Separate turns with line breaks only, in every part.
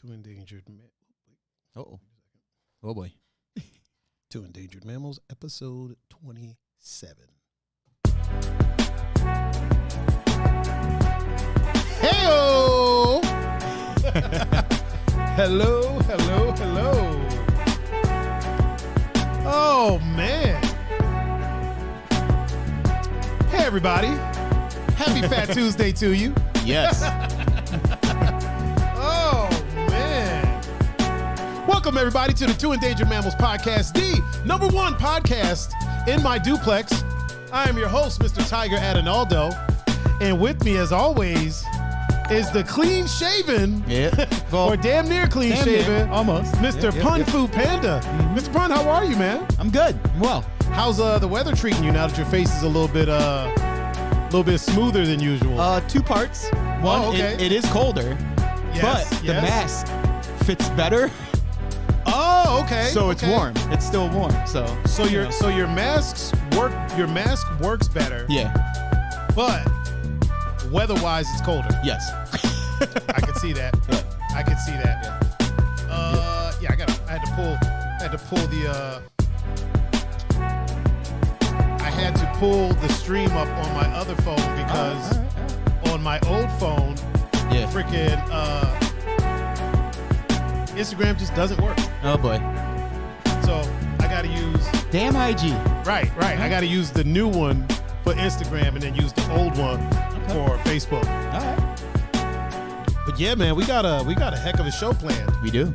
Two Endangered
Oh boy.
Two Endangered Mammals, episode 27. Hey-o! Hello. Oh, man. Hey, everybody. Happy Fat Tuesday to you.
Yes.
Oh, man. Welcome, everybody, to the Two Endangered Mammals podcast, the #1 podcast in my duplex. I am your host, Mr. Tiger Adinaldo, and with me, as always, is the clean-shaven, or damn near clean-shaven,
almost,
Mr. Pun-Fu-Panda. Mr. Pun, how are you, man?
I'm good. Well,
how's the weather treating you now that your face is a little bit smoother than usual?
2 parts. One,
okay.
it is colder, but the mask fits better.
Oh, okay.
So it's warm. It's still warm. So
your mask works better.
Yeah.
But weather-wise, it's colder.
Yes.
I can see that.
Yeah.
I can see that. Yeah. I had to pull the stream up on my other phone because on my old phone, freaking Instagram just doesn't work.
Oh boy.
So I got to use
damn IG.
Right. I got to use the new one for Instagram and then use the old one for Facebook.
All right.
But yeah, man, we got a heck of a show planned.
We do.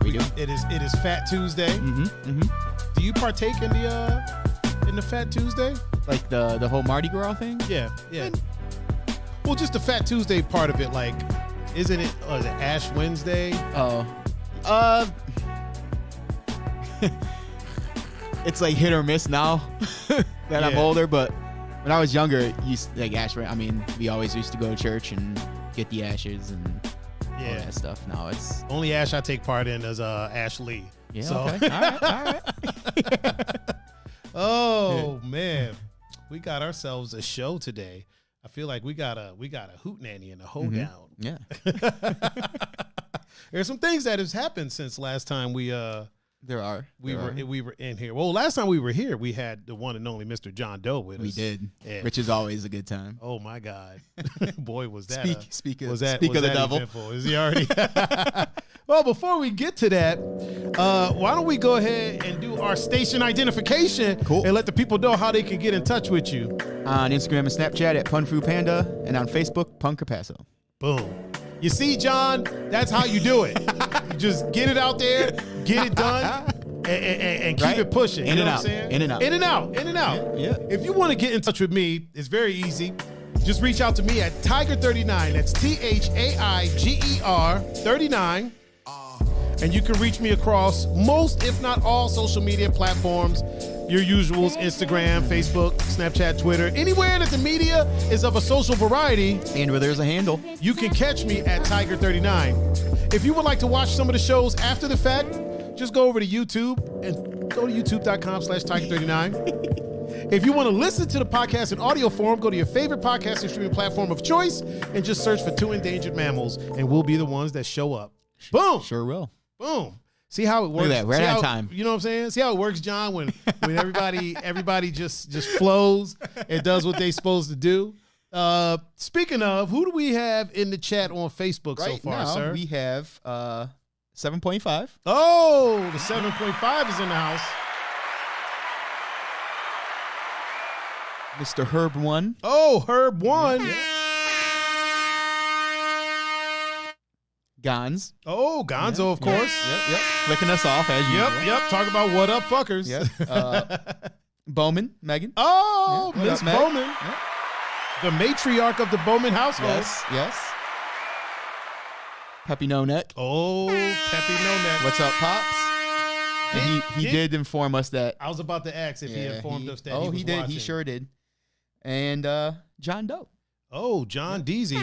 It is Fat Tuesday.
Mm-hmm.
Do you partake in the Fat Tuesday?
Like the whole Mardi Gras thing?
Yeah. Well, just the Fat Tuesday part of it, like, isn't it? Is it Ash Wednesday?
Oh. It's like hit or miss now that I'm older, but when I was younger, we always used to go to church and get the ashes and all that stuff. Now it's
only Ash I take part in is Ash Lee.
Yeah.
So.
Okay. All right.
Oh man, we got ourselves a show today. I feel like we got a hootenanny and a hoedown.
Yeah.
There's some things that has happened since last time we were in here. Well, last time we were here, we had the one and only Mr. John Doe with us.
We did,
yeah.
Which is always a good time.
Oh my God, boy, was that
speak of
that
the devil?
Eventful? Is he already? Well, before we get to that, why don't we go ahead and do our station identification and let the people know how they can get in touch with you.
On Instagram and Snapchat at Pun-Fu-Panda, and on Facebook, Pun-Capasso.
Boom. You see, John, that's how you do it. You just get it out there, get it done, and keep it pushing. You know what I'm saying?
In and out.
Yeah. If you want to get in touch with me, it's very easy. Just reach out to me at Tiger39. That's THAIGER 39. And you can reach me across most, if not all, social media platforms. Your usuals: Instagram, Facebook, Snapchat, Twitter. Anywhere that the media is of a social variety.
And where there's a handle.
You can catch me at Tiger39. If you would like to watch some of the shows after the fact, just go over to YouTube and go to youtube.com/Tiger39. If you want to listen to the podcast in audio form, go to your favorite podcasting streaming platform of choice and just search for Two Endangered Mammals, and we'll be the ones that show up. Boom.
Sure will.
Boom. See how it works.
Look at that. Right on time.
You know what I'm saying? See how it works, John, when everybody just flows and does what they're supposed to do. Speaking of, who do we have in the chat on Facebook so far,
now,
sir?
We have 7.5.
Oh, the 7.5 is in the house.
Mr. Herb 1.
Oh, Herb 1.
Gonz.
Oh, Gonzo, of course.
Yep. Flicking us off as usual.
Yep. Talk about what up, fuckers.
Yep. Bowman, Megan.
Oh,
Yeah,
Miss
Meg?
Bowman.
Yep.
The matriarch of the Bowman household.
Yes. Peppy No Neck.
Oh, Peppy No Neck.
What's up, Pops? And he did inform us that.
I was about to ask if he informed us that he was
did.
watching.
He sure did. And John Doe.
Oh, John Deasy.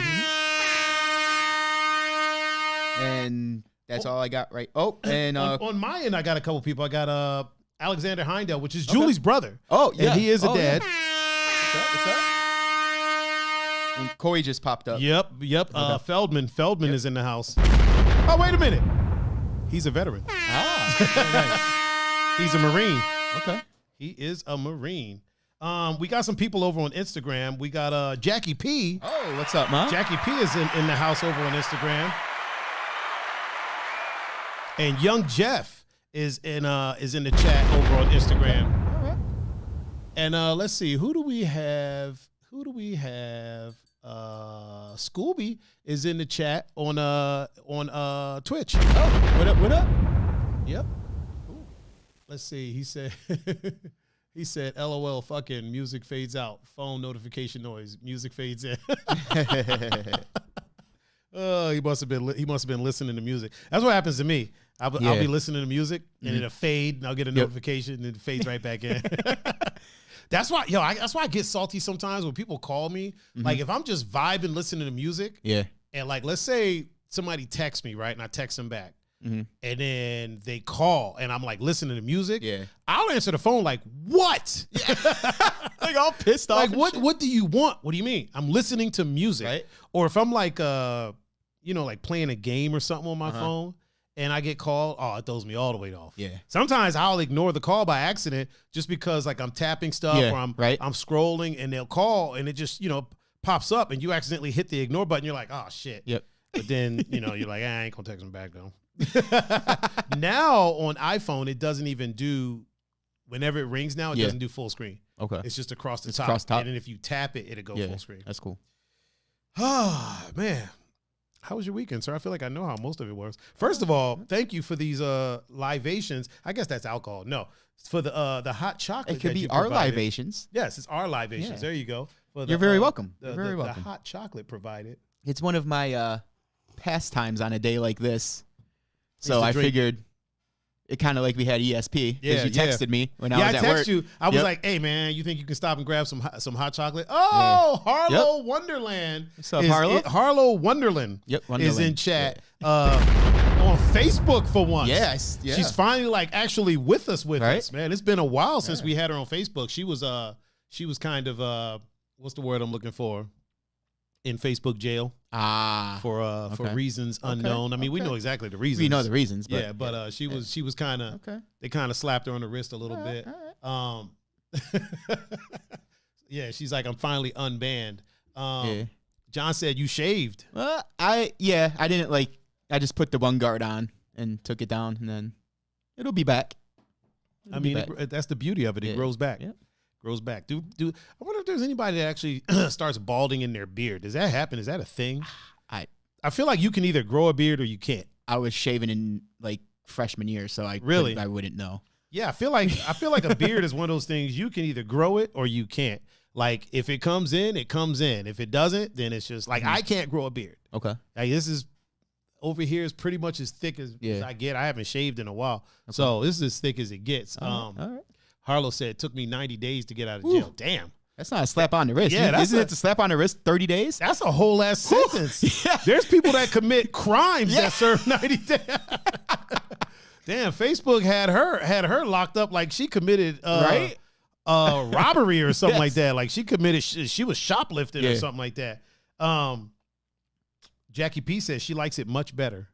And that's all I got, right? Oh, and
on my end, I got a couple people. I got Alexander Heindel, which is Julie's brother.
Oh, yeah.
And he is a dad.
Yeah. What's up? And Corey just popped up.
Yep.
Okay.
Feldman is in the house. Oh, wait a minute. He's a veteran.
Ah.
He's a Marine.
Okay.
He is a Marine. We got some people over on Instagram. We got Jackie P.
Oh, what's up, man?
Jackie P is in the house over on Instagram. And Young Jeff is in the chat over on Instagram.
All right.
And let's see, who do we have? Scooby is in the chat on Twitch.
Oh, what up?
Yep. Ooh. Let's see. He said he said LOL fucking music fades out. Phone notification noise. Music fades in. Oh, he must have been listening to music. That's what happens to me. I'll be listening to music and it'll fade and I'll get a notification and it fades right back in. That's why I get salty sometimes when people call me. Like if I'm just vibing listening to music. Yeah. And like let's say somebody texts me, right? And I text them back. And then they call and I'm like listening to music. Yeah. I'll answer the phone like, what?
Like all pissed off.
Like what do you want? What do you mean? I'm listening to music. Right. Or if I'm like like playing a game or something on my phone and I get called, it throws me all the way off. Yeah. Sometimes I'll ignore the call by accident just because like I'm tapping stuff or I'm scrolling and they'll call and it just, pops up and you accidentally hit the ignore button. You're like, oh shit. Yep. But then, you're like, I ain't gonna text them back though. Now on iPhone, it doesn't even do, whenever it rings now, it doesn't do full screen. Okay. It's just across the top. And then if you tap it, it'll go full screen.
That's cool.
Ah, man. How was your weekend, sir? I feel like I know how most of it was. First of all, thank you for these libations. I guess that's alcohol. No, it's for the hot chocolate.
It could be our libations.
Yes, it's our libations. Yeah. There you go.
You're very welcome.
You're very welcome. The hot chocolate provided.
It's one of my pastimes on a day like this. So I figured it kind of like we had ESP because you texted me when I was at work.
I texted you. I was like, hey, man, you think you can stop and grab some hot chocolate? Oh, Harlow Wonderland.
What's up, Harlow?
Harlow Wonderland, is in chat on Facebook for once.
Yes. Yeah.
She's finally like actually with us, man. It's been a while since we had her on Facebook. She was kind of, what's the word I'm looking for? In Facebook jail for reasons unknown. I mean, we know exactly the reasons.
We know the reasons, but
but she was kind of they kind of slapped her on the wrist a little bit. All right. She's like, I'm finally unbanned. John said you shaved.
I didn't I just put the one guard on and took it down, and then it'll be back.
That's the beauty of it. It grows back. Yep. Grows back. I wonder if there's anybody that actually starts balding in their beard. Does that happen? Is that a thing? I feel like you can either grow a beard or you can't.
I was shaving in like freshman year, so I wouldn't know.
Yeah, I feel like a beard is one of those things you can either grow it or you can't. Like if it comes in, it comes in. If it doesn't, then it's just like I can't grow a beard. Okay. Like this is over here is pretty much as thick as I get. I haven't shaved in a while, so this is as thick as it gets. All right. Harlow said it took me 90 days to get out of jail. Ooh. Damn.
That's not a slap on the wrist. Yeah, isn't it a slap on the wrist 30 days?
That's a whole ass sentence. Yeah. There's people that commit crimes that serve 90 days. Damn, Facebook had her locked up like she committed robbery or something like that. Like she was shoplifting or something like that. Jackie P says she likes it much better.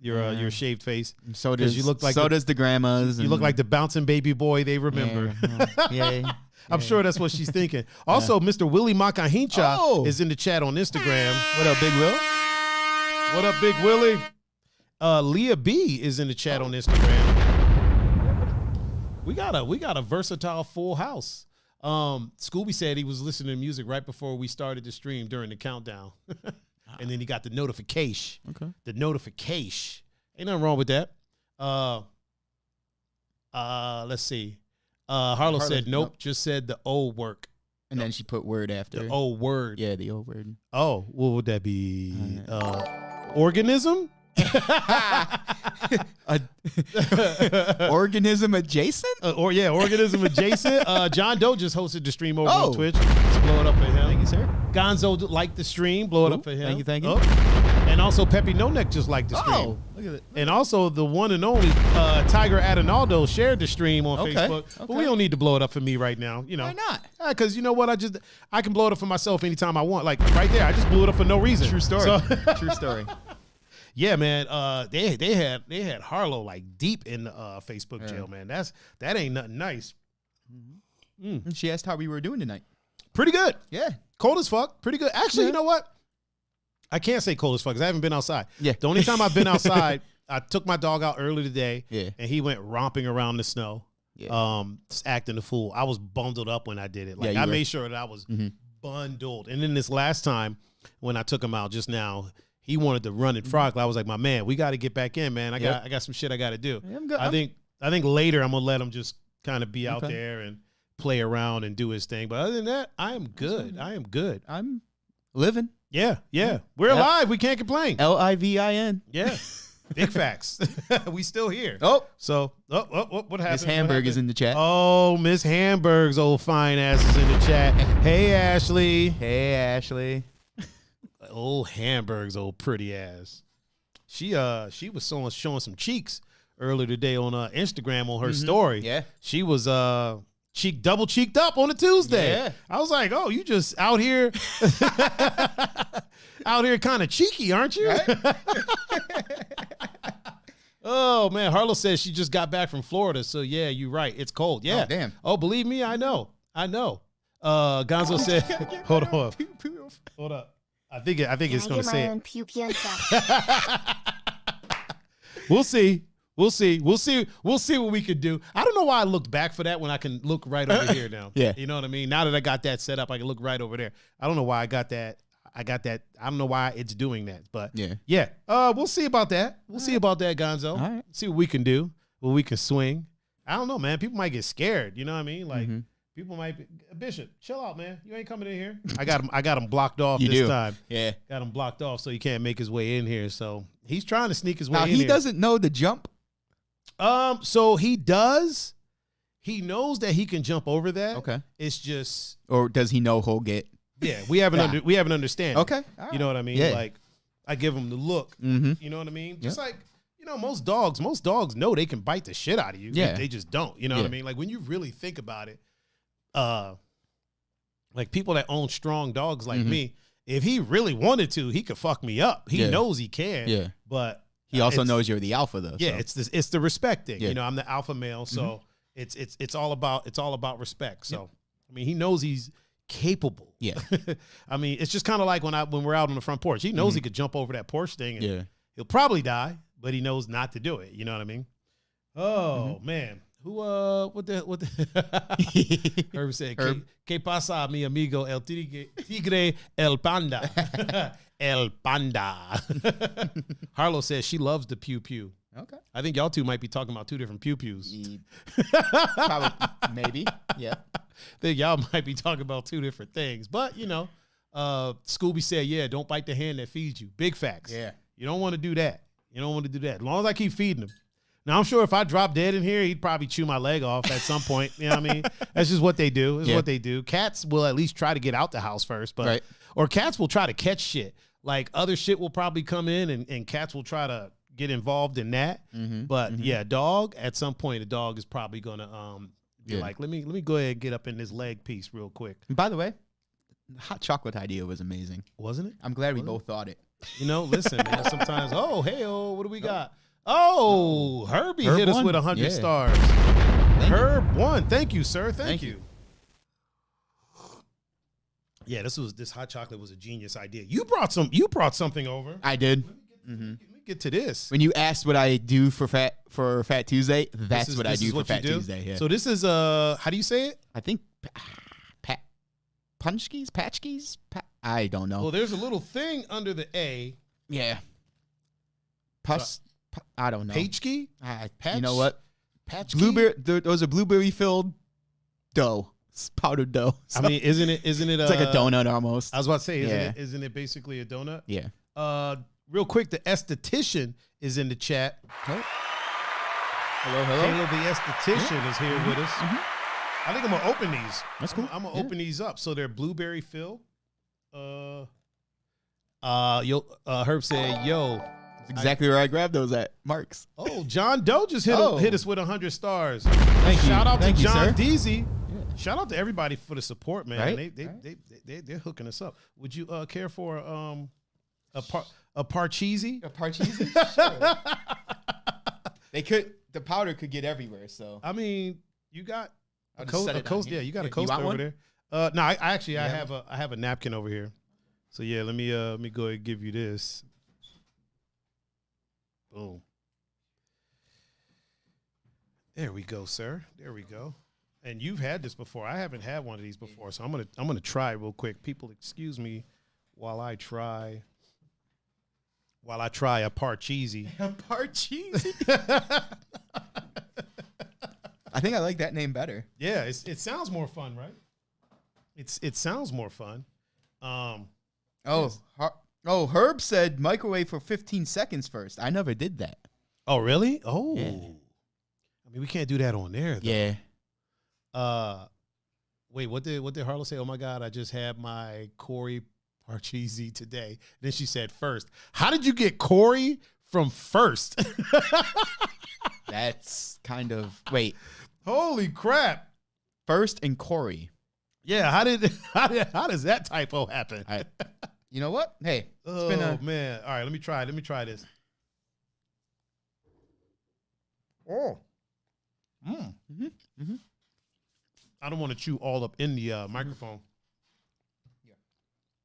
Your shaved face.
So does the grandmas.
You look like the bouncing baby boy they remember. I'm sure that's what she's thinking. Also, Mr. Willie Makahincha is in the chat on Instagram.
What up, Big Will?
What up, Big Willie? Leah B is in the chat on Instagram. We got a versatile full house. Scooby said he was listening to music right before we started the stream during the countdown. And then he got the notification. Okay. The notification. Ain't nothing wrong with that. Let's see. Harlow said nope, just said the old work.
And then she put word after.
The old word.
Yeah, the old word.
Oh, what would that be? Organism?
Organism adjacent?
Organism adjacent. John Doe just hosted the stream over on Twitch. Let's blow it up for him.
Thank you, sir.
Gonzo liked the stream. Blow it up for him.
Thank you.
And also Peppy No Neck just liked the stream.
Oh, look at it.
And also the one and only Tiger Adinaldo shared the stream on Facebook. But we don't need to blow it up for me right now. You know.
Why not?
Because you know what? I can blow it up for myself anytime I want. Like right there, I just blew it up for no reason.
True story.
So
True story.
Yeah, man. They had Harlow like deep in the Facebook jail, man. That ain't nothing nice.
And she asked how we were doing tonight.
Pretty good.
Yeah.
Cold as fuck. Pretty good. Actually, you know what? I can't say cold as fuck because I haven't been outside.
Yeah.
The only time I've been outside, I took my dog out early today.
Yeah.
And he went romping around the snow.
Yeah.
Just acting the fool. I was bundled up when I did it. Like
Yeah,
I made sure that I was bundled. And then this last time when I took him out just now, he wanted to run and frolic. I was like, my man, we got to get back in, man. I got some shit I got to do.
Yeah, I'm good.
I think later I'm gonna let him just kind of be out there and play around and do his thing. But other than that, I am good. I am good.
I'm living.
Yeah. We're alive. We can't complain.
LIVIN.
Yeah. Big facts. We still here.
Oh.
So, what happened?
Miss Hamburg is in the chat.
Oh, Miss Hamburg's old fine ass is in the chat. Hey, Ashley.
Hey, Ashley.
Old Hamburg's old pretty ass. She was showing some cheeks earlier today on Instagram on her story.
Yeah.
She was double cheeked up on a Tuesday.
Yeah.
I was like, oh, you just out here kind of cheeky, aren't you? Right? Oh man, Harlow says she just got back from Florida, so yeah, you're right. It's cold. Yeah.
Oh, damn.
Oh, believe me, I know. Gonzo said, hold on. Hold up. I think it's going to say it. We'll see. We'll see what we could do. I don't know why I looked back for that when I can look right over here now.
Yeah.
You know what I mean? Now that I got that set up, I can look right over there. I don't know why I got that. I don't know why it's doing that, but yeah. We'll see about that. We'll see about that, Gonzo.
All right.
See what we can do, what we can swing. I don't know, man. People might get scared. You know what I mean? Like people might be, Bishop, chill out, man. You ain't coming in here. I got him blocked off this time.
Yeah.
Got him blocked off so he can't make his way in here. So he's trying to sneak his way
now,
in
he
here.
doesn't know the jump.
So he does. He knows that he can jump over that.
Okay.
It's just,
or does he know he'll get?
Yeah, we have an understanding.
Okay. All right.
You know what I mean?
Yeah.
Like I give him the look.
Mm-hmm.
You know what I mean? Just like, you know, most dogs know they can bite the shit out of you.
Yeah.
They just don't. You know what I mean? Like when you really think about it, like people that own strong dogs like me, if he really wanted to, he could fuck me up. He knows he can.
Yeah.
But
he also knows you're the alpha though.
Yeah,
so.
it's the respect thing.
Yeah.
You know, I'm the alpha male, so it's all about respect. So I mean, he knows he's capable.
Yeah.
I mean, it's just kind of like when we're out on the front porch. He knows he could jump over that porch thing and he'll probably die, but he knows not to do it. You know what I mean? Oh man. Who what the Herb said, ¿Qué pasa, mi amigo el tigre el panda? El panda. Harlow says she loves the pew pew.
Okay.
I think y'all two might be talking about two different pew pews.
Probably, maybe. Yeah.
I think y'all might be talking about two different things. But, you know, Scooby said, yeah, don't bite the hand that feeds you. Big facts.
Yeah.
You don't want to do that. You don't want to do that. As long as I keep feeding him. Now, I'm sure if I drop dead in here, he'd probably chew my leg off at some point. You know what I mean? That's just what they do. It's what they do. Cats will at least try to get out the house first. But or cats will try to catch shit. Like other shit will probably come in and cats will try to get involved in that. But yeah, dog, at some point, a dog is probably going to be like, let me go ahead and get up in this leg piece real quick.
And by the way, the hot chocolate idea was amazing.
Wasn't it?
I'm glad we both thought it.
You know, listen, man, sometimes, what do we got? Oh, Herbie hit us with 100 stars. Herb won. Thank you, sir. Thank you. Yeah, this hot chocolate was a genius idea. You brought something over.
I did.
Let me get to this.
When you asked what I do for Fat Tuesday, that's what I do for Fat Tuesday. Yeah.
So this is how do you say it?
I think Patchkis? I don't know.
Well, there's a little thing under the A.
Yeah. I don't know.
Patchki?
You know what?
Patchki?
Blueberry. Those are blueberry filled dough. It's powdered dough. So
I mean, isn't it?
It's like a donut almost.
I was about to say, isn't it basically a donut?
Yeah.
Real quick, the esthetician is in the chat.
Hello.
Caleb, the esthetician, is here with us. I think I'm gonna open these.
That's cool.
I'm gonna open these up. So they're blueberry filled. Herb said, "Yo,
That's exactly where I grabbed those at. Mark's.
Oh, John Doe just hit us with 100 stars.
Thank you.
Shout out to John
sir.
Deasy. Yeah. Shout out to everybody for the support, man.
Right?
They're hooking us up. Would you care for a parcheesi?
A parcheesi? Sure. The powder could get everywhere. So
I mean, you got a
coast.
Yeah, you got a coaster over there. No, I have a napkin over here. So yeah, let me go ahead and give you this. Boom. There we go, sir. There we go. And you've had this before. I haven't had one of these before, so I'm gonna try real quick. People, excuse me while I try a parcheesi.
A parcheesi. I think I like that name better.
Yeah, it sounds more fun, right? It sounds more fun.
Herb said microwave for 15 seconds first. I never did that.
Oh, really? Oh.
Yeah.
I mean, we can't do that on there, though.
Yeah.
Wait, what did Harlow say? Oh my God, I just had my Corey parcheesi today. Then she said first. How did you get Corey from first?
That's kind of
Holy crap.
First and Corey.
Yeah, how does that typo happen?
You know what? Hey,
man. All right, let me try this. Oh.
Mm-hmm. Mm-hmm.
I don't want to chew all up in the microphone. Yeah.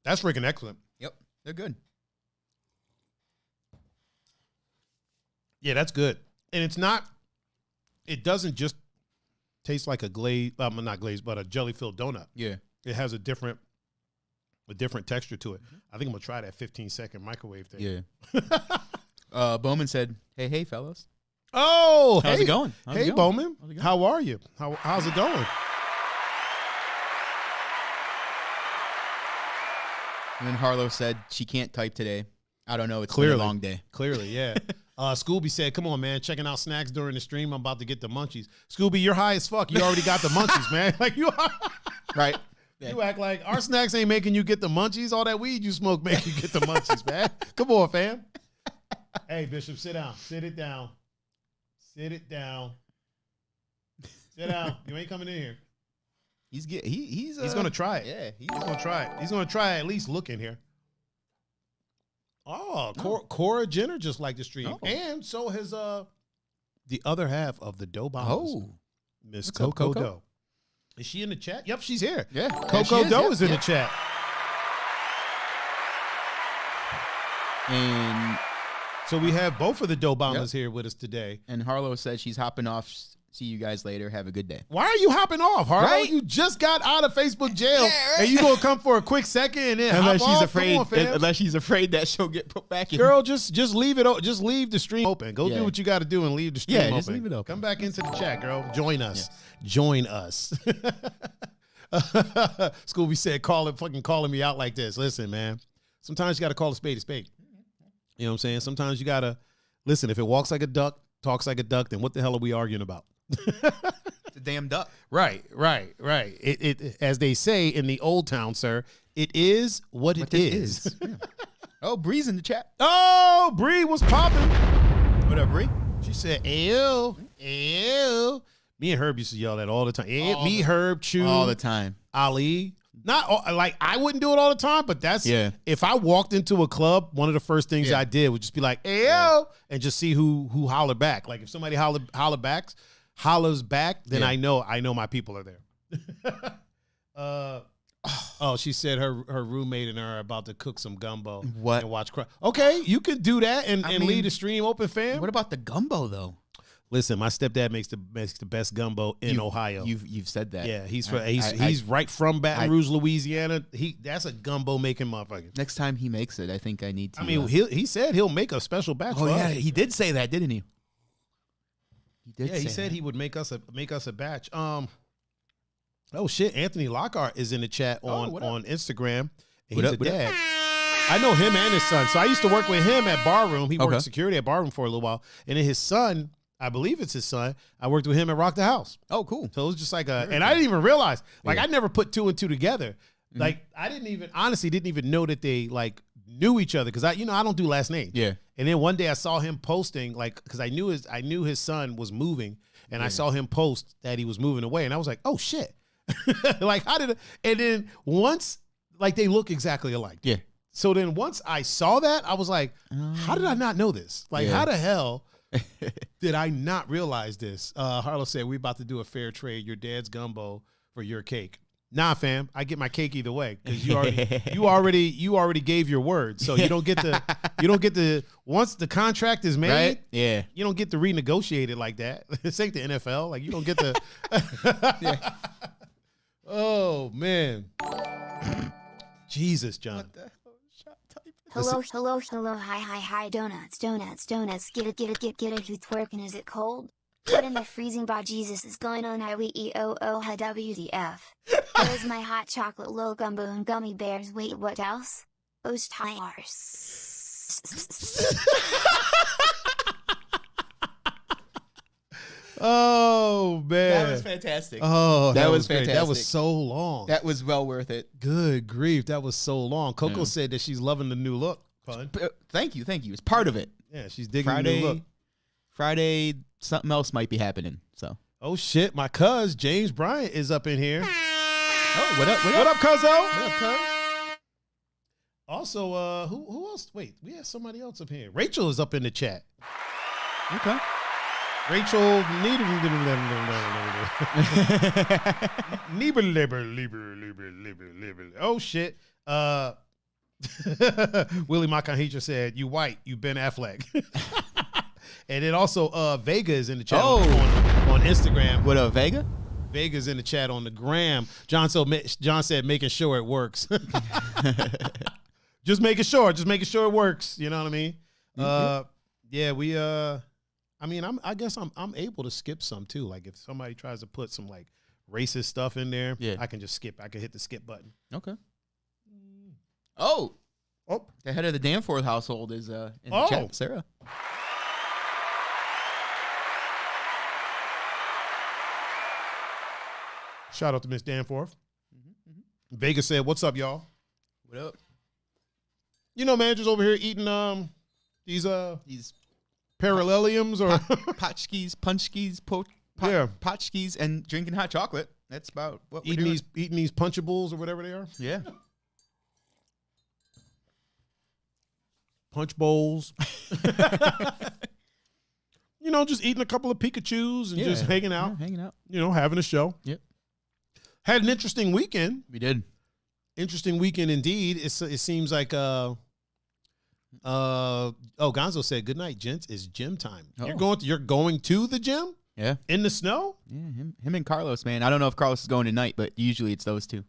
That's freaking excellent.
Yep, they're good.
Yeah, that's good. And it doesn't just taste like a glaze, not glaze, but a jelly-filled donut.
Yeah.
It has a different texture to it. I think I'm going to try that 15-second microwave thing.
Yeah. Bowman said, hey, fellas.
Oh,
how's it going?
Hey, Bowman. How are you? How's it going?
And then Harlow said she can't type today. I don't know. It's
been
a long day.
Clearly, yeah. Scooby said, come on, man. Checking out snacks during the stream. I'm about to get the munchies. Scooby, you're high as fuck. You already got the munchies, man. Like you are.
Right.
Yeah. You act like our snacks ain't making you get the munchies. All that weed you smoke make you get the munchies, man. Come on, fam. Hey, Bishop, sit down. Sit it down. Sit it down. Sit down. You ain't coming in here.
He's
gonna try it.
Yeah,
he's gonna try it. He's gonna try at least look in here. Oh, Cora Jenner just liked the stream, and so has the other half of the Doe Bombers.
Oh,
Miss Coco Doe. Is she in the chat? Yep, she's here.
Yeah,
Coco Doe is in the chat.
And
so we have both of the Doe Bombers here with us today.
And Harlow says she's hopping off. See you guys later. Have a good day.
Why are you hopping off, Harlow?
Right?
You just got out of Facebook jail, and you gonna come for a quick second and then
unless
hop
she's
off?
afraid.
Come on, fam.
Unless she's afraid that she'll get put back in.
Girl, just leave it. Just leave the stream open. Go do what you got to do and leave the stream open.
Just leave it open.
Come back into the chat, girl. Join us. Yes. Join us. Scooby said, calling me out like this. Listen, man. Sometimes you got to call a spade a spade. You know what I'm saying? Sometimes you got to listen. If it walks like a duck, talks like a duck, then what the hell are we arguing about?
It's a damn duck.
Right. It as they say in the old town, sir, it is what it is.
Yeah. Oh, Bree's in the chat.
Oh, Bree was popping.
What up, Bree?
She said, ew. Me and Herb used to yell that all the time. Me, Herb, Chew.
All the time.
Ali. Not like I wouldn't do it all the time, but that's if I walked into a club, one of the first things I did would just be like, ew, and just see who hollered back. Like if somebody hollers back, then I know my people are there. She said her roommate and her are about to cook some gumbo.
What?
And watch. Okay, you could do that and leave the stream open, fam.
What about the gumbo though?
Listen, my stepdad makes the best gumbo in Ohio.
You've said that.
Yeah, he's right from Baton Rouge, Louisiana. That's a gumbo making motherfucker.
Next time he makes it, I think I need to.
I mean, he said he'll make a special batch.
Oh yeah, he did say that, didn't he?
He said he would make us a batch. Oh shit, Anthony Lockhart is in the chat on Instagram. And he's a dad. I know him and his son. So I used to work with him at Barroom. He worked security at Barroom for a little while, and then his son. I believe it's his son. I worked with him at Rock the House.
Oh, cool.
So it was just like I didn't even realize. Like I never put two and two together. Mm-hmm. Like I didn't even know that they like knew each other because I don't do last names.
Yeah.
And then one day I saw him posting because I knew his son was moving, and I saw him post that he was moving away, and I was like, oh shit, like how did? And then once they look exactly alike.
Yeah.
So then once I saw that, I was like, how did I not know this? How the hell did I not realize this? Harlow said, we about to do a fair trade. Your dad's gumbo for your cake. Nah, fam, I get my cake either way because you already gave your word. So you don't get to once the contract is made,
right? Yeah.
You don't get to renegotiate it like that. This ain't the NFL. Like you don't get to yeah. Oh man. Jesus, John.
What the hell? Hello, hi, donuts, get it, who's twerking, is it cold? What in the freezing by Jesus is going on, WTF? Where's my hot chocolate low gumbo and gummy bears, wait, what else?
Oh man,
that was fantastic.
Oh,
that was fantastic.
That was so long.
That was well worth it.
Good grief, that was so long. Coco said that she's loving the new look. Pun.
Thank you. It's part of it.
Yeah, she's digging the new look.
Friday, something else might be happening. So.
Oh shit, my cuz James Bryant is up in here.
Oh, what up?
What up, cuzzo?
What up, cuz?
Also, who else? Wait, we have somebody else up here. Rachel is up in the chat.
Okay.
Rachel Oh shit. Willie Makahitra said, "You white, you Ben Affleck." And then also Vega is in the chat on Instagram.
What up, Vega?
Vega's in the chat on the gram. John said making sure it works. Just making sure it works. You know what I mean? Yeah, I mean, I guess I'm able to skip some too. Like if somebody tries to put some like racist stuff in there, I can just skip. I can hit the skip button.
Okay. Oh, the head of the Danforth household is in the chat, Sarah.
Shout out to Miss Danforth. Vega said, "What's up, y'all?
What up?
You know, man, just over here eating these paralleliums or
potchkis, punchkis, potchkis, and drinking hot chocolate. That's about what we're doing.
Eating these punchables or whatever they are.
Yeah,
punch bowls. You know, just eating a couple of Pikachus and just hanging out. You know, having a show.
Yep.
Had an interesting weekend.
We did.
Interesting weekend indeed. It seems like Gonzo said, "Good night, gents. It's gym time." Oh. You're going to the gym?
Yeah.
In the snow?
Yeah, him and Carlos, man. I don't know if Carlos is going tonight, but usually it's those two.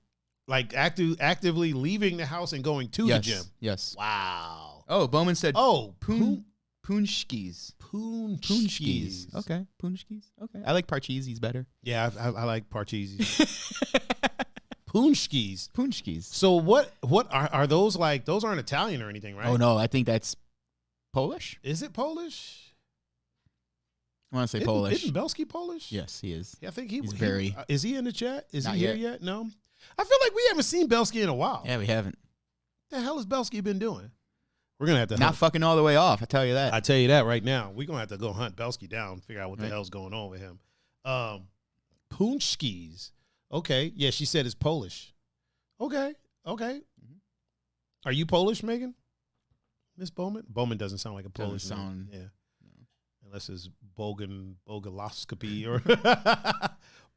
Like actively leaving the house and going to the gym.
Yes.
Wow.
Oh, Bowman said
Punchkis.
Punchkis.
Okay. Punchkis. Okay. I like Parcheesi's better.
Yeah, I like Parcheesi's. Punchkis. So what are those like? Those aren't Italian or anything, right?
Oh no, I think that's Polish.
Is it Polish?
I want to say Polish.
Isn't Belsky Polish?
Yes, he is.
Yeah, I think he's
very.
Is he in the chat? Is
Not
he here yet? No. I feel like we haven't seen Belsky in a while.
Yeah, we haven't.
What the hell has Belsky been doing? We're gonna have to
not fucking all the way off. I tell you that.
I tell you that right now. We're gonna have to go hunt Belsky down, figure out what the hell's going on with him. Punchkis. Okay. Yeah, she said it's Polish. Okay. Mm-hmm. Are you Polish, Megan? Miss Bowman? Bowman doesn't sound like a Polish
sound.
Yeah. No. Unless it's Bogolowski or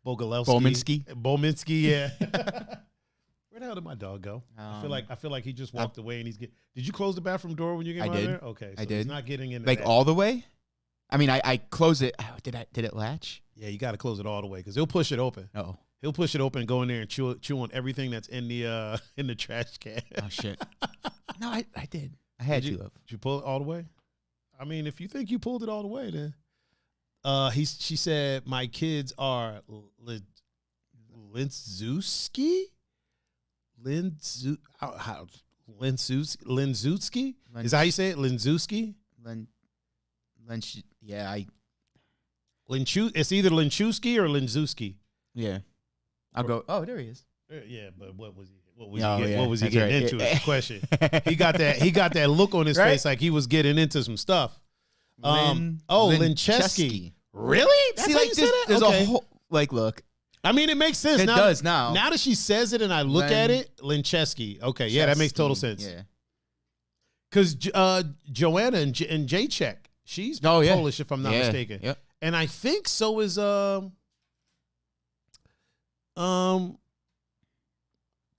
Bogolowski. Bowminski, yeah. Where the hell did my dog go? I feel like he just walked away and he's getting. Did you close the bathroom door when you came out there? Okay, so
I did.
He's not getting in.
Like all the way? I mean, I closed it. Oh, did it latch?
Yeah, you got to close it all the way because he'll push it open.
Oh,
he'll push it open and go in there and chew on everything that's in the trash can.
Oh shit! No, I did. I had you.
Did you pull it all the way? I mean, if you think you pulled it all the way, then. She said my kids are Linzuski. Linzuski? Is that how you say it? Linzuski? It's either Linchuski or Linzuski.
Yeah. I'll go. Oh, there he is.
Yeah, but what was he? What was
Oh,
he
yeah,
what was he
that's
getting
right.
into? Is the question. He got that look on his
Right?
face like he was getting into some stuff.
Lynn
Lincheski. Really?
That's
See,
how
like
you say that?
there's
Okay. A whole look.
I mean, it makes sense.
It does now.
Now that she says it and I look at it, Lincheski. Okay, yeah, that makes total sense.
Yeah.
Because Joanna and Jacek, she's Polish if I'm not mistaken.
Yep.
And I think so is the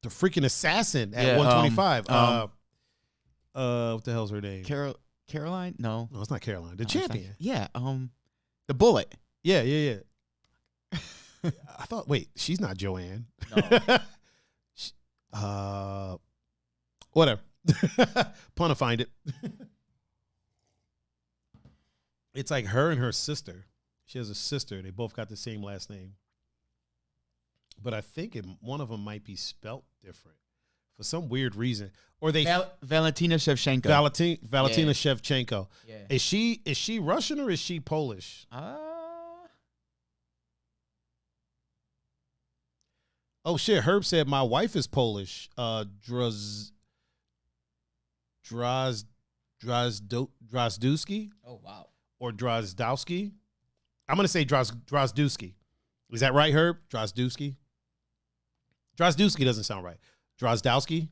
freaking assassin at 125. What the hell's her name?
Caroline? No,
it's not Caroline. The champion.
Yeah. The Bullet.
Yeah. I thought. Wait, she's not Joanne.
No.
Whatever. Punna find it. It's like her and her sister. She has a sister. They both got the same last name. But I think one of them might be spelt different for some weird reason. Or they
Valentina Shevchenko.
Valentina Shevchenko.
Yeah.
Is she Russian or is she Polish? Oh shit! Herb said my wife is Polish. Drozdowski.
Oh wow.
Or Drozdowski. I'm gonna say Drozdowski. Is that right, Herb? Drozdowski. Drozdowski doesn't sound right. Drozdowski.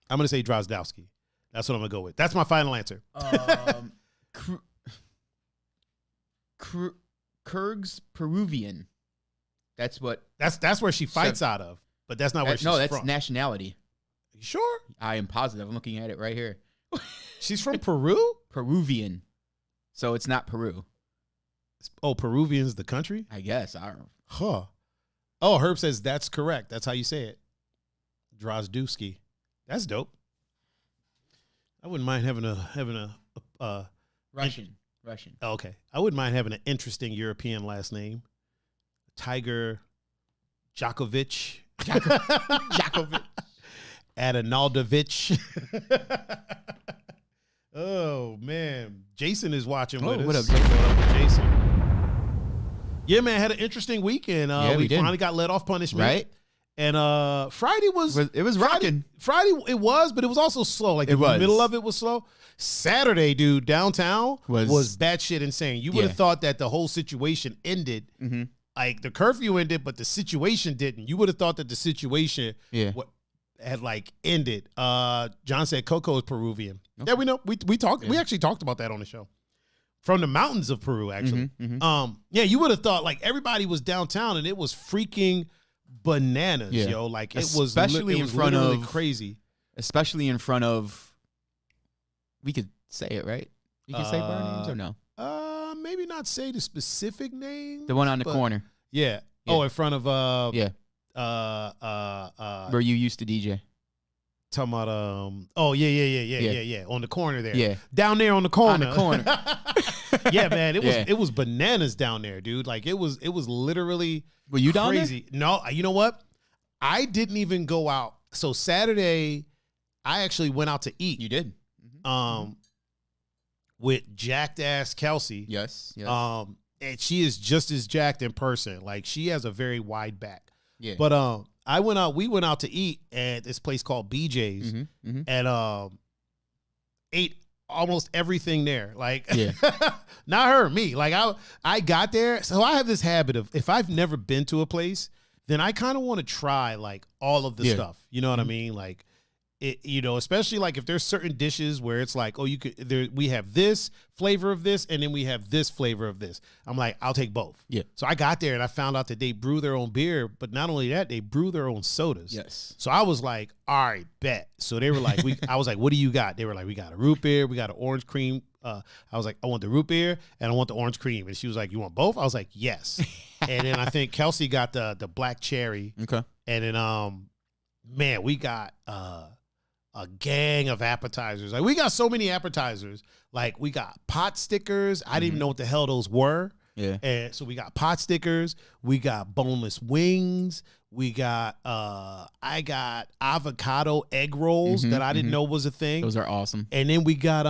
I'm gonna say Drozdowski. That's what I'm gonna go with. That's my final answer.
Kurg's Peruvian. That's
where she fights out of, but that's not where she's from.
No, that's nationality.
You sure?
I am positive. I'm looking at it right here.
She's from Peru?
Peruvian. So it's not Peru.
Oh, Peruvian's the country?
I guess. I don't know.
Huh. Oh, Herb says that's correct. That's how you say it. Drozdowski. That's dope. I wouldn't mind having a
Russian.
Oh, okay. I wouldn't mind having an interesting European last name. Tiger Djokovic.
Djokovic.
Adanaldovich. Oh, man. Jason is watching with us.
What up,
Jason? Yeah, man. Had an interesting weekend. We finally got let off punishment.
Right.
And Friday was
rocking.
Friday it was, but it was also slow. Like the middle of it was slow. Saturday, dude, downtown was batshit insane. You would have thought that the whole situation ended.
Mm-hmm.
Like the curfew ended, but the situation didn't. You would have thought that the situation had like ended. John said Coco is Peruvian. Okay. Yeah, we know. We talked. Yeah. We actually talked about that on the show. From the mountains of Peru, actually.
Mm-hmm, mm-hmm.
Yeah, you would have thought like everybody was downtown and it was freaking bananas, yo. Like it was literally crazy.
Especially in front of. We could say it, right? You can say bar names or no?
Maybe not say the specific name.
The one on the corner.
Yeah. Oh, in front of
where you used to DJ.
Talking about oh yeah. On the corner there.
Yeah.
Down there on the corner.
On the corner.
Yeah, man. It was bananas down there, dude. Like it was literally
Were you
crazy.
Down there?
No, you know what? I didn't even go out. So Saturday, I actually went out to eat.
You did.
With jacked ass Kelsey.
Yes.
And she is just as jacked in person. Like she has a very wide back.
Yeah.
But we went out to eat at this place called BJ's and ate almost everything there. Like not her, me. Like I got there. So I have this habit of if I've never been to a place, then I kind of want to try like all of the stuff. You know what I mean? Like it, especially like if there's certain dishes where it's like, oh, we have this flavor of this, and then we have this flavor of this. I'm like, I'll take both. Yeah. So I got there and I found out that they brew their own beer, but not only that, they brew their own sodas.
Yes.
So I was like, all right, bet. So they were like, I was like, what do you got? They were like, we got a root beer, we got an orange cream. I was like, I want the root beer and I want the orange cream. And she was like, you want both? I was like, yes. And then I think Kelsey got the black cherry.
Okay.
And then, man, we got a gang of appetizers. Like we got so many appetizers. Like we got pot stickers. I didn't even know what the hell those were.
Yeah.
And so we got pot stickers. We got boneless wings. We got I got avocado egg rolls that I didn't know was a thing.
Those are awesome.
And then we got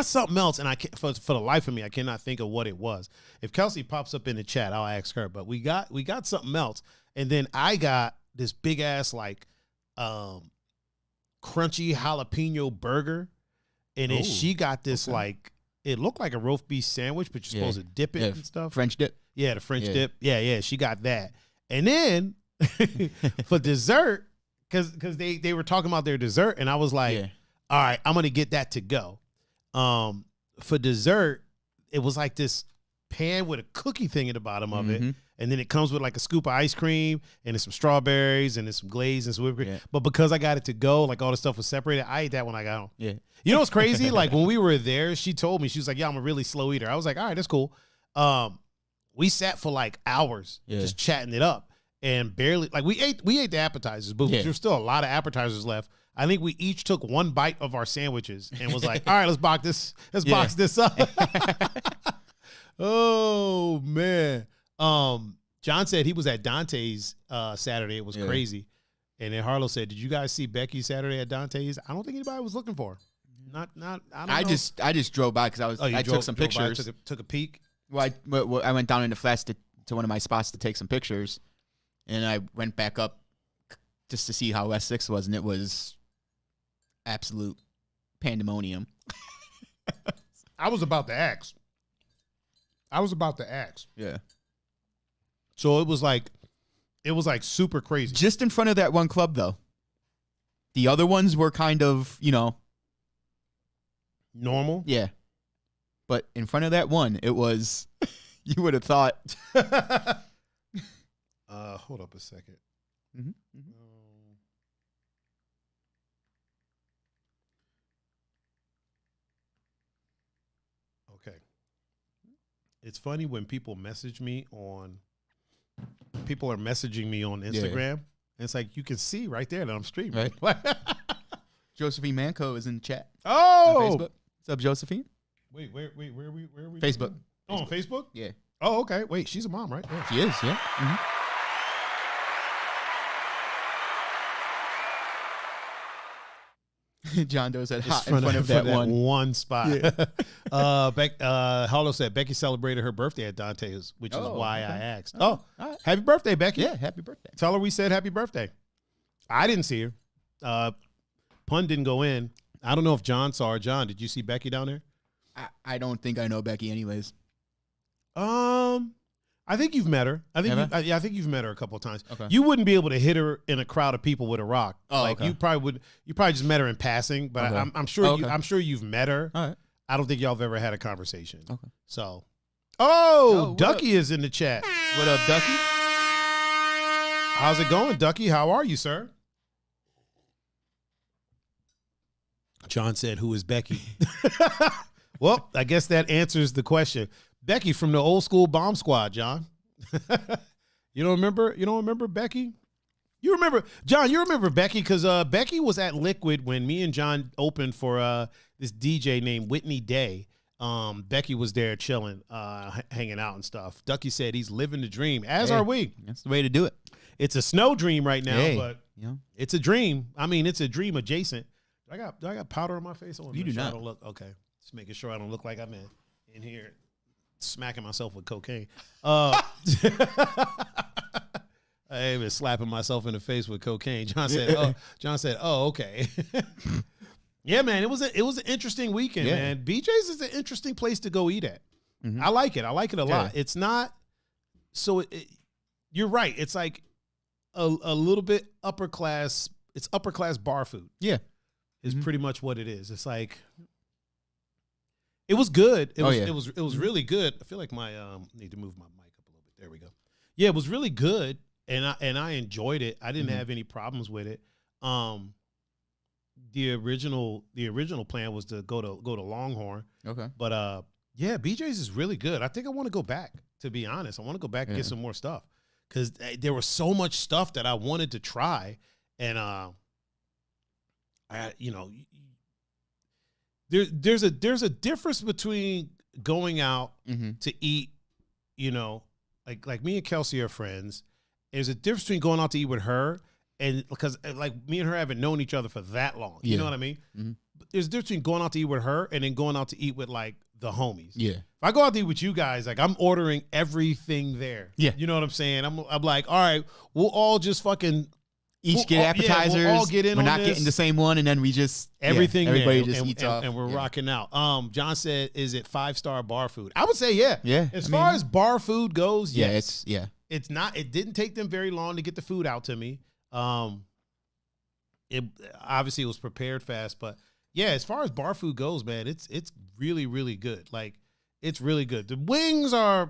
something else, and I can't, for the life of me, I cannot think of what it was. If Kelsey pops up in the chat, I'll ask her. But we got something else, and then I got this big ass like crunchy jalapeno burger, and then she got this like it looked like a roast beef sandwich, but you're supposed to dip it and stuff.
French dip.
Yeah, the French dip. Yeah. She got that, and then for dessert, because they were talking about their dessert, and I was like, all right, I'm gonna get that to go. For dessert, it was like this pan with a cookie thing at the bottom of it, and then it comes with like a scoop of ice cream and there's some strawberries and there's some glaze and some whipped cream. Yeah. But because I got it to go, like all the stuff was separated, I ate that when I got home. Yeah. You know what's crazy? Like when we were there, she told me, she was like, yeah, I'm a really slow eater. I was like, all right, that's cool. We sat for like hours just chatting it up and barely like we ate the appetizers, but there's still a lot of appetizers left. I think we each took one bite of our sandwiches and was like, all right, let's box this up. Oh man. John said he was at Dante's Saturday. It was crazy. And then Harlow said, did you guys see Becky Saturday at Dante's? I don't think anybody was looking for her. I don't know.
I just drove by because I took some pictures.
Took a peek.
Well, I went down in the flesh to one of my spots to take some pictures, and I went back up just to see how S6 was, and it was absolute pandemonium.
I was about to ask.
Yeah.
So it was like super crazy.
Just in front of that one club, though. The other ones were kind of,
normal.
Yeah. But in front of that one, it was, you would have thought.
Hold up a second. Okay. It's funny when people message me on. People are messaging me on Instagram. Yeah. And it's like you can see right there that I'm streaming.
Right. Josephine Manco is in chat.
Oh,
on Facebook. What's up, Josephine?
Wait, where are we?
Facebook.
Oh, on Facebook?
Yeah.
Oh, okay. Wait, she's a mom, right? Yeah.
She is, yeah. John Doe said hot in front of that
one spot. Yeah. Harlow said Becky celebrated her birthday at Dante's, which is why I asked. Right. Happy birthday, Becky.
Yeah, happy birthday.
Tell her we said happy birthday. I didn't see her. Pun didn't go in. I don't know if John saw her. John, did you see Becky down there?
I don't think I know Becky anyways.
I think you've met her. I think you've met her a couple of times.
Okay.
You wouldn't be able to hit her in a crowd of people with a rock.
Oh, okay.
You probably just met her in passing, but okay. I'm sure I'm sure you've met her.
All right.
I don't think y'all have ever had a conversation.
Okay.
So, Ducky is in the chat.
What up, Ducky?
How's it going, Ducky? How are you, sir? John said, "Who is Becky?" Well, I guess that answers the question. Becky from the old school bomb squad, John. You don't remember Becky? You remember, John, you remember Becky because Becky was at Liquid when me and John opened for this DJ named Whitney Day. Becky was there chilling, hanging out and stuff. Ducky said he's living the dream, as are we.
That's the way to do it.
It's a snow dream right now, but it's a dream. I mean, it's a dream adjacent. Do I got powder on my face?
You do not.
I don't look okay. Just making sure I don't look like I'm in here smacking myself with cocaine. I ain't been slapping myself in the face with cocaine. John said, "Oh, okay." Yeah, man, it was an interesting weekend, man. BJ's is an interesting place to go eat at. Mm-hmm. I like it a lot. It's not so. You're right. It's like a little bit upper class. It's upper class bar food.
Yeah,
is pretty much what it is. It's like. It was good. It was really good. I feel like my need to move my mic up a little bit. There we go. Yeah, it was really good, and I enjoyed it. I didn't have any problems with it. The original plan was to go to Longhorn.
Okay.
But BJ's is really good. I think I want to go back. To be honest, I want to go back and get some more stuff because there was so much stuff that I wanted to try, and There's a difference between going out to eat, like me and Kelsey are friends. There's a difference between going out to eat with her and because like me and her haven't known each other for that long. You know what I mean? Mm-hmm. There's a difference between going out to eat with her and then going out to eat with like the homies.
Yeah.
If I go out to eat with you guys, like I'm ordering everything there.
Yeah.
You know what I'm saying? I'm like, all right, we'll all just fucking
each get appetizers.
Yeah, we'll all get in
We're
on
not
this.
getting the same one, and then we just
Everything
everybody
there,
just
and,
eats
and,
off,
and we're rocking out. John said, "Is it 5-star bar food?" I would say, yeah.
Yeah,
As
I
far
mean-
as bar food goes,
Yeah,
yes.
it's
It's not. It didn't take them very long to get the food out to me. It obviously it was prepared fast, but yeah, as far as bar food goes, man, it's really really good. Like it's really good. The wings are,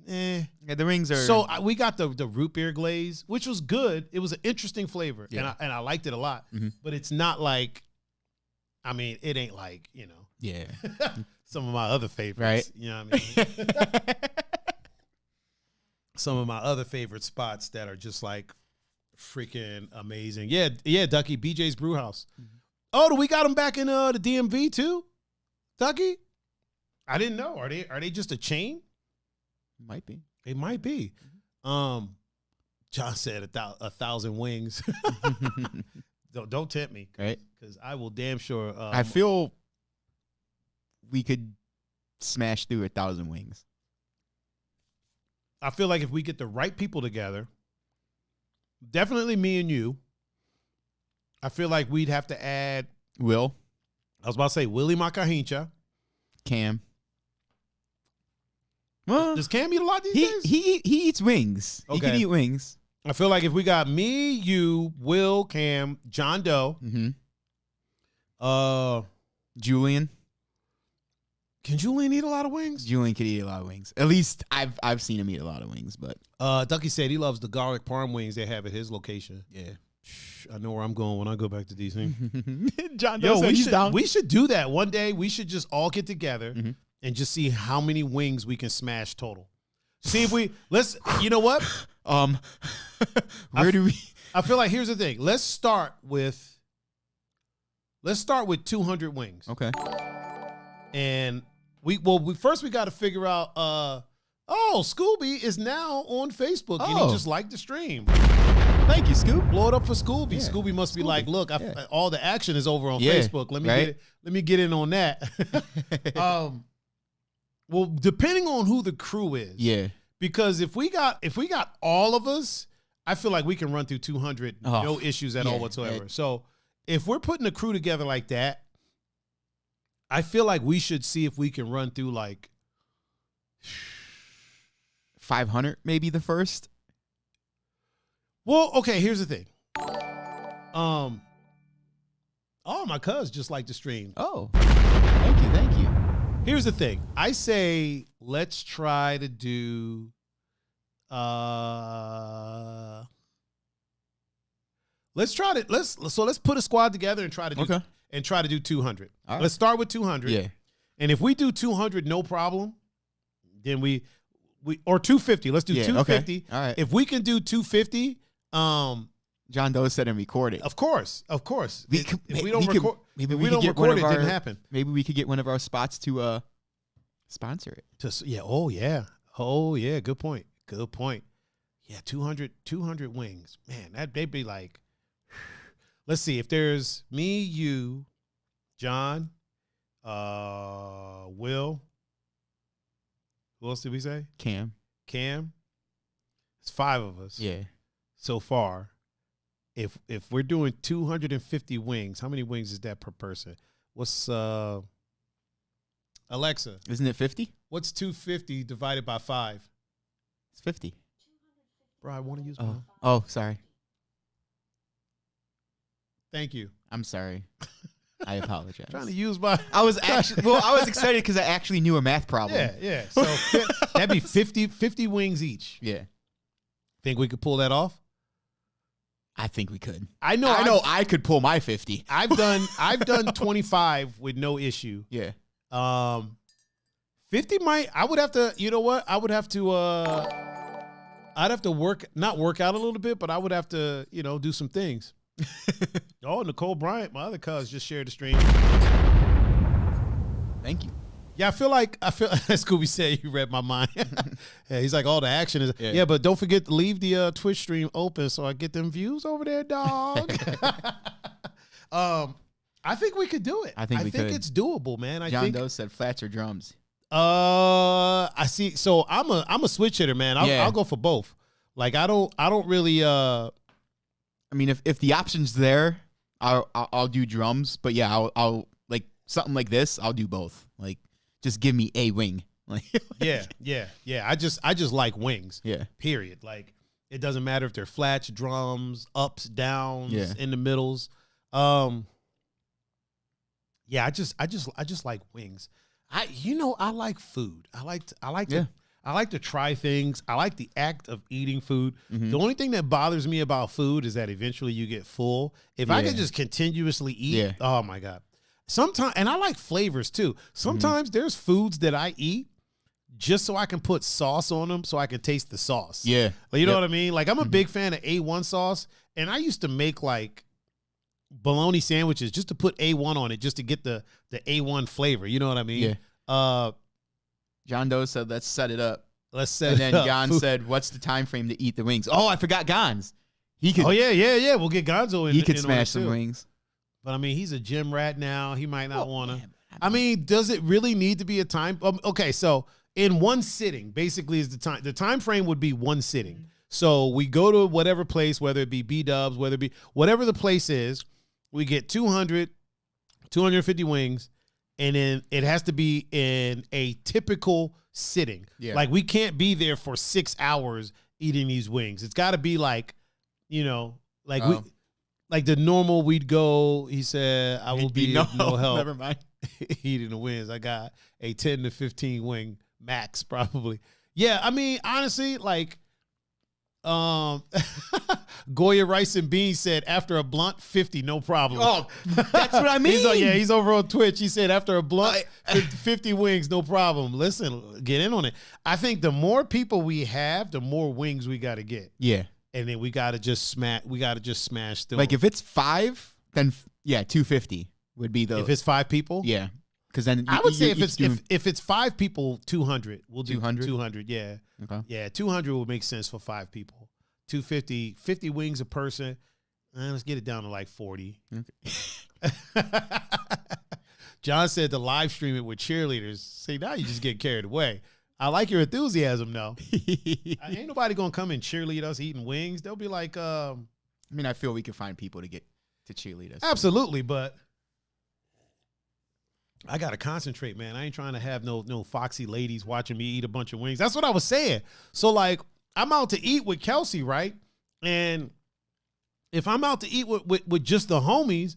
Yeah, the rings are.
So we got the root beer glaze, which was good. It was an interesting flavor,
Yeah.
and I liked it a lot.
Mhm.
But it's not like, I mean, it ain't like
yeah,
some of my other favorites.
Right.
You know what I mean? Some of my other favorite spots that are just like freaking amazing. Yeah, Ducky, BJ's Brewhouse. Oh, do we got them back in the DMV too, Ducky? I didn't know. Are they just a chain?
might be.
It might be. John said 1,000 wings. Don't tempt me,
Right.
because I will damn sure.
I feel we could smash through 1,000 wings.
I feel like if we get the right people together, definitely me and you, I feel like we'd have to add.
Will,
I was about to say Willie Makahincha.
Cam. Well,
Does Cam eat a lot these
he
days?
he eats wings. He
Okay.
can eat wings.
I feel like if we got me, you, Will, Cam, John Doe,
Mm-hmm. Julian.
Can Julian eat a lot of wings?
Julian could eat a lot of wings. At least I've seen him eat a lot of wings. But
Ducky said he loves the garlic parm wings they have at his location.
yeah,
I know where I'm going when I go back to DC.
John.
Yo,
Doe said
we should do that one day. We should just all get together
Mhm.
and just see how many wings we can smash total. See if let's. You know what?
Where do we?
I feel like here's the thing. Let's start with 200 wings.
Okay.
And we first got to figure out. Scooby is now on Facebook and he
Oh.
just liked the stream.
Thank you, Scoop.
Blow it up for Scooby.
Yeah.
Scooby must be like, look,
Yeah.
all the action is over on
Yeah,
Facebook. Let me
right?
let me get in on that. Well, depending on who the crew is,
Yeah.
because if we got all of us, I feel like we can run through 200
Oh,
no issues at all
yeah,
whatsoever.
right.
So if we're putting a crew together like that, I feel like we should see if we can run through like
500, maybe the first.
Well, okay, here's the thing. All my cuz just like to stream.
Oh, thank you.
Here's the thing. I say let's try to do let's put a squad together and try to do
Okay.
200.
All right.
Let's start with 200.
Yeah.
And if we do 200 no problem, then we or 250. Let's do
Yeah,
250.
okay. All right.
If we can do 250,
John Doe said and record it.
of course. If we don't
could-
record,
maybe
if
we
we
could
don't
get one
record
of
it,
our-
didn't happen.
Maybe we could get one of our spots to sponsor it.
Oh yeah. Good point. Yeah, 200 wings. Man, they'd be like, let's see, if there's me, you, John, Will, who else did we say?
Cam.
It's 5 of us
Yeah.
so far. If we're doing 250 wings, how many wings is that per person? What's Alexa,
Isn't it 50?
what's 250 divided by 5?
It's 50.
Bro, I want to use
Oh.
mine.
Oh, sorry.
Thank you.
I'm sorry. I apologize.
Trying to use my
I was excited because I actually knew a math problem.
Yeah. So that'd be 50 wings each.
Yeah.
Think we could pull that off?
I think we could.
I know
I could pull my 50.
I've done 25 with no issue.
Yeah.
50 I would have to, you know what? I'd have to not work out a little bit, but I would have to, do some things. Oh, Nicole Bryant, my other cuz, just shared the stream.
Thank you.
Yeah, I feel Scooby said you read my mind. Yeah, he's like, all the action is. Yeah, but don't forget to leave the Twitch stream open so I get them views over there, dog. I think we could do it.
I think we could.
it's doable, man.
John Doe said flats or drums.
I see. So I'm a switch hitter, man. I'll go for both. Like I don't really
I mean, if the option's there, I'll do drums. But yeah, I'll like something like this. I'll do both. Like, just give me a wing. Like,
yeah. I just like wings.
Yeah.
Period. Like, it doesn't matter if they're flats, drums, ups, downs, in the middles. Yeah, I just like wings. I like food. I like to try things. I like the act of eating food. The only thing that bothers me about food is that eventually you get full. If I could just continuously eat, oh my God. Sometimes, and I like flavors too. Sometimes there's foods that I eat just so I can put sauce on them so I can taste the sauce.
Yeah.
You know what I mean? Like, I'm a big fan of A1 sauce, and I used to make like bologna sandwiches just to put A1 on it just to get the A1 flavor. You know what I mean?
Yeah. John Doe said, let's set it up.
Let's set
and
it
then
up.
Gon said, what's the time frame to eat the wings? Oh, I forgot Gon's. He could.
Oh, yeah. We'll get Gonzo in.
He could
in
smash some wings.
But I mean, he's a gym rat now. He might not want to. I mean, does it really need to be a time? Okay, so in one sitting, basically, is the time. The time frame would be one sitting. So we go to whatever place, whether it be B-dubs, whether it be whatever the place is, we get 250 wings, and then it has to be in a typical sitting.
Yeah.
Like, we can't be there for 6 hours eating these wings. It's got to be like, like like the normal, we'd go, he said, I will be no help.
Never mind.
Eating the wings. I got a 10 to 15 wing max, probably. Yeah, I mean, honestly, like, Goya Rice and Beans said, after a blunt, 50, no problem.
Oh, that's what I mean.
He's over on Twitch. He said, after a blunt, 50 wings, no problem. Listen, get in on it. I think the more people we have, the more wings we got to get.
Yeah.
And then we got to just smash through.
Like, if it's 5, then 250 would be the.
If it's 5 people?
Yeah. Because then
I would say if it's 5 people, 200. We'll do
200?
200, yeah.
Okay.
Yeah, 200 would make sense for 5 people. 250, 50 wings a person. Let's get it down to like 40. Okay. John said to live stream it with cheerleaders. See, now you just get carried away. I like your enthusiasm, though. Ain't nobody going to come and cheerlead us eating wings. They'll be like, I
mean, I feel we can find people to get to cheerlead us.
Absolutely, but I got to concentrate, man. I ain't trying to have no foxy ladies watching me eat a bunch of wings. That's what I was saying. So, like, I'm out to eat with Kelsey, right? And if I'm out to eat with just the homies,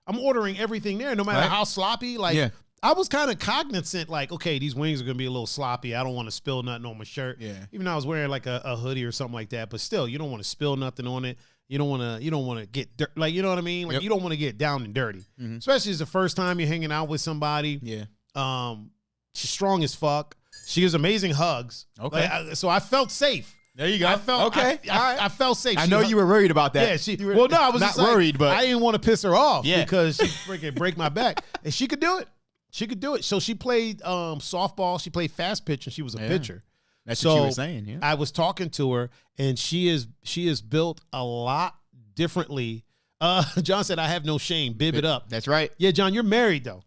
I'm ordering everything there, no matter how sloppy. Like, I was kind of cognizant, like, okay, these wings are going to be a little sloppy. I don't want to spill nothing on my shirt.
Yeah.
Even though I was wearing like a hoodie or something like that, but still, you don't want to spill nothing on it. You don't want to get dirt, like, you know what I mean? Like, you don't want to get down and dirty, especially as the first time you're hanging out with somebody.
Yeah.
She's strong as fuck. She gives amazing hugs.
Okay.
Like, so I felt safe.
There you go.
I felt
okay.
I felt safe.
I know you were worried about that.
Yeah.
Well,
no, I was
not
just like,
worried, but
I didn't want to piss her off because she freaking break my back, and she could do it. She could do it. So she played softball. She played fast pitch, and she was a pitcher.
That's what she was saying. Yeah.
I was talking to her, and she is built a lot differently. John said, "I have no shame. Bib it up."
That's right.
Yeah, John, you're married though.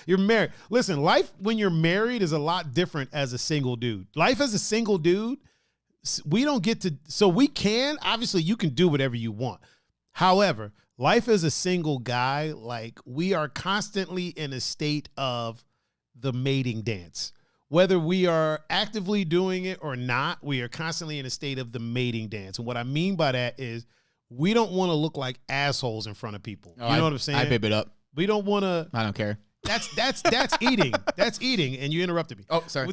You're married. Listen, life when you're married is a lot different as a single dude. Life as a single dude, we don't get to. So we can obviously you can do whatever you want. However, life as a single guy, like, we are constantly in a state of the mating dance. Whether we are actively doing it or not, we are constantly in a state of the mating dance. And what I mean by that is we don't want to look like assholes in front of people. You know what I'm saying?
I bib it up.
We don't want to.
I don't care.
That's eating. That's eating, and you interrupted me.
Oh, sorry.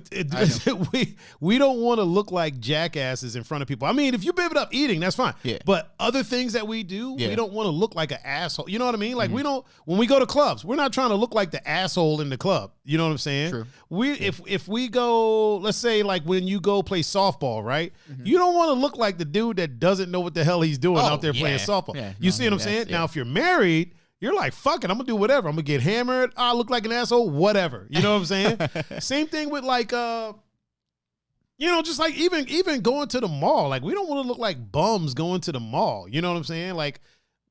We don't want to look like jackasses in front of people. I mean, if you bib it up eating, that's fine.
Yeah.
But other things that we do, we don't want to look like an asshole. You know what I mean? Like, we don't, when we go to clubs, we're not trying to look like the asshole in the club. You know what I'm saying?
True.
If we go, let's say, like, when you go play softball, right? You don't want to look like the dude that doesn't know what the hell he's doing out there playing softball.
Yeah.
You see what I'm saying? Now, if you're married, you're like, fuck it, I'm going to do whatever. I'm going to get hammered. I look like an asshole, whatever. You know what I'm saying? Same thing with, like, just like even going to the mall. Like, we don't want to look like bums going to the mall. You know what I'm saying? Like,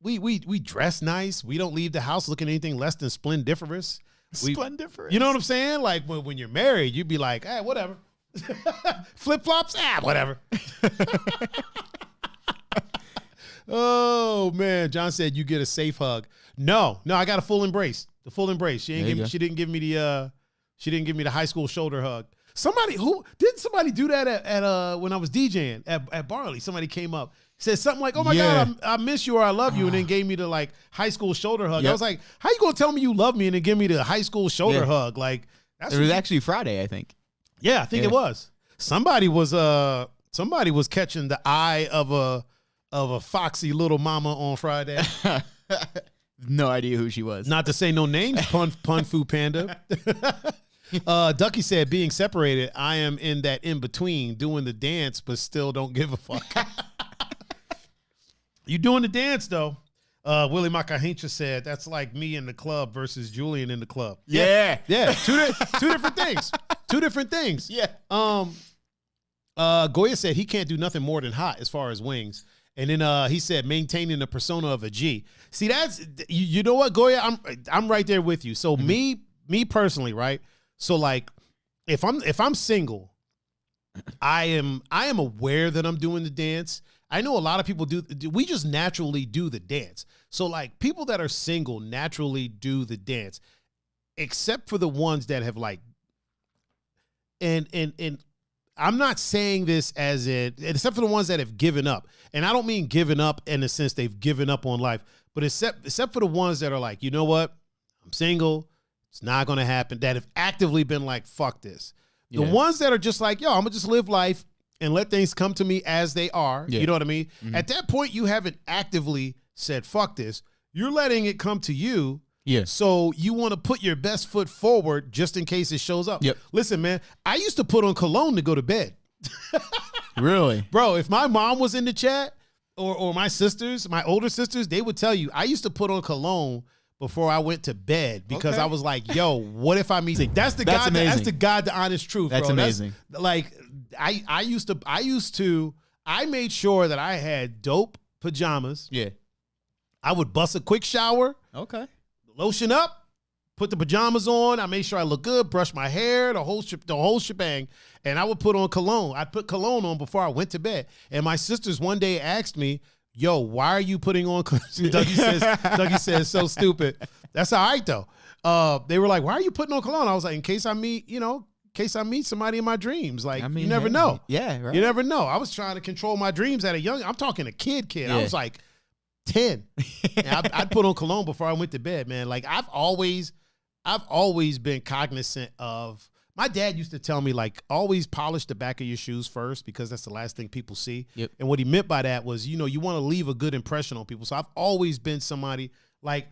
we dress nice. We don't leave the house looking anything less than splendiferous.
Splendiferous.
You know what I'm saying? Like, when you're married, you'd be like, hey, whatever. Flip-flops? Whatever. Oh man, John said you get a safe hug. No, I got a full embrace. The full embrace. She didn't give me the high school shoulder hug. Somebody do that at when I was DJing at Barley. Somebody came up, said something like, "Oh my God, I miss you," or "I love you," and then gave me the like high school shoulder hug. I was like, "How you gonna tell me you love me and then give me the high school shoulder hug?" Like
it was actually Friday, I think.
Yeah, I think it was. Somebody was catching the eye of a foxy little mama on Friday.
No idea who she was.
Not to say no names, Pun-Fu-Panda. Ducky said, being separated, I am in that in-between, doing the dance, but still don't give a fuck. You doing the dance, though. Willie Makahincha said, that's like me in the club versus Julian in the club.
Yeah.
Two different things. Two different things.
Yeah.
Goya said he can't do nothing more than hot as far as wings. And then he said maintaining the persona of a G. See, that's you know what, Goya? I'm right there with you. So me personally, right? So like if I'm single, I am aware that I'm doing the dance. I know a lot of people do. We just naturally do the dance. So like people that are single naturally do the dance, except for the ones that have like. And I'm not saying this as except for the ones that have given up. And I don't mean given up in the sense they've given up on life, but except for the ones that are like, you know what? I'm single. It's not going to happen. That have actively been like, fuck this. The ones that are just like, yo, I'm going to just live life and let things come to me as they are. Yeah. You know what I mean? Mm-hmm. At that point, you haven't actively said, fuck this. You're letting it come to you.
Yeah.
So you want to put your best foot forward just in case it shows up.
Yep.
Listen, man, I used to put on cologne to go to bed.
Really?
Bro, if my mom was in the chat or my sisters, my older sisters, they would tell you I used to put on cologne before I went to bed because I was like, yo, what if I meet? That's the honest truth,
That's
bro.
Amazing.
That's like I made sure that I had dope pajamas.
Yeah.
I would bust a quick shower.
Okay.
Lotion up, put the pajamas on. I made sure I look good, brush my hair, the whole shebang. And I would put on cologne. I'd put cologne on before I went to bed. And my sisters one day asked me, yo, why are you putting on cologne? Dougie says, so stupid. That's all right, though. They were like, why are you putting on cologne? I was like, in case I meet somebody in my dreams. Like, you never know.
Yeah, right.
You never know. I was trying to control my dreams at I'm talking a kid. Yeah. I was like 10. I'd put on cologne before I went to bed, man. Like I've always been cognizant of. My dad used to tell me like always polish the back of your shoes first because that's the last thing people see.
Yep. And
what he meant by that was, you want to leave a good impression on people. So I've always been somebody like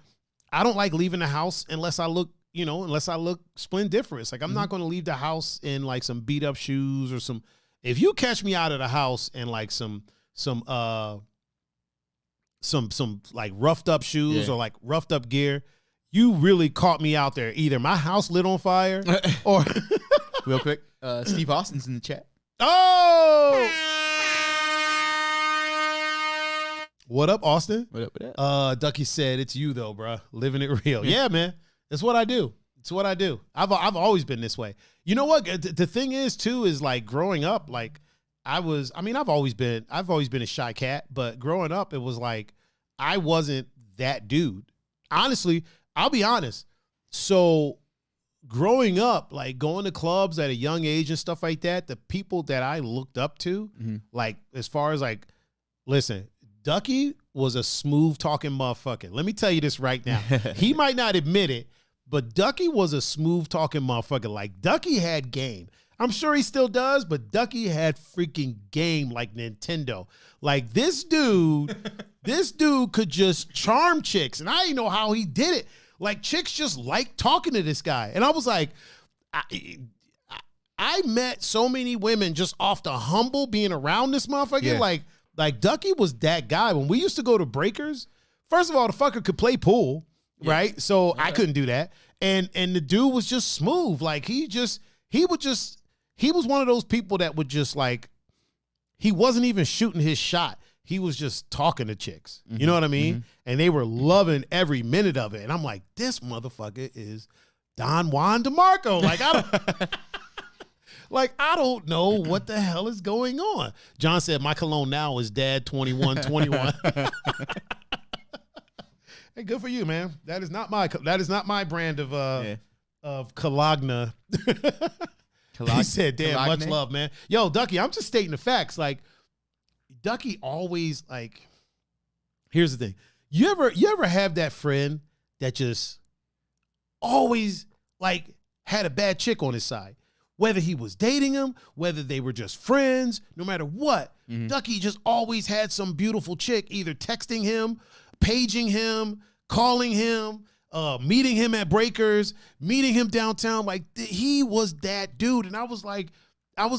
I don't like leaving the house unless I look splendiferous. Like I'm not going to leave the house in like some beat up shoes or some. If you catch me out of the house in like some like roughed up shoes or like roughed up gear, you really caught me out there. Either my house lit on fire or
real quick, Steve Austin's in the chat.
Oh, what up, Austin?
What up?
Ducky said, it's you though, bro. Living it real. Yeah, man. That's what I do. It's what I do. I've always been this way. You know what? The thing is too, is like growing up, like I've always been a shy cat, but growing up, it was like, I wasn't that dude. Honestly, I'll be honest. So growing up, like going to clubs at a young age and stuff like that, the people that I looked up to, like as far as like, listen, Ducky was a smooth talking motherfucker. Let me tell you this right now. He might not admit it, but Ducky was a smooth talking motherfucker. Like Ducky had game. I'm sure he still does, but Ducky had freaking game like Nintendo. Like this dude could just charm chicks, and I didn't know how he did it. Like chicks just like talking to this guy, and I was like, I met so many women just off the humble being around this motherfucker. Yeah. Like Ducky was that guy. When we used to go to breakers, first of all, the fucker could play pool, right? So I couldn't do that, and the dude was just smooth. Like he was one of those people that would just like, he wasn't even shooting his shot. He was just talking to chicks. You know what I mean? And they were loving every minute of it. And I'm like, this motherfucker is Don Juan DeMarco. Like, Like, I don't know what the hell is going on. John said, my cologne now is Dad 2121. Hey, good for you, man. That is not my brand of Cologne. He said, damn,
Cologne?
much love, man. Yo, Ducky, I'm just stating the facts. Like, Ducky always, like, here's the thing. You ever have that friend that just always, like, had a bad chick on his side? Whether he was dating him, whether they were just friends, no matter what, Ducky just always had some beautiful chick either texting him, paging him, calling him, meeting him at Breakers, meeting him downtown. Like, he was that dude. And I was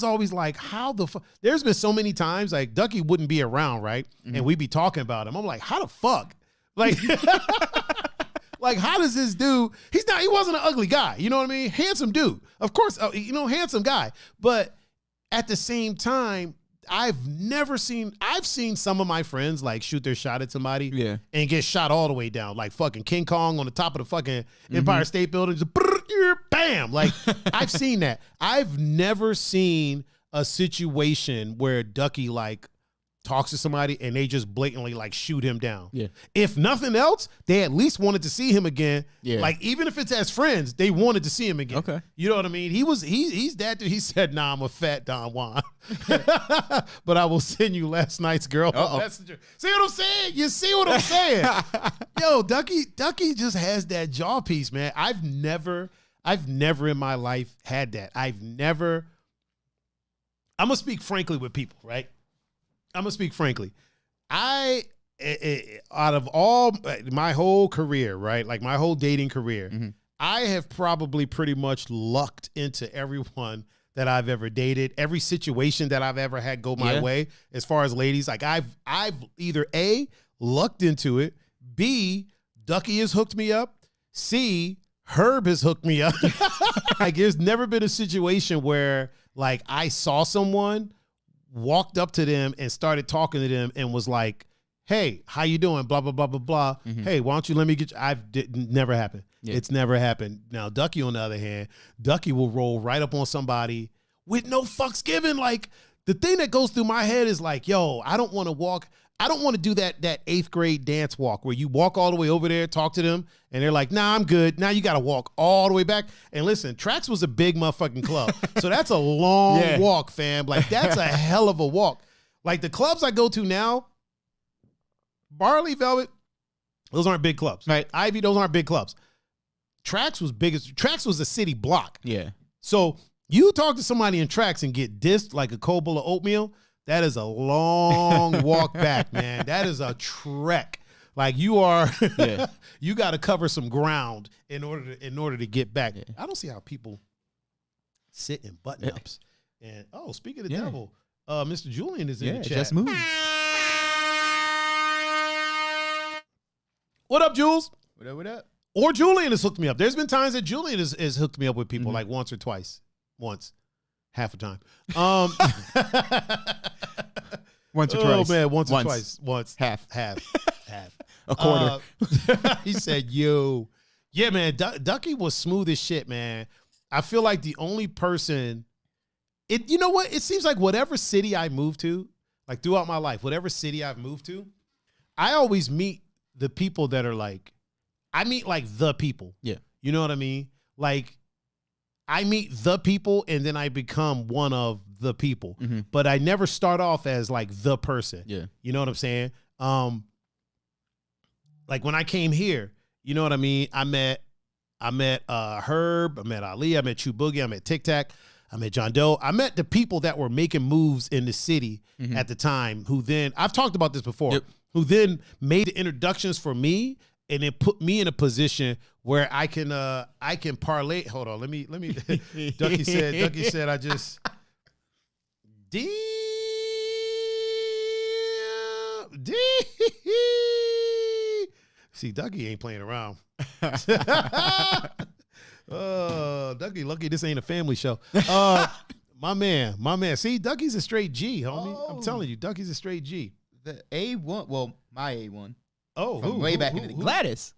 always like, how the fuck? There's been so many times, like, Ducky wouldn't be around, right? And we'd be talking about him. I'm like, how the fuck? Like, like, how does this dude, he wasn't an ugly guy. You know what I mean? Handsome dude. Of course, handsome guy. But at the same time, I've seen some of my friends like shoot their shot at somebody and get shot all the way down. Like fucking King Kong on the top of the fucking Empire State Building. Just bam. Like, I've seen that. I've never seen a situation where Ducky like talks to somebody and they just blatantly like shoot him down. Yeah. If nothing else, they at least wanted to see him again. Yeah. Like, even if it's as friends, they wanted to see him again. Okay. You know what I mean? He's that dude. He said, nah, I'm a fat Don Juan. But I will send you last night's girl messenger. See what I'm saying? You see what I'm saying? Yo, Ducky just has that jaw piece, man. I've never in my life had that. I'm gonna speak frankly with people, right? I'm gonna speak frankly. Out of all my whole career, right? Like my whole dating career, I have probably pretty much lucked into everyone that I've ever dated, every situation that I've ever had go my way. As far as ladies, like I've either A, lucked into it, B, Ducky has hooked me up, C, Herb has hooked me up. Like, there's never been a situation where like I saw someone, walked up to them and started talking to them and was like, hey, how you doing? Blah, blah, blah, blah, blah. Hey, why don't you let me get you? Never happened. Yeah. It's never happened. Now, Ducky, on the other hand, Ducky will roll right up on somebody with no fucks given. Like, the thing that goes through my head is like, yo, I don't want to do that 8th grade dance walk where you walk all the way over there, talk to them, and they're like, nah, I'm good. Now you got to walk all the way back. And listen, Trax was a big motherfucking club. So that's a long walk, fam. Like, that's a hell of a walk. Like, the clubs I go to now, Barley, Velvet, those aren't big clubs. Right? Ivy, those aren't big clubs. Trax was a city block. Yeah. So you talk to somebody in Trax and get dissed like a cold bowl of oatmeal, that is a long walk back, man. That is a trek. Like, you got to cover some ground in order to get back. Yeah. I don't see how people sit in button ups. And speaking of the devil, Mr. Julian is in the chat.
Just moved.
What up, Jules?
What up?
Or Julian has hooked me up. There's been times that Julian has hooked me up with people like once or twice. Once. Half a time.
Once or twice.
Oh, man, once or twice. Once.
Half.
A quarter. He said, yo. Yeah, man, Ducky was smooth as shit, man. I feel like the only person, you know what? It seems like whatever city I moved to, like throughout my life, whatever city I've moved to, I always meet the people that are like, I meet like the people. Yeah. You know what I mean? Like, I meet the people and then I become one of the people. But I never start off as like the person. Yeah. You know what I'm saying? Like when I came here, you know what I mean? I met Herb, I met Ali, I met Chew Boogie, I met Tic Tac, I met John Doe. I met the people that were making moves in the city at the time, who then, I've talked about this before, who then made the introductions for me and then put me in a position where I can parlay. Hold on, let me. Ducky said, I just. See, Ducky ain't playing around. Ducky, lucky this ain't a family show. My man. See, Ducky's a straight G, homie. Oh. I'm telling you, Ducky's a straight G.
The A1, well, my A1.
Oh, who,
way back in the day. Gladys.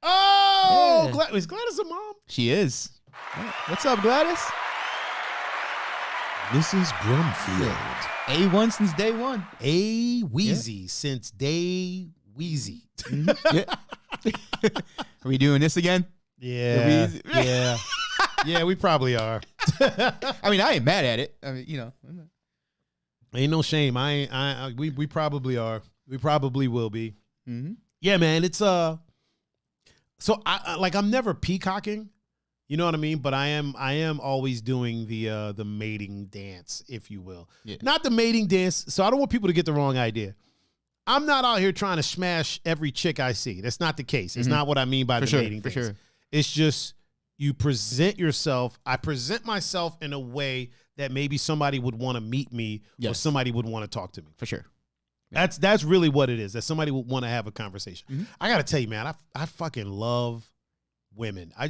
Oh, yeah. Is Gladys a mom?
She is. What's up, Gladys?
This is Brumfield.
A1 since day one.
A Wheezy since day Wheezy.
Yeah. Are we doing this again?
Yeah. Yeah. Yeah, we probably are.
I mean, I ain't mad at it. I mean, you know.
Ain't no shame. We probably are. We probably will be.
Mm-hmm.
Yeah, man. It's so I'm never peacocking. You know what I mean? But I am always doing the mating dance, if you will.
Yeah.
Not the mating dance. So I don't want people to get the wrong idea. I'm not out here trying to smash every chick I see. That's not the case. It's not what I mean by the mating dance. Sure. It's just you present yourself. I present myself in a way that maybe somebody would want to meet me or somebody would want to talk to me.
For sure.
That's really what it is. That somebody would want to have a conversation. Mm-hmm. I got to tell you, man, I fucking love women. I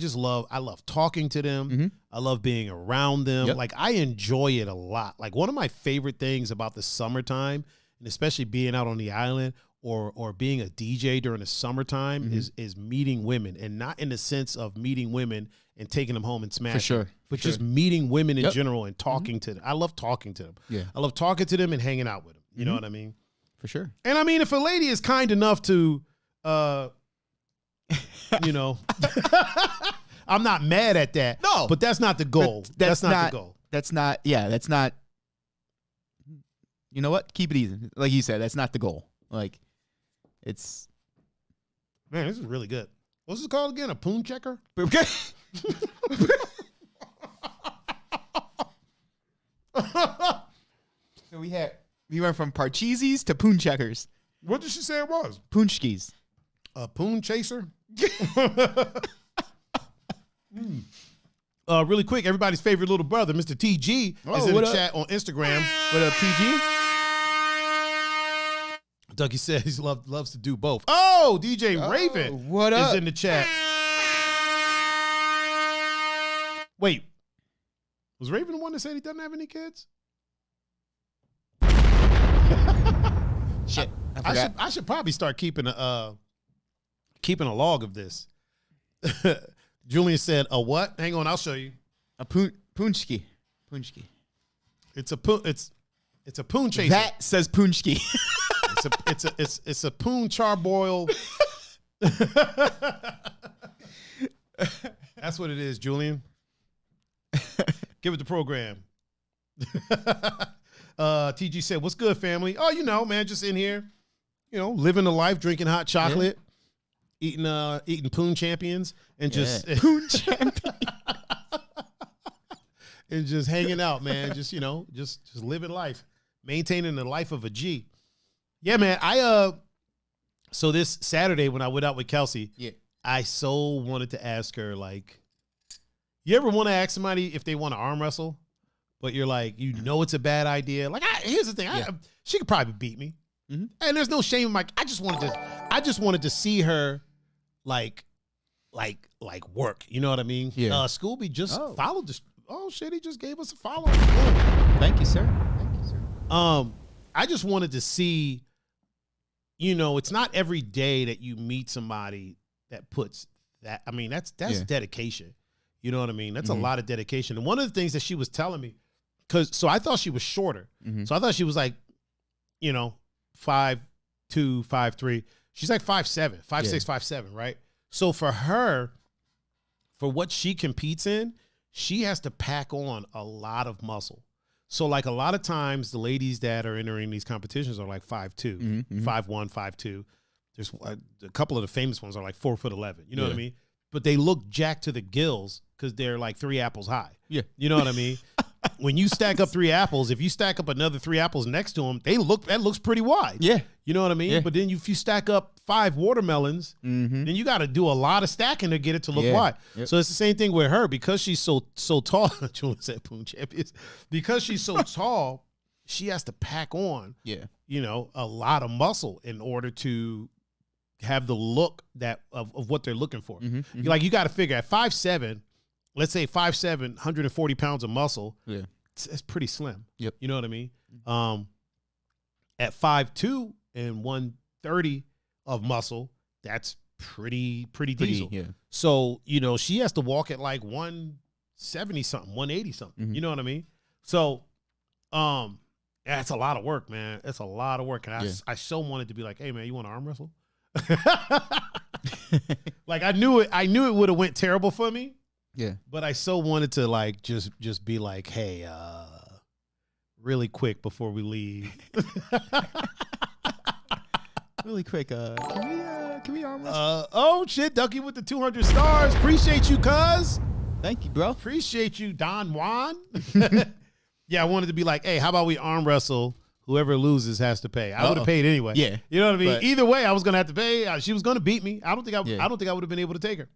love talking to them. Mm-hmm. I love being around them. Yep. Like, I enjoy it a lot. Like, one of my favorite things about the summertime, and especially being out on the island or being a DJ during the summertime, is meeting women, and not in the sense of meeting women and taking them home and smashing. For sure. But just meeting women in general and talking to them. I love talking to them. Yeah. I love talking to them and hanging out with them. You know what I mean?
For sure.
And I mean, if a lady is kind enough to, you know, I'm not mad at that. No. But that's not the goal. That's not the goal.
That's not, that's not, you know what? Keep it easy. Like you said, that's not the goal. Like, it's.
Man, this is really good. What's it called again? A poon checker?
So we went from parcheesies to poon checkers.
What did she say it was?
Poonchkis.
A poon chaser? Really quick, everybody's favorite little brother, Mr. TG, is in the chat on Instagram.
What up, PG?
Dougie says he loves to do both. Oh, DJ Raven
what up?
Is in the chat. Wait, was Raven the one that said he doesn't have any kids?
Shit,
I should probably start keeping a log of this. Julian said, "A what? Hang on, I'll show you.
A poonchki. Poonchki.
It's a poon chaser.
That says poonchki.
It's a poon charboil. That's what it is, Julian. Give it the program. TG said, "What's good, family? Oh, you know, man, just in here, you know, living the life, drinking hot chocolate, eating Poon Champions, and just
Poon Champions,
and just hanging out, man. Just, you know, just living life, maintaining the life of a G. Yeah, man. So this Saturday when I went out with Kelsey, I so wanted to ask her, like, you ever want to ask somebody if they want to arm wrestle? But you're like, you know, it's a bad idea. Like, here's the thing. She could probably beat me. Mm-hmm. And there's no shame in my, I just wanted to see her like work. You know what I mean? Yeah. Scooby just followed this. Oh shit. He just gave us a follow.
Thank you, sir.
I just wanted to see, you know, it's not every day that you meet somebody that puts that. I mean, that's dedication. You know what I mean? That's a lot of dedication. And one of the things that she was telling me, so I thought she was shorter. Mm-hmm. So I thought she was like, you know, 5'2", 5'3". She's like 5'7", 5'6", 5'7", right? So for her, for what she competes in, she has to pack on a lot of muscle. So like a lot of times the ladies that are entering these competitions are like 5'2", 5'1", 5'2". There's a couple of the famous ones are like 4'11". You know what I mean? But they look jacked to the gills because they're like 3 apples high. Yeah. You know what I mean? When you stack up 3 apples, if you stack up another 3 apples next to them, that looks pretty wide. Yeah. You know what I mean? Yeah. But then if you stack up 5 watermelons, then you got to do a lot of stacking to get it to look wide. Yep. So it's the same thing with her because she's so tall. Julian said Poon Champions. Because she's so tall, she has to pack on, you know, a lot of muscle in order to have the look that of what they're looking for. Like, you got to figure at 5'7", let's say 5'7", 140 pounds of muscle. Yeah, it's pretty slim. Yep. You know what I mean? At 5'2" and 130 of muscle, that's pretty diesel. Yeah. So, you know, she has to walk at like 170 something, 180 something. You know what I mean? So Yeah, it's a lot of work, man. It's a lot of work. And I so wanted to be like, hey man, you want to arm wrestle? Like I knew it would have went terrible for me.
Yeah.
But I so wanted to like just be like, hey, really quick before we leave.
Really quick, can we arm wrestle?
Oh shit, Ducky with the 200 stars. Appreciate you, cuz.
Thank you, bro.
Appreciate you, Don Juan. Yeah, I wanted to be like, hey, how about we arm wrestle? Whoever loses has to pay. I would have paid anyway.
Yeah.
You know what I mean?
But
Either way, I was gonna have to pay. She was gonna beat me. I don't think I
Yeah.
would have been able to take her.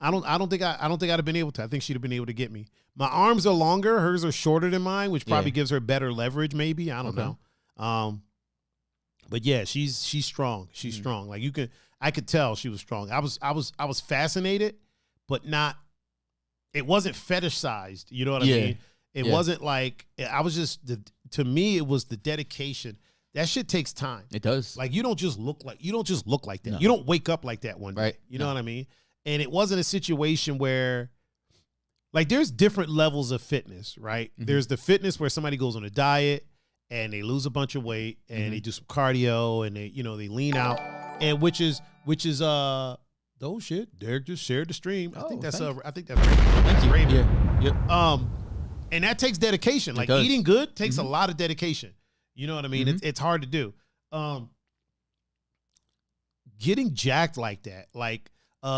I don't think I'd have been able to. I think she'd have been able to get me. My arms are longer, hers are shorter than mine, which probably gives her better leverage, maybe. I don't know. But yeah, she's strong. She's strong. Like I could tell she was strong. I was fascinated, but not. It wasn't fetishized. You know what I mean? It wasn't like I was just. To me, it was the dedication. That shit takes time.
It does.
Like you don't just look like that.
No.
You don't wake up like that one day.
Right.
You know what I mean? And it wasn't a situation where, like, there's different levels of fitness, right?
Mm-hmm.
There's the fitness where somebody goes on a diet and they lose a bunch of weight and they do some cardio and they lean out, and which is oh shit, Derek just shared the stream. I think that's Raymond.
Thank you.
Raymond.
Yeah. Yep.
And that takes dedication. Like eating good takes a lot of dedication. You know what I mean? It's hard to do. Getting jacked like that, like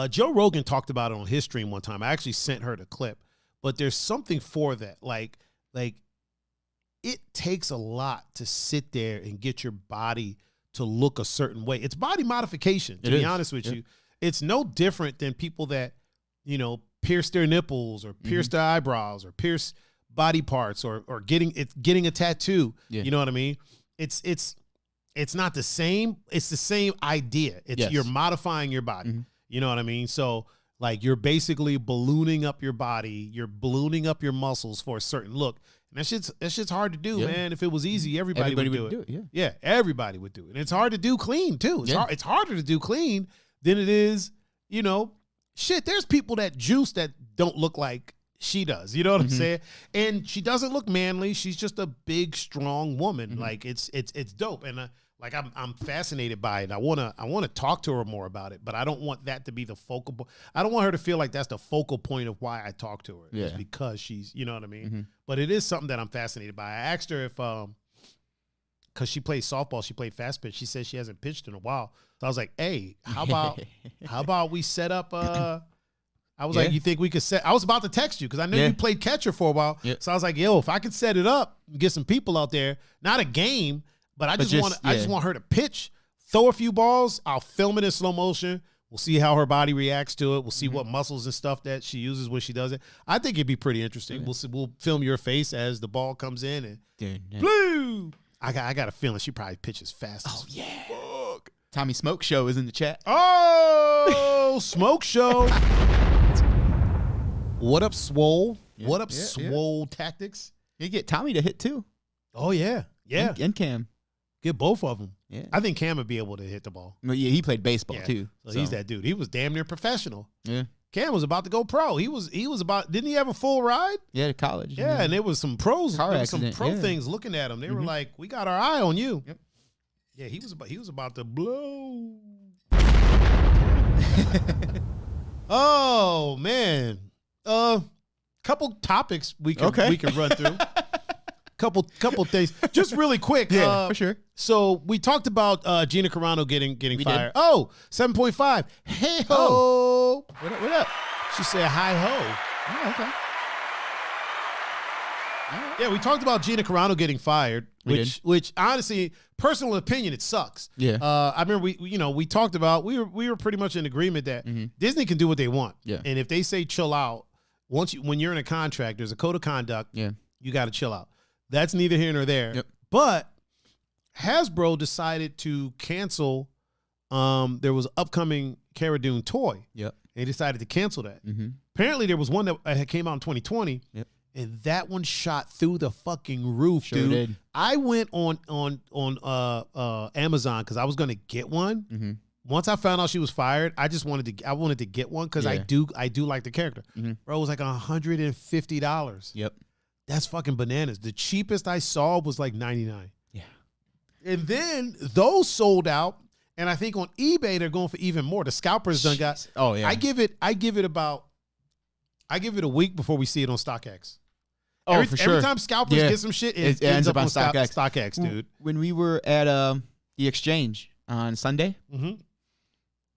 Joe Rogan talked about it on his stream one time. I actually sent her the clip, but there's something for that. Like it takes a lot to sit there and get your body to look a certain way. It's body modification, to be honest with you. It's no different than people that, pierce their nipples or pierce their eyebrows or pierce body parts or getting a tattoo. Yeah. You know what I mean? It's not the same. It's the same idea. It's you're modifying your body. You know what I mean? So like you're basically ballooning up your body, you're ballooning up your muscles for a certain look. And that shit's hard to do, man. If it was easy, everybody would do it. Yeah, everybody would do it. And it's hard to do clean too. It's harder to do clean than it is, shit, there's people that juice that don't look like she does. You know what I'm saying? And she doesn't look manly. She's just a big, strong woman. Like it's dope. And like I'm fascinated by it. I wanna talk to her more about it, but I don't want that to be the focal. I don't want her to feel like that's the focal point of why I talk to her. Yeah. It's because she's, you know what I mean. But it is something that I'm fascinated by. I asked her if because she plays softball, she played fast pitch. She says she hasn't pitched in a while. So I was like, hey, how about we set up I was like, you think we could set? I was about to text you because I knew you played catcher for a while. So I was like, yo, if I could set it up, get some people out there, not a game, but I just want her to pitch, throw a few balls. I'll film it in slow motion. We'll see how her body reacts to it. We'll see what muscles and stuff that she uses when she does it. I think it'd be pretty interesting. We'll film your face as the ball comes in and blue. I got a feeling she probably pitches fast.
Oh yeah. Fuck. Tommy Smoke Show is in the chat.
Oh, Smoke Show. What up, Swole? What up, Swole Tactics?
You get Tommy to hit too.
Oh yeah, yeah.
And Cam.
Get both of them.
Yeah.
I think Cam would be able to hit the ball.
Well, yeah, he played baseball too.
So he's that dude. He was damn near professional.
Yeah.
Cam was about to go pro. He was about. Didn't he have a full ride?
Yeah, to college.
Yeah, and there was some pros.
Car
there was some
accident,
pro things looking at him. They were like, "We got our eye on you."
Yep.
Yeah, he was about to blow. Oh man. Couple topics we can run through. couple things. Just really quick.
Yeah, for sure.
So we talked about Gina Carano getting fired. Did. Oh, 7.5. Hey ho.
Oh. What up?
She said hi ho.
Oh, okay.
Yeah, we talked about Gina Carano getting fired, which honestly, personal opinion, it sucks.
Yeah.
I remember we talked about we were pretty much in agreement that Disney can do what they want.
Yeah.
And if they say chill out, when you're in a contract, there's a code of conduct.
Yeah.
You got to chill out. That's neither here nor there.
Yep.
But Hasbro decided to cancel. There was an upcoming Cara Dune toy.
Yep.
They decided to cancel that. Apparently, there was one that came out in 2020.
Yep.
And that one shot through the fucking roof,
sure
dude.
Did.
I went on Amazon because I was gonna get one. Once I found out she was fired, I wanted to get one because I do like the character. Bro, it was like $150.
Yep.
That's fucking bananas. The cheapest I saw was like $99.
Yeah.
And then those sold out. And I think on eBay, they're going for even more. The Scalpers done got.
Oh, yeah.
I give it a week before we see it on StockX.
Oh, for sure.
Every time Scalpers get some shit, it ends up on StockX, dude.
When we were at the exchange on Sunday,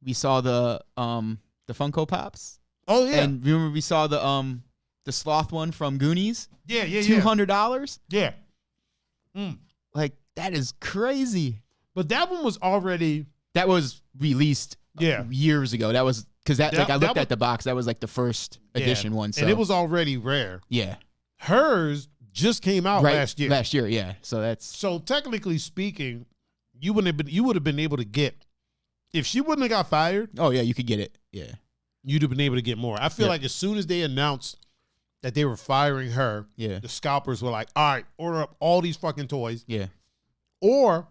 we saw the Funko Pops.
Oh yeah.
And remember we saw the sloth one from Goonies?
Yeah.
$200?
Yeah.
Like, that is crazy.
But that one was already.
That was released years ago. That was because I looked at the box. That was like the first edition one. So.
And it was already rare.
Yeah.
Hers just came out last year.
Last year, yeah. So
technically speaking, you would have been able to get, if she wouldn't have got fired.
Oh yeah, you could get it. Yeah.
You'd have been able to get more. I feel like as soon as they announced that they were firing her, the Scalpers were like, all right, order up all these fucking toys.
Yeah.
Or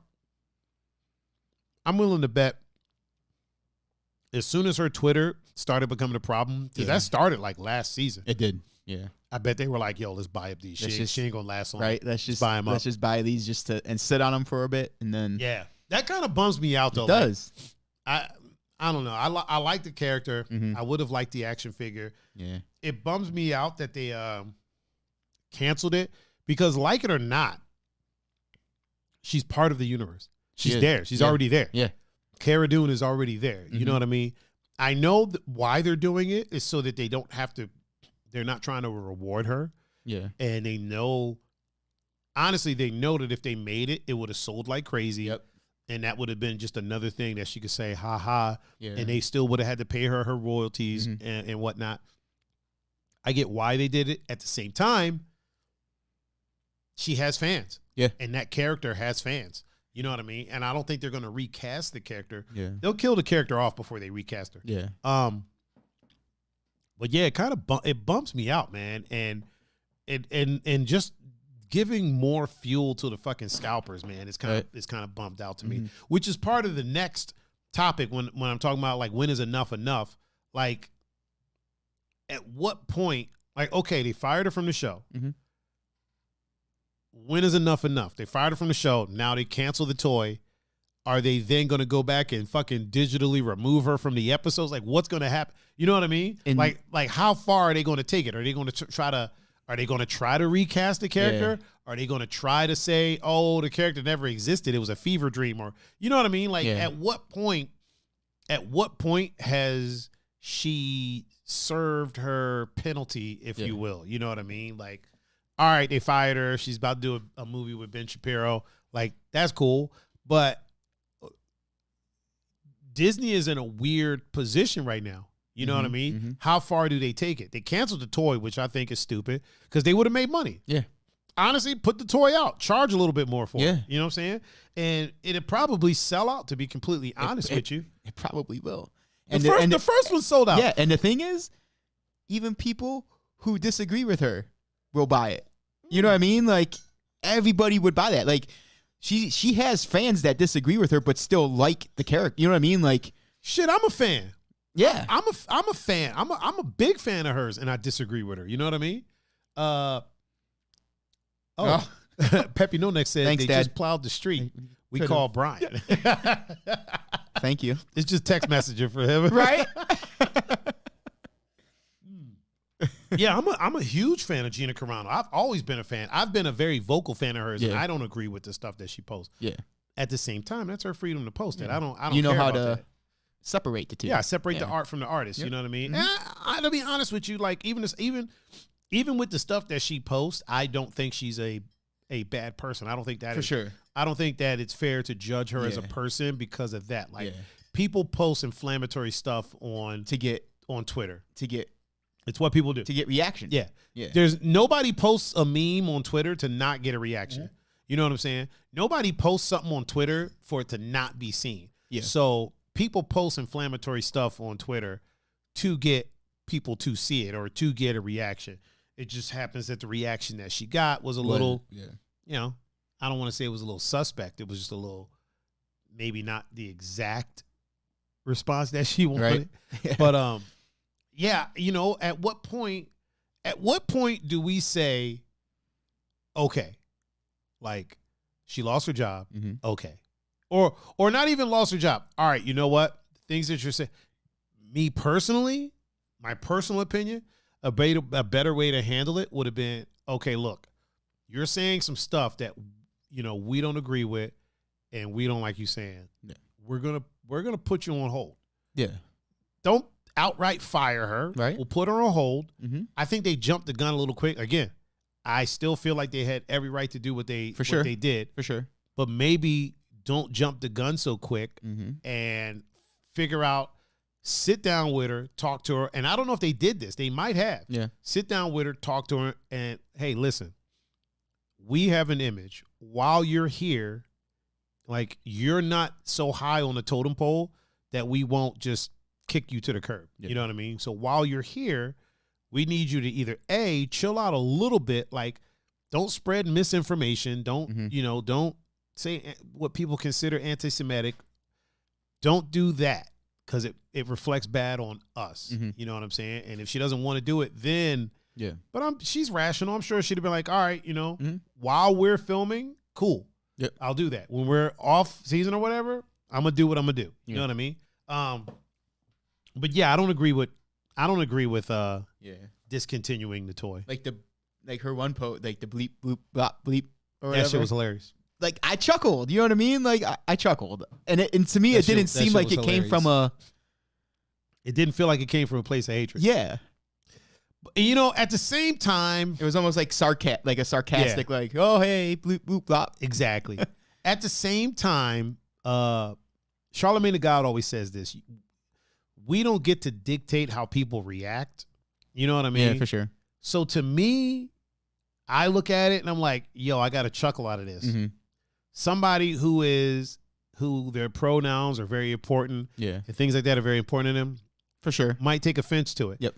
I'm willing to bet as soon as her Twitter started becoming a problem, because that started like last season.
It did. Yeah.
I bet they were like, yo, let's buy up these. She ain't going to last long.
Right. Let's just
buy them up.
Let's just buy these and sit on them for a bit. And then.
Yeah. That kind of bums me out, though.
It does.
Like, I don't know. I like the character.
Mm-hmm.
I would have liked the action figure.
Yeah.
It bums me out that they canceled it because, like it or not, she's part of the universe. She's there. She's already there.
Yeah.
Cara Dune is already there. You know what I mean? I know why they're doing it is so that they don't have to, they're not trying to reward her.
Yeah.
And they know, honestly, they know that if they made it, it would have sold like crazy.
Yep.
And that would have been just another thing that she could say, ha ha.
Yeah.
And they still would have had to pay her royalties and whatnot. I get why they did it. At the same time, she has fans.
Yeah.
And that character has fans. You know what I mean? And I don't think they're going to recast the character.
Yeah.
They'll kill the character off before they recast her.
Yeah.
But yeah, it kind of it bumps me out, man. And just giving more fuel to the fucking Scalpers, man, it's kind of bumped out to me, which is part of the next topic when I'm talking about like when is enough enough? Like at what point, like, okay, they fired her from the show. When is enough enough? They fired her from the show. Now they cancel the toy. Are they then going to go back and fucking digitally remove her from the episodes? Like, what's going to happen? You know what I mean? And like how far are they going to take it? Are they going to try to recast the character? Yeah. Are they going to try to say, oh, the character never existed, it was a fever dream? Or, you know what I mean? Like, at what point has she served her penalty, if you will? You know what I mean? Like, all right, they fired her. She's about to do a movie with Ben Shapiro. Like, that's cool. But Disney is in a weird position right now. You know what I mean? How far do they take it? They canceled the toy, which I think is stupid, because they would have made money. Yeah. Honestly, put the toy out. Charge a little bit more for it. You know what I'm saying? And it'd probably sell out, to be completely honest with you.
It probably will.
The first one sold out.
Yeah, and the thing is, even people who disagree with her will buy it. You know what I mean? Like, everybody would buy that. Like, she has fans that disagree with her but still like the character. You know what I mean? Like,
shit, I'm a fan.
Yeah.
I'm a fan. I'm a big fan of hers, and I disagree with her. You know what I mean? Peppy No Neck said
thanks,
they
Dad.
Just plowed the street. We call Brian.
Thank you.
It's just text messenger for him.
Right?
Yeah, I'm a huge fan of Gina Carano. I've always been a fan. I've been a very vocal fan of hers, and I don't agree with the stuff that she posts. Yeah. At the same time, that's her freedom to post it. I don't
you know
care
how
about
to
that.
Separate the two.
Yeah, separate the art from the artist. You know what I mean? And to be honest with you, like even with the stuff that she posts, I don't think she's a bad person. I don't think that
for sure.
I don't think that it's fair to judge her as a person because of that. Like people post inflammatory stuff on Twitter. It's what people do.
To get reaction. Yeah.
There's nobody posts a meme on Twitter to not get a reaction. You know what I'm saying? Nobody posts something on Twitter for it to not be seen. Yeah. So people post inflammatory stuff on Twitter to get people to see it or to get a reaction. It just happens that the reaction that she got was a little, you know, I don't want to say it was a little suspect. It was just a little, maybe not the exact response that she wanted. Right. But, yeah, you know, at what point do we say okay. Like, she lost her job.
Mm-hmm.
Okay. Or not even lost her job. All right, you know what? Things that you're saying. Me personally, my personal opinion, a better way to handle it would have been, okay, look, you're saying some stuff that, we don't agree with and we don't like you saying.
Yeah.
We're gonna put you on hold.
Yeah.
Don't outright fire her.
Right.
We'll put her on hold.
Mm-hmm.
I think they jumped the gun a little quick. Again, I still feel like they had every right to do what they did.
For sure.
But maybe don't jump the gun so quick and figure out, sit down with her, talk to her. And I don't know if they did this. They might have.
Yeah.
Sit down with her, talk to her, and, hey, listen, we have an image. While you're here, like, you're not so high on the totem pole that we won't just kick you to the curb.
Yeah.
You know what I mean? So while you're here, we need you to either, A, chill out a little bit, like, don't spread misinformation. Don't, don't say what people consider anti-Semitic. Don't do that, because it reflects bad on us.
Mm-hmm.
You know what I'm saying? And if she doesn't want to do it, then but she's rational. I'm sure she'd have been like, all right, while we're filming, cool.
Yep.
I'll do that. When we're off season or whatever, I'm gonna do what I'm gonna do. You know what I mean? But yeah, I don't agree with discontinuing the toy.
Like her one post, like the bleep bloop blop bleep or whatever.
That shit was hilarious.
Like, I chuckled, you know what I mean? Like, I chuckled. And to me, it didn't seem like it came from
It didn't feel like it came from a place of hatred.
Yeah.
At the same time,
it was almost like sarcastic, like, oh, hey, bloop, bloop, blop.
Exactly. At the same time, Charlemagne the God always says this. We don't get to dictate how people react. You know what I mean?
Yeah, for sure.
So to me, I look at it and I'm like, yo, I got a chuckle out of this.
Mm-hmm.
Somebody who their pronouns are very important, and things like that are very important to them,
for sure,
might take offense to it.
Yep.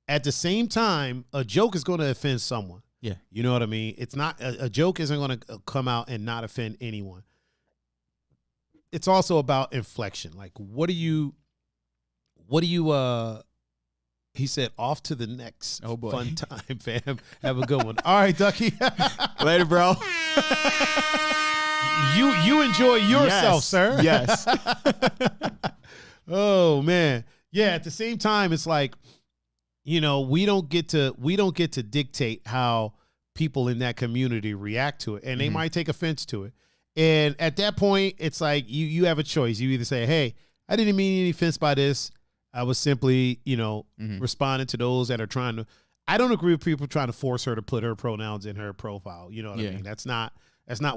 At the same time, a joke is going to offend someone.
Yeah.
You know what I mean? It's not a joke isn't going to come out and not offend anyone. It's also about inflection. Like, what do you he said, off to the next fun time, fam. Have a good one. All right, Ducky.
Later, bro.
You enjoy yourself, sir.
Yes.
Oh man. Yeah, at the same time, it's like, we don't get to dictate how people in that community react to it. And they might take offense to it. And at that point, it's like you have a choice. You either say, hey, I didn't mean any offense by this. I was simply, responding to those that are trying to. I don't agree with people trying to force her to put her pronouns in her profile. You know what I mean? That's not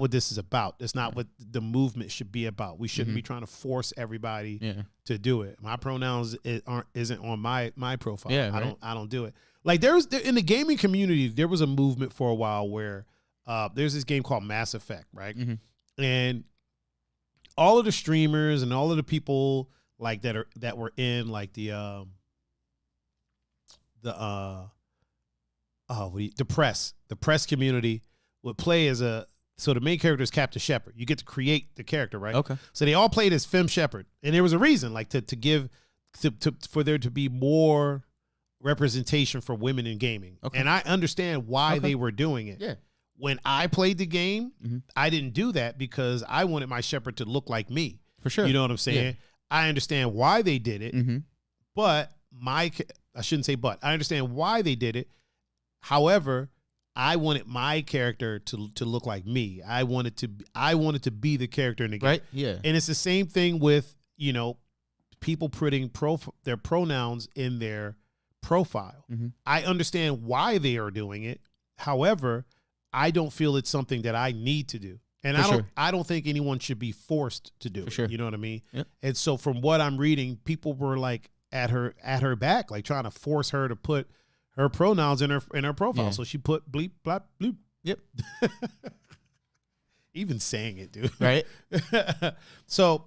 what this is about. That's not what the movement should be about. We shouldn't be trying to force everybody to do it. My pronouns isn't on my profile.
Yeah, right.
I don't do it. Like in the gaming community, there was a movement for a while where there's this game called Mass Effect, right? Mm-hmm. And all of the streamers and all of the people like that were in like the press community would play as so the main character is Captain Shepard. You get to create the character, right?
Okay.
So they all played as Fem Shepard, and there was a reason, like for there to be more representation for women in gaming. Okay. And I understand why they were doing it.
Yeah.
When I played the game, I didn't do that because I wanted my Shepard to look like me.
For sure.
You know what I'm saying? Yeah. I understand why they did it, but I shouldn't say but. I understand why they did it. However, I wanted my character to look like me. I wanted to be the character in the game.
Right? Yeah.
And it's the same thing with, people putting their pronouns in their profile. I understand why they are doing it. However, I don't feel it's something that I need to do. And I don't think anyone should be forced to do it.
Sure.
You know what I mean?
Yep.
And so from what I'm reading, people were like at her back, like trying to force her to put her pronouns in her profile. Yeah. So she put bleep, blop, bloop.
Yep.
Even saying it, dude.
Right.
So,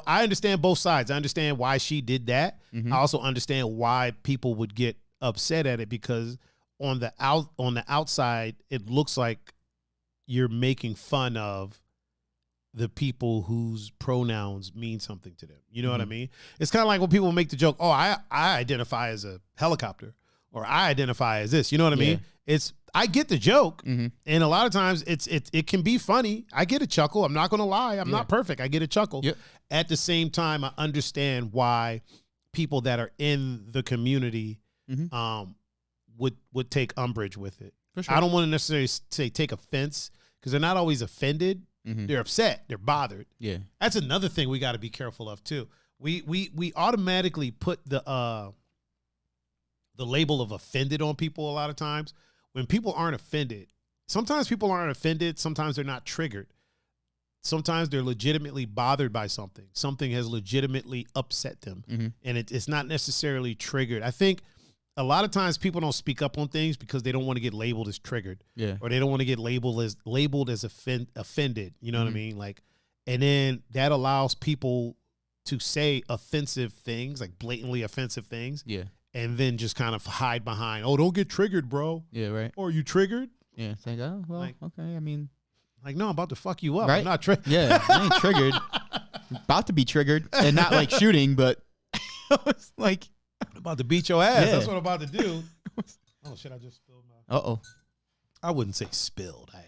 I understand both sides. I understand why she did that. I also understand why people would get upset at it because on the outside, it looks like you're making fun of the people whose pronouns mean something to them. You know what I mean? It's kind of like when people make the joke, oh, I identify as a helicopter or I identify as this. You know what I mean? I get the joke,
Mhm.
and a lot of times it can be funny. I get a chuckle. I'm not gonna lie. I'm
Yeah.
not perfect. I get a chuckle.
Yep.
At the same time, I understand why people that are in the community
Mhm.
would take umbrage with it.
For sure.
I don't want to necessarily say take offense because they're not always offended.
Mhm.
They're upset. They're bothered.
Yeah.
That's another thing we got to be careful of too. We automatically put the label of offended on people a lot of times when people aren't offended. Sometimes people aren't offended. Sometimes they're not triggered. Sometimes they're legitimately bothered by something. Something has legitimately upset them,
Mhm.
and it's not necessarily triggered. I think a lot of times people don't speak up on things because they don't want to get labeled as triggered,
Yeah.
or they don't want to get labeled as offended. You know what I
Mhm.
mean? Like, and then that allows people to say offensive things, like blatantly offensive things,
Yeah.
and then just kind of hide behind, oh, don't get triggered, bro.
Yeah. Right.
Or are you triggered?
Yeah. It's like, oh well,
Like-
okay. I mean,
Like, no, I'm about to fuck you up.
Right?
I'm not triggered.
yeah, I ain't triggered. About to be triggered, and not like shooting, but it's like,
I'm about to beat your ass.
Yeah.
That's what I'm about to do. Oh shit! I just spilled my.
oh.
I wouldn't say spilled. A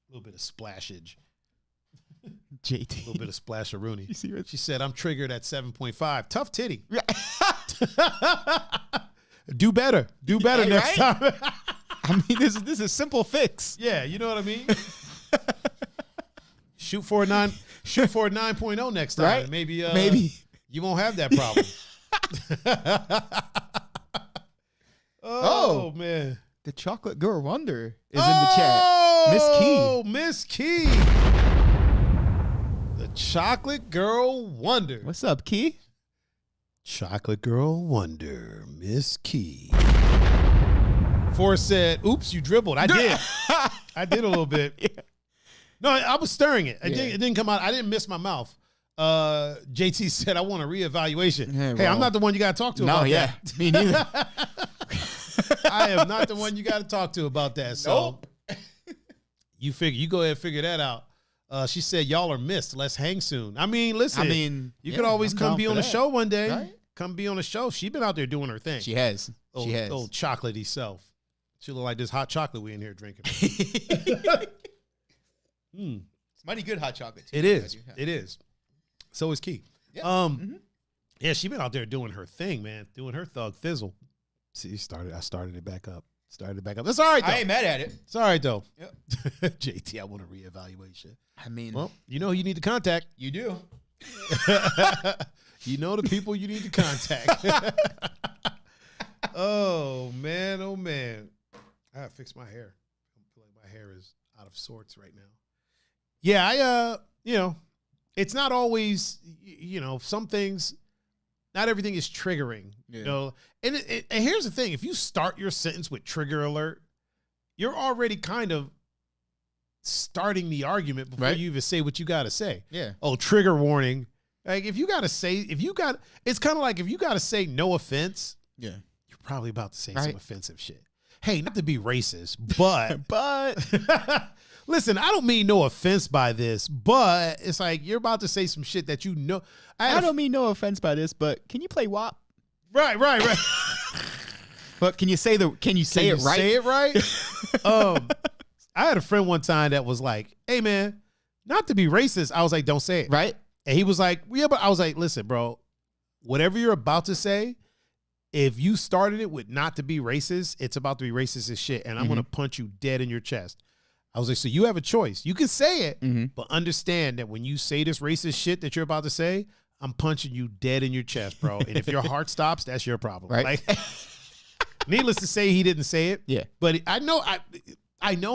little bit of splashage. A
JT.
little bit of splasharoonie.
You see what?
She said, "I'm triggered at 7.5. Tough titty. Do better. Do better
Yeah,
next
right?
time."
I mean, this is a simple fix.
Yeah, you know what I mean. Shoot for a 9.0 next time.
Right?
Maybe you won't have that problem. Oh man.
The Chocolate Girl Wonder is in the chat. Miss Key.
Oh, Miss Key. The Chocolate Girl Wonder.
What's up, Key?
Chocolate Girl Wonder, Miss Key. Forrest said, oops, you dribbled. I did. I did a little bit.
Yeah.
No, I was stirring it.
Yeah.
It didn't come out. I didn't miss my mouth. JT said, I want a reevaluation.
Yeah,
hey, I'm
well.
not the one you got to talk to
No,
about
yeah.
that.
Me neither.
I am not the one you got to talk to about that. So you go ahead and figure that out. She said, y'all are missed. Let's hang soon. I mean, listen. You
yeah,
could always
I'm
come
down
be
for
on the
that.
show one day.
Right?
Come be on the show. She been out there doing her thing.
She has.
Old,
She has.
Old chocolatey self. She look like this hot chocolate we in here drinking.
It's mighty good hot chocolate. Too.
It is. It is. So is Key.
Yeah.
Yeah, she been out there doing her thing, man. Doing her thug thizzle. See, I started it back up. That's all right, though.
I ain't mad at it.
It's all right, though.
Yep.
JT, I want a reevaluation.
I mean,
Well, you know who you need to contact.
you do.
You know the people you need to contact. Oh, man. Oh, man. I gotta fix my hair. I feel like my hair is out of sorts right now. Yeah, it's not always, some things, not everything is triggering,
Yeah.
And here's the thing. If you start your sentence with trigger alert, you're already kind of starting the argument before
Right.
you even say what you got to say.
Yeah.
Oh, trigger warning. Like it's kind of like if you got to say no offense,
Yeah.
you're probably about to say
Right.
some offensive shit. Hey, not to be racist, but
But
listen, I don't mean no offense by this, but it's like you're about to say some shit that you know.
I don't mean no offense by this, but can you play WAP?
Right.
But can you say it right?
Say it right. I had a friend one time that was like, "Hey, man, not to be racist." I was like, "Don't say it."
Right?
And he was like, "Yeah," but I was like, "Listen, bro, whatever you're about to say, if you started it with not to be racist, it's about to be racist as shit, and I'm gonna punch you dead in your chest." I was like, "So you have a choice. You can say it, but understand that when you say this racist shit that you're about to say, I'm punching you dead in your chest, bro. And if your heart stops, that's your problem."
Right.
Like, needless to say, he didn't say it.
Yeah.
But I know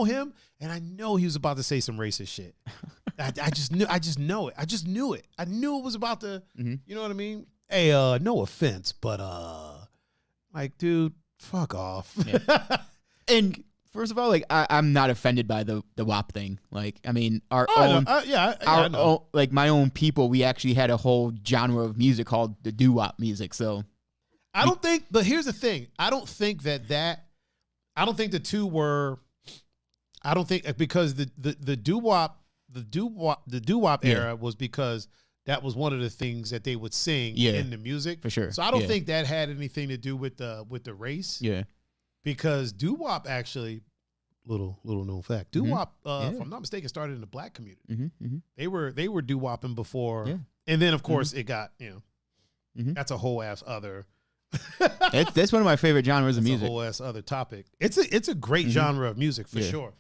him, and I know he was about to say some racist shit. I just know it. I just knew it. I knew it was about to. You know what I mean? Hey, no offense, but like, dude, fuck off.
Yeah. And first of all, like I'm not offended by the WAP thing. Like, I mean, our own,
I know.
own, like my own people, we actually had a whole genre of music called the doo-wop music. So
I don't think, but here's the thing. I don't think the two were. I don't think because the doo-wop era was because that was one of the things that they would sing in the music
for sure.
So I don't think that had anything to do with the race.
Yeah.
because doo-wop actually, little known fact, doo-wop, if I'm not mistaken, started in the black community. They were doo-wopping before, and then of course it got that's a whole ass other.
That's one of my favorite genres of music.
A whole ass other topic. It's a great genre of music for sure.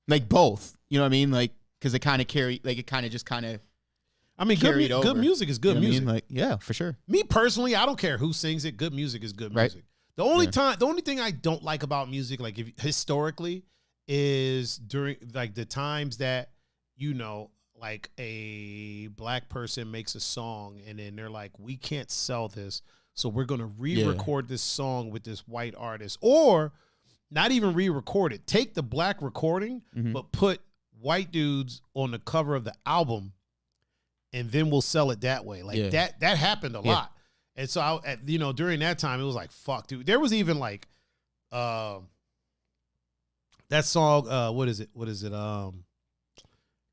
Like both, you know what I mean? Like because they kind of carry, like it kind of just kind of.
I mean, good music is good music.
I mean? Like, yeah, for sure.
Me personally, I don't care who sings it. Good music is good music. The only thing I don't like about music, like historically, is during like the times that like a black person makes a song and then they're like, we can't sell this, so we're gonna re-record this song with this white artist, or not even re-record it. Take the black recording, but put white dudes on the cover of the album. And then we'll sell it that way. Like that happened a lot. And so during that time, it was like, fuck, dude. There was even like that song, what is it?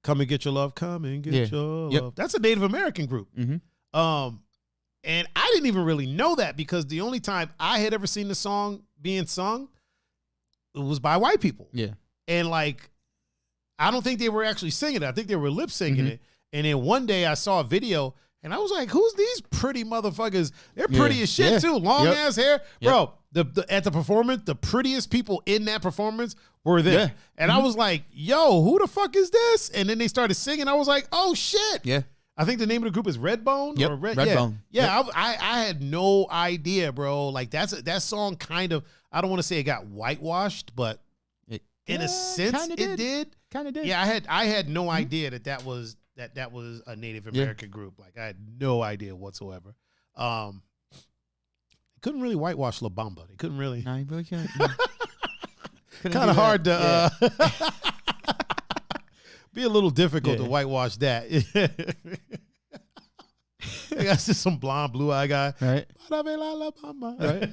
Come and Get Your Love, Come and Get Your Love. That's a Native American group. And I didn't even really know that because the only time I had ever seen the song being sung, it was by white people. Yeah. And like, I don't think they were actually singing it. I think they were lip syncing it. And then one day I saw a video and I was like, who's these pretty motherfuckers? They're pretty as shit too. Long ass hair. Bro, at the performance, the prettiest people in that performance were there. And I was like, yo, who the fuck is this? And then they started singing. I was like, oh shit. Yeah. I think the name of the group is Redbone. Or Redbone. Yeah. I had no idea, bro. Like that song kind of, I don't want to say it got whitewashed, but in a sense it did. Kind of did. Yeah, I had no idea that was a Native American group. Like I had no idea whatsoever. Couldn't really whitewash La Bamba. They couldn't really. No, you really can't. Kind of hard to be a little difficult to whitewash that. That's just some blonde, blue-eyed guy. Right.
Right.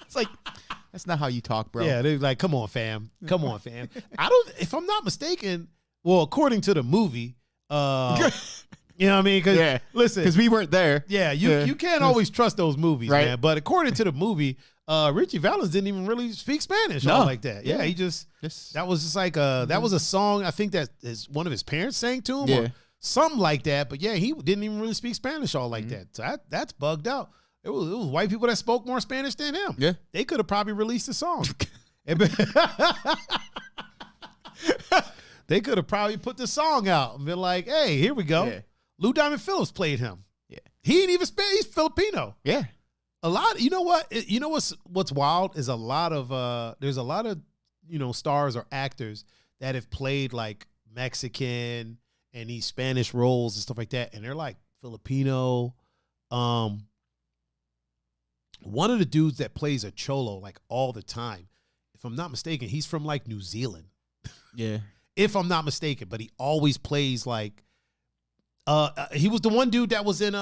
It's like, that's not how you talk, bro.
Yeah, they're like, come on, fam. Come on, fam. If I'm not mistaken, well, according to the movie, you know what I mean? Because listen,
because we weren't there.
Yeah, you can't always trust those movies, man. But according to the movie, Richie Valens didn't even really speak Spanish or like that. Yeah, he just that was just like that was a song. I think that is one of his parents sang to him or something like that. But yeah, he didn't even really speak Spanish all like that. So that's bugged out. It was white people that spoke more Spanish than him. Yeah, they could have probably released a song. They could have probably put the song out and been like, hey, here we go. Yeah. Lou Diamond Phillips played him. Yeah. He ain't even Spanish. He's Filipino. Yeah. A lot, you know what? What's wild is there's a lot of, stars or actors that have played like Mexican and these Spanish roles and stuff like that. And they're like Filipino. One of the dudes that plays a cholo like all the time, if I'm not mistaken, he's from like New Zealand. Yeah. If I'm not mistaken, but he always plays like, he was the one dude that was in,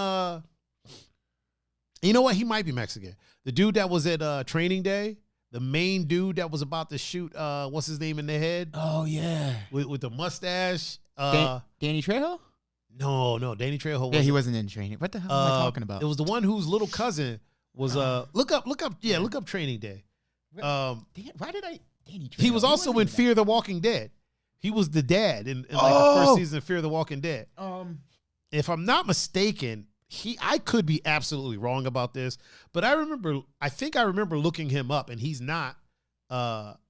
you know what? He might be Mexican. The dude that was at Training Day, the main dude that was about to shoot, what's his name in the head? Oh, yeah. With the mustache.
Danny Trejo?
No, Danny Trejo.
Yeah, he wasn't in Training. What the hell am I talking about?
It was the one whose little cousin was, look up Training Day.
Why did I? Danny Trejo.
He was also in Fear the Walking Dead. He was the dad in like the first season of Fear the Walking Dead. If I'm not mistaken, I could be absolutely wrong about this, but I think I remember looking him up, and he's not.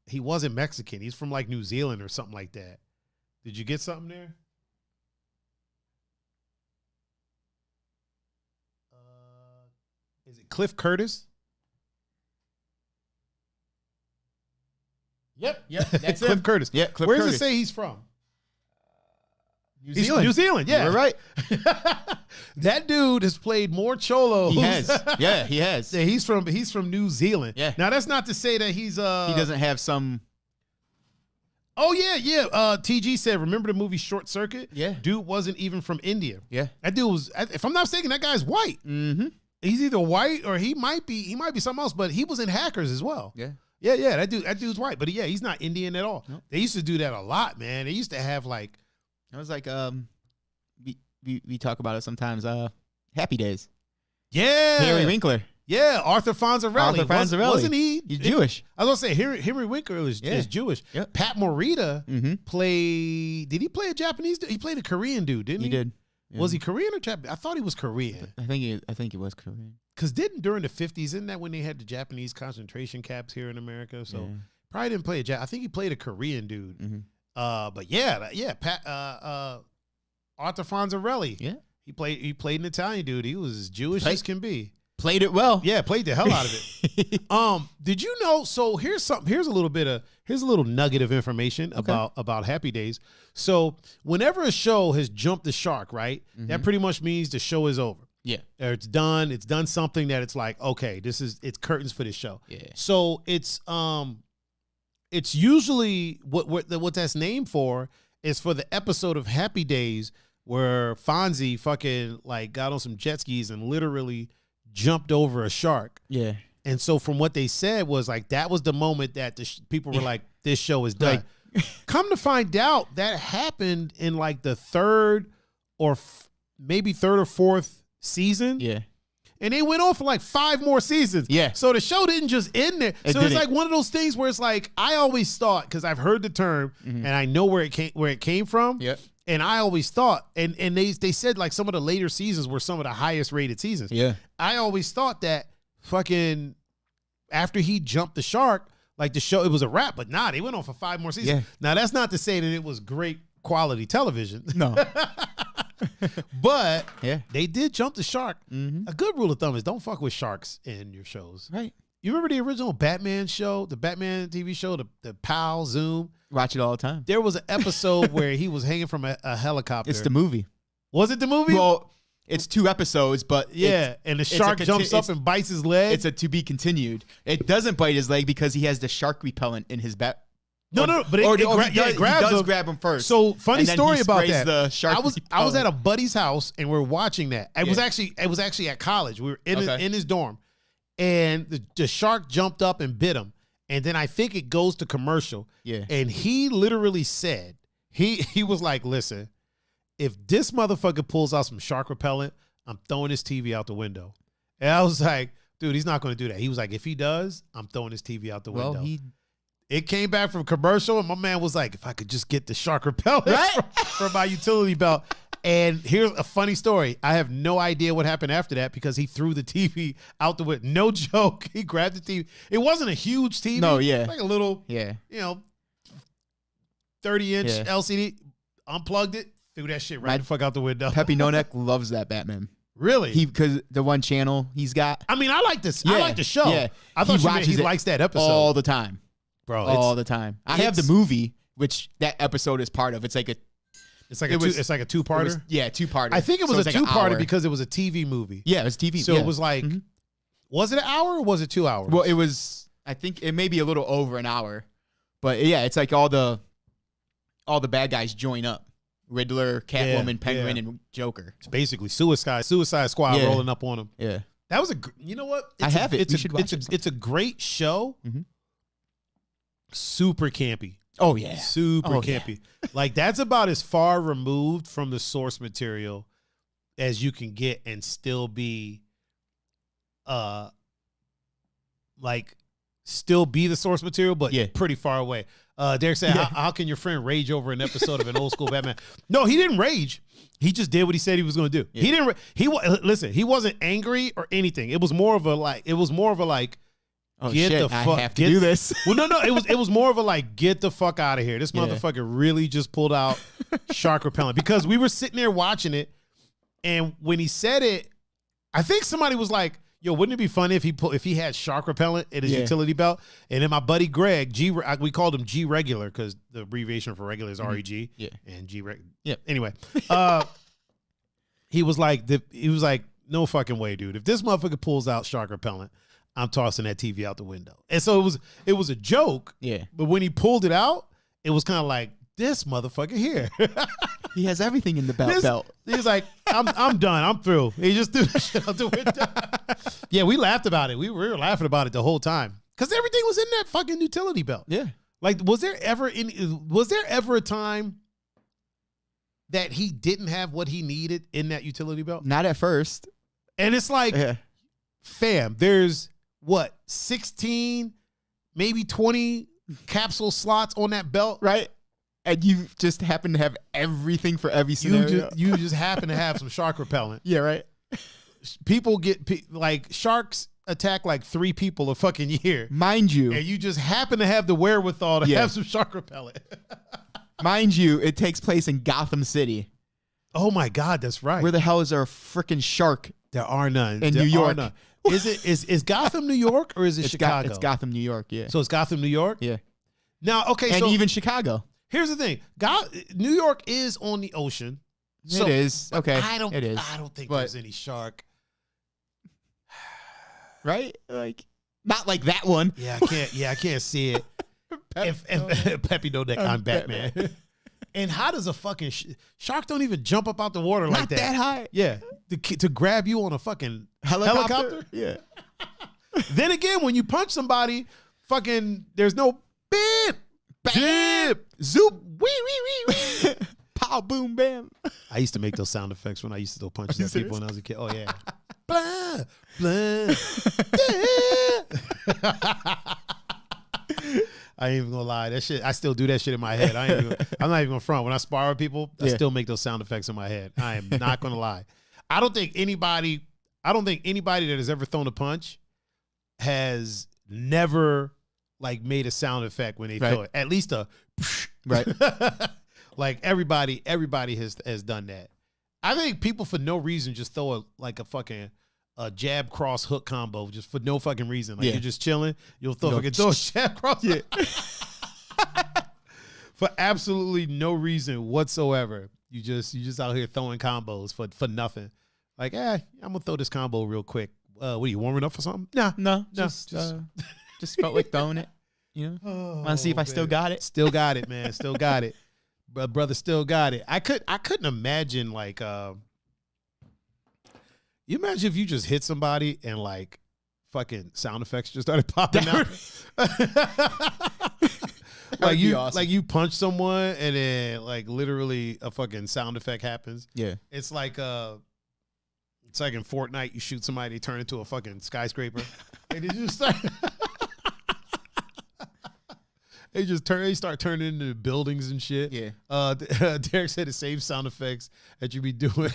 He wasn't Mexican. He's from like New Zealand or something like that. Did you get something there? Is it Cliff Curtis? Yep, that's Cliff Curtis.
Yeah, Cliff
Where
Curtis.
does it say he's from?
New Zealand.
New Zealand, yeah.
You're right.
That dude has played more cholos.
He has. Yeah, he has.
Yeah, he's from New Zealand. Yeah. Now that's not to say that he's
he doesn't have some.
Oh yeah. TG said, remember the movie Short Circuit? Yeah. Dude wasn't even from India. Yeah. That dude was, if I'm not mistaken, that guy's white. Mm-hmm. He's either white or he might be something else, but he was in Hackers as well. Yeah. Yeah. That dude's white, but yeah, he's not Indian at all. Nope. They used to do that a lot, man. They used to have like.
It was like we talk about it sometimes. Happy Days.
Yeah.
Harry Winkler.
Yeah, Arthur Fonzarelli.
Arthur Fonzarelli.
Wasn't he?
He's Jewish.
I was going to say, Henry Winkler is Jewish.
Yep.
Pat Morita played... Did he play a Japanese dude? He played a Korean dude, didn't he?
He did. Yeah.
Was he Korean or Japanese? I thought he was Korean.
I think he was Korean.
Because during the 50s, isn't that when they had the Japanese concentration camps here in America? So probably didn't play I think he played a Korean dude.
Mm-hmm.
But Pat Arthur Fonzarelli.
Yeah.
He played an Italian dude. He was as Jewish as can be.
Played it well.
Yeah, played the hell out of it. Did you know? So here's a little nugget of information about Happy Days. So whenever a show has jumped the shark, right, that pretty much means the show is over.
Yeah.
Or it's done. It's done something that it's like, okay, it's curtains for this show.
Yeah.
So it's usually what that's named for is for the episode of Happy Days where Fonzie fucking like got on some jet skis and literally jumped over a shark.
Yeah.
And so from what they said was like that was the moment that people were like, this show is done. Come to find out that happened in like the third or fourth season.
Yeah.
And they went on for like 5 more seasons.
Yeah.
So the show didn't just end there. So it's like one of those things where it's like, I always thought, because I've heard the term and I know where it came from.
Yep.
And I always thought, and they said like some of the later seasons were some of the highest rated seasons.
Yeah.
I always thought that fucking after he jumped the shark, like the show, it was a wrap. But nah, they went on for 5 more seasons.
Yeah.
Now that's not to say that it was great quality television.
No.
But
yeah,
they did jump the shark.
Mm-hmm.
A good rule of thumb is don't fuck with sharks in your shows.
Right.
You remember the original Batman show, the Batman TV show, the PAL Zoom?
Watch it all the time.
There was an episode where he was hanging from a helicopter.
It's the movie.
Was it the movie?
Well, it's 2 episodes, but
yeah, and the shark jumps up and bites his leg.
It's a to be continued. It doesn't bite his leg because he has the shark repellent in his bat.
But it
grab him first.
So funny story about that.
The shark
I was at a buddy's house and we're watching that. It was actually at college. We were in his dorm, and the shark jumped up and bit him. And then I think it goes to commercial.
Yeah.
And he literally said he was like, "Listen, if this motherfucker pulls out some shark repellent, I'm throwing his TV out the window." And I was like, "Dude, he's not going to do that." He was like, "If he does, I'm throwing his TV out the window." It came back from commercial, and my man was like, if I could just get the shark repellent from my utility belt. And here's a funny story. I have no idea what happened after that because he threw the TV out the window. No joke. He grabbed the TV. It wasn't a huge TV.
No, yeah.
Like a little, 30-inch LCD. Unplugged it, threw that shit right the fuck out the window.
Peppy Nonek loves that Batman.
Really?
Because the one channel he's got.
I mean, I like this. I like the show.
Yeah.
I thought he likes that episode.
All the time.
Bro,
all the time. I have the movie, which that episode is part of. It's like a
2-parter.
Yeah, 2-parter.
I think it was a 2-parter because it was a TV movie.
Yeah, it was TV.
So it was like, was it an hour or was it 2 hours?
Well, it was. I think it may be a little over an hour, but yeah, it's like all the bad guys join up: Riddler, Catwoman, Penguin, and Joker.
It's basically Suicide Squad rolling up on them.
Yeah,
that was you know what?
I have it.
It's a great show. Mm-hmm. Super campy.
Oh yeah.
Super campy. Yeah. Like that's about as far removed from the source material as you can get and still be still be the source material, but pretty far away. Derek said, how can your friend rage over an episode of an old school Batman? No, he didn't rage. He just did what he said he was going to do. Yeah. He didn't listen, he wasn't angry or anything. It was more of a
oh shit! I have to do this.
Well, no. It was more of a like, get the fuck out of here. This motherfucker really just pulled out shark repellent because we were sitting there watching it, and when he said it, I think somebody was like, "Yo, wouldn't it be funny if he had shark repellent in his utility belt?" And then my buddy Greg, we called him G Regular because the abbreviation for regular is REG.
Yeah,
and G Reg. Yeah. Anyway, he was like, no fucking way, dude. If this motherfucker pulls out shark repellent, I'm tossing that TV out the window. And so it was a joke. Yeah. But when he pulled it out, it was kind of like, this motherfucker here.
He has everything in the belt.
He's like, I'm done. I'm through. He just threw the shit out the window. Yeah, we laughed about it. We were laughing about it the whole time. Because everything was in that fucking utility belt. Yeah. Like, was there ever a time that he didn't have what he needed in that utility belt?
Not at first.
And it's like, fam, there's what, 16, maybe 20 capsule slots on that belt,
right? And you just happen to have everything for every scenario.
You just happen to have some shark repellent.
Yeah, right.
People like sharks attack like 3 people a fucking year,
mind you,
and you just happen to have the wherewithal to have some shark repellent.
Mind you, it takes place in Gotham City.
Oh my God, that's right.
Where the hell is there a freaking shark?
There are none
in New York.
Is Gotham New York or is it Chicago?
It's Gotham, New York. Yeah.
So it's Gotham, New York.
Yeah.
Now, okay,
and
so
even Chicago.
Here's the thing: New York is on the ocean. So
it is okay. It is.
I don't think there's any shark.
Right? Like not like that one.
Yeah, I can't see it. if Peppy no neck, I'm Batman. And how does a fucking shark don't even jump up out the water like that?
Not that high.
Yeah, to grab you on a fucking helicopter?
Yeah.
Then again, when you punch somebody, fucking, there's no beep, dip, zoop, wee, wee, wee, wee.
Pow, boom, bam.
I used to make those sound effects when I used to throw punches at people when I was a kid. Oh, yeah. Blah, blah, I ain't even gonna lie. That shit, I still do that shit in my head. I'm not even gonna front. When I spar with people, I still make those sound effects in my head. I am not gonna lie. I don't think anybody that has ever thrown a punch has never like made a sound effect when they throw it. At least a
right.
Like everybody has done that. I think people for no reason just throw a jab cross hook combo just for no fucking reason. Like you're just chilling, you'll throw a jab cross. Yeah. For absolutely no reason whatsoever. You just out here throwing combos for nothing. Like, I'm gonna throw this combo real quick. What are you warming up for something?
No, just felt like throwing it. You know, want to see if I still got it.
Still got it, man. Still got it. Brother still got it. I couldn't imagine like you imagine if you just hit somebody and like fucking sound effects just started popping out. Like you punch someone and then like literally a fucking sound effect happens.
Yeah.
It's like in Fortnite, you shoot somebody, they turn into a fucking skyscraper. And they just start They start turning into buildings and shit.
Yeah.
Derek said the same sound effects that you be doing.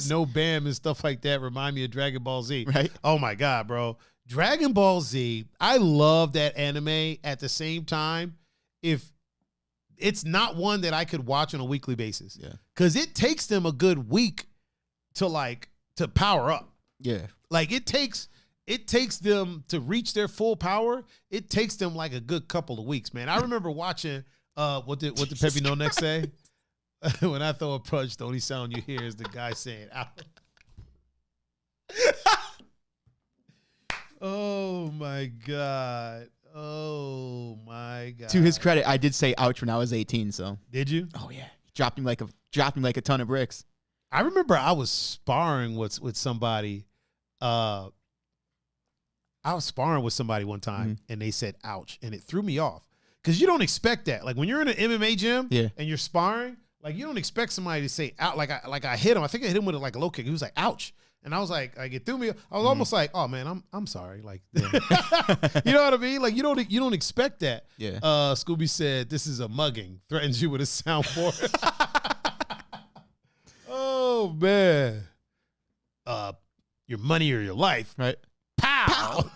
No bam and stuff like that remind me of Dragon Ball Z.
Right.
Oh my God, bro. Dragon Ball Z, I love that anime. At the same time, if it's not one that I could watch on a weekly basis.
Yeah.
Because it takes them a good week to power up.
Yeah.
Like it takes them to reach their full power. It takes them like a good couple of weeks, man. I remember watching what did Peppy No Neck say? When I throw a punch, the only sound you hear is the guy saying "ow." Oh my God. Oh my God.
To his credit, I did say ouch when I was 18, so.
Did you?
Oh yeah. Dropped him like a ton of bricks.
I remember I was sparring with somebody. I was sparring with somebody one time and they said ouch, and it threw me off because you don't expect that. Like when you're in an MMA gym and you're sparring, like you don't expect somebody to say out. Like I hit him. I think I hit him with like a low kick. He was like ouch, and I was like it threw me. I was almost like, oh man, I'm sorry. Like you know what I mean? Like you don't expect that.
Yeah.
Scooby said this is a mugging. Threatens you with a soundboard. Oh man. Your money or your life.
Right.
Pow!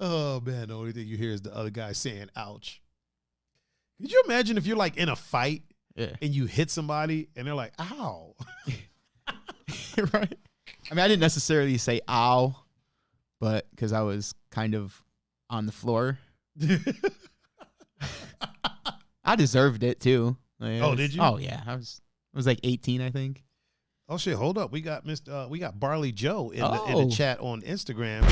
Oh man, the only thing you hear is the other guy saying ouch. Could you imagine if you're like in a fight and you hit somebody and they're like, ow?
Right. I mean, I didn't necessarily say ow, but because I was kind of on the floor. I deserved it too. Like,
did you?
Oh yeah. I was like 18, I think.
Oh shit! Hold up, we got Barley Joe in the chat on Instagram.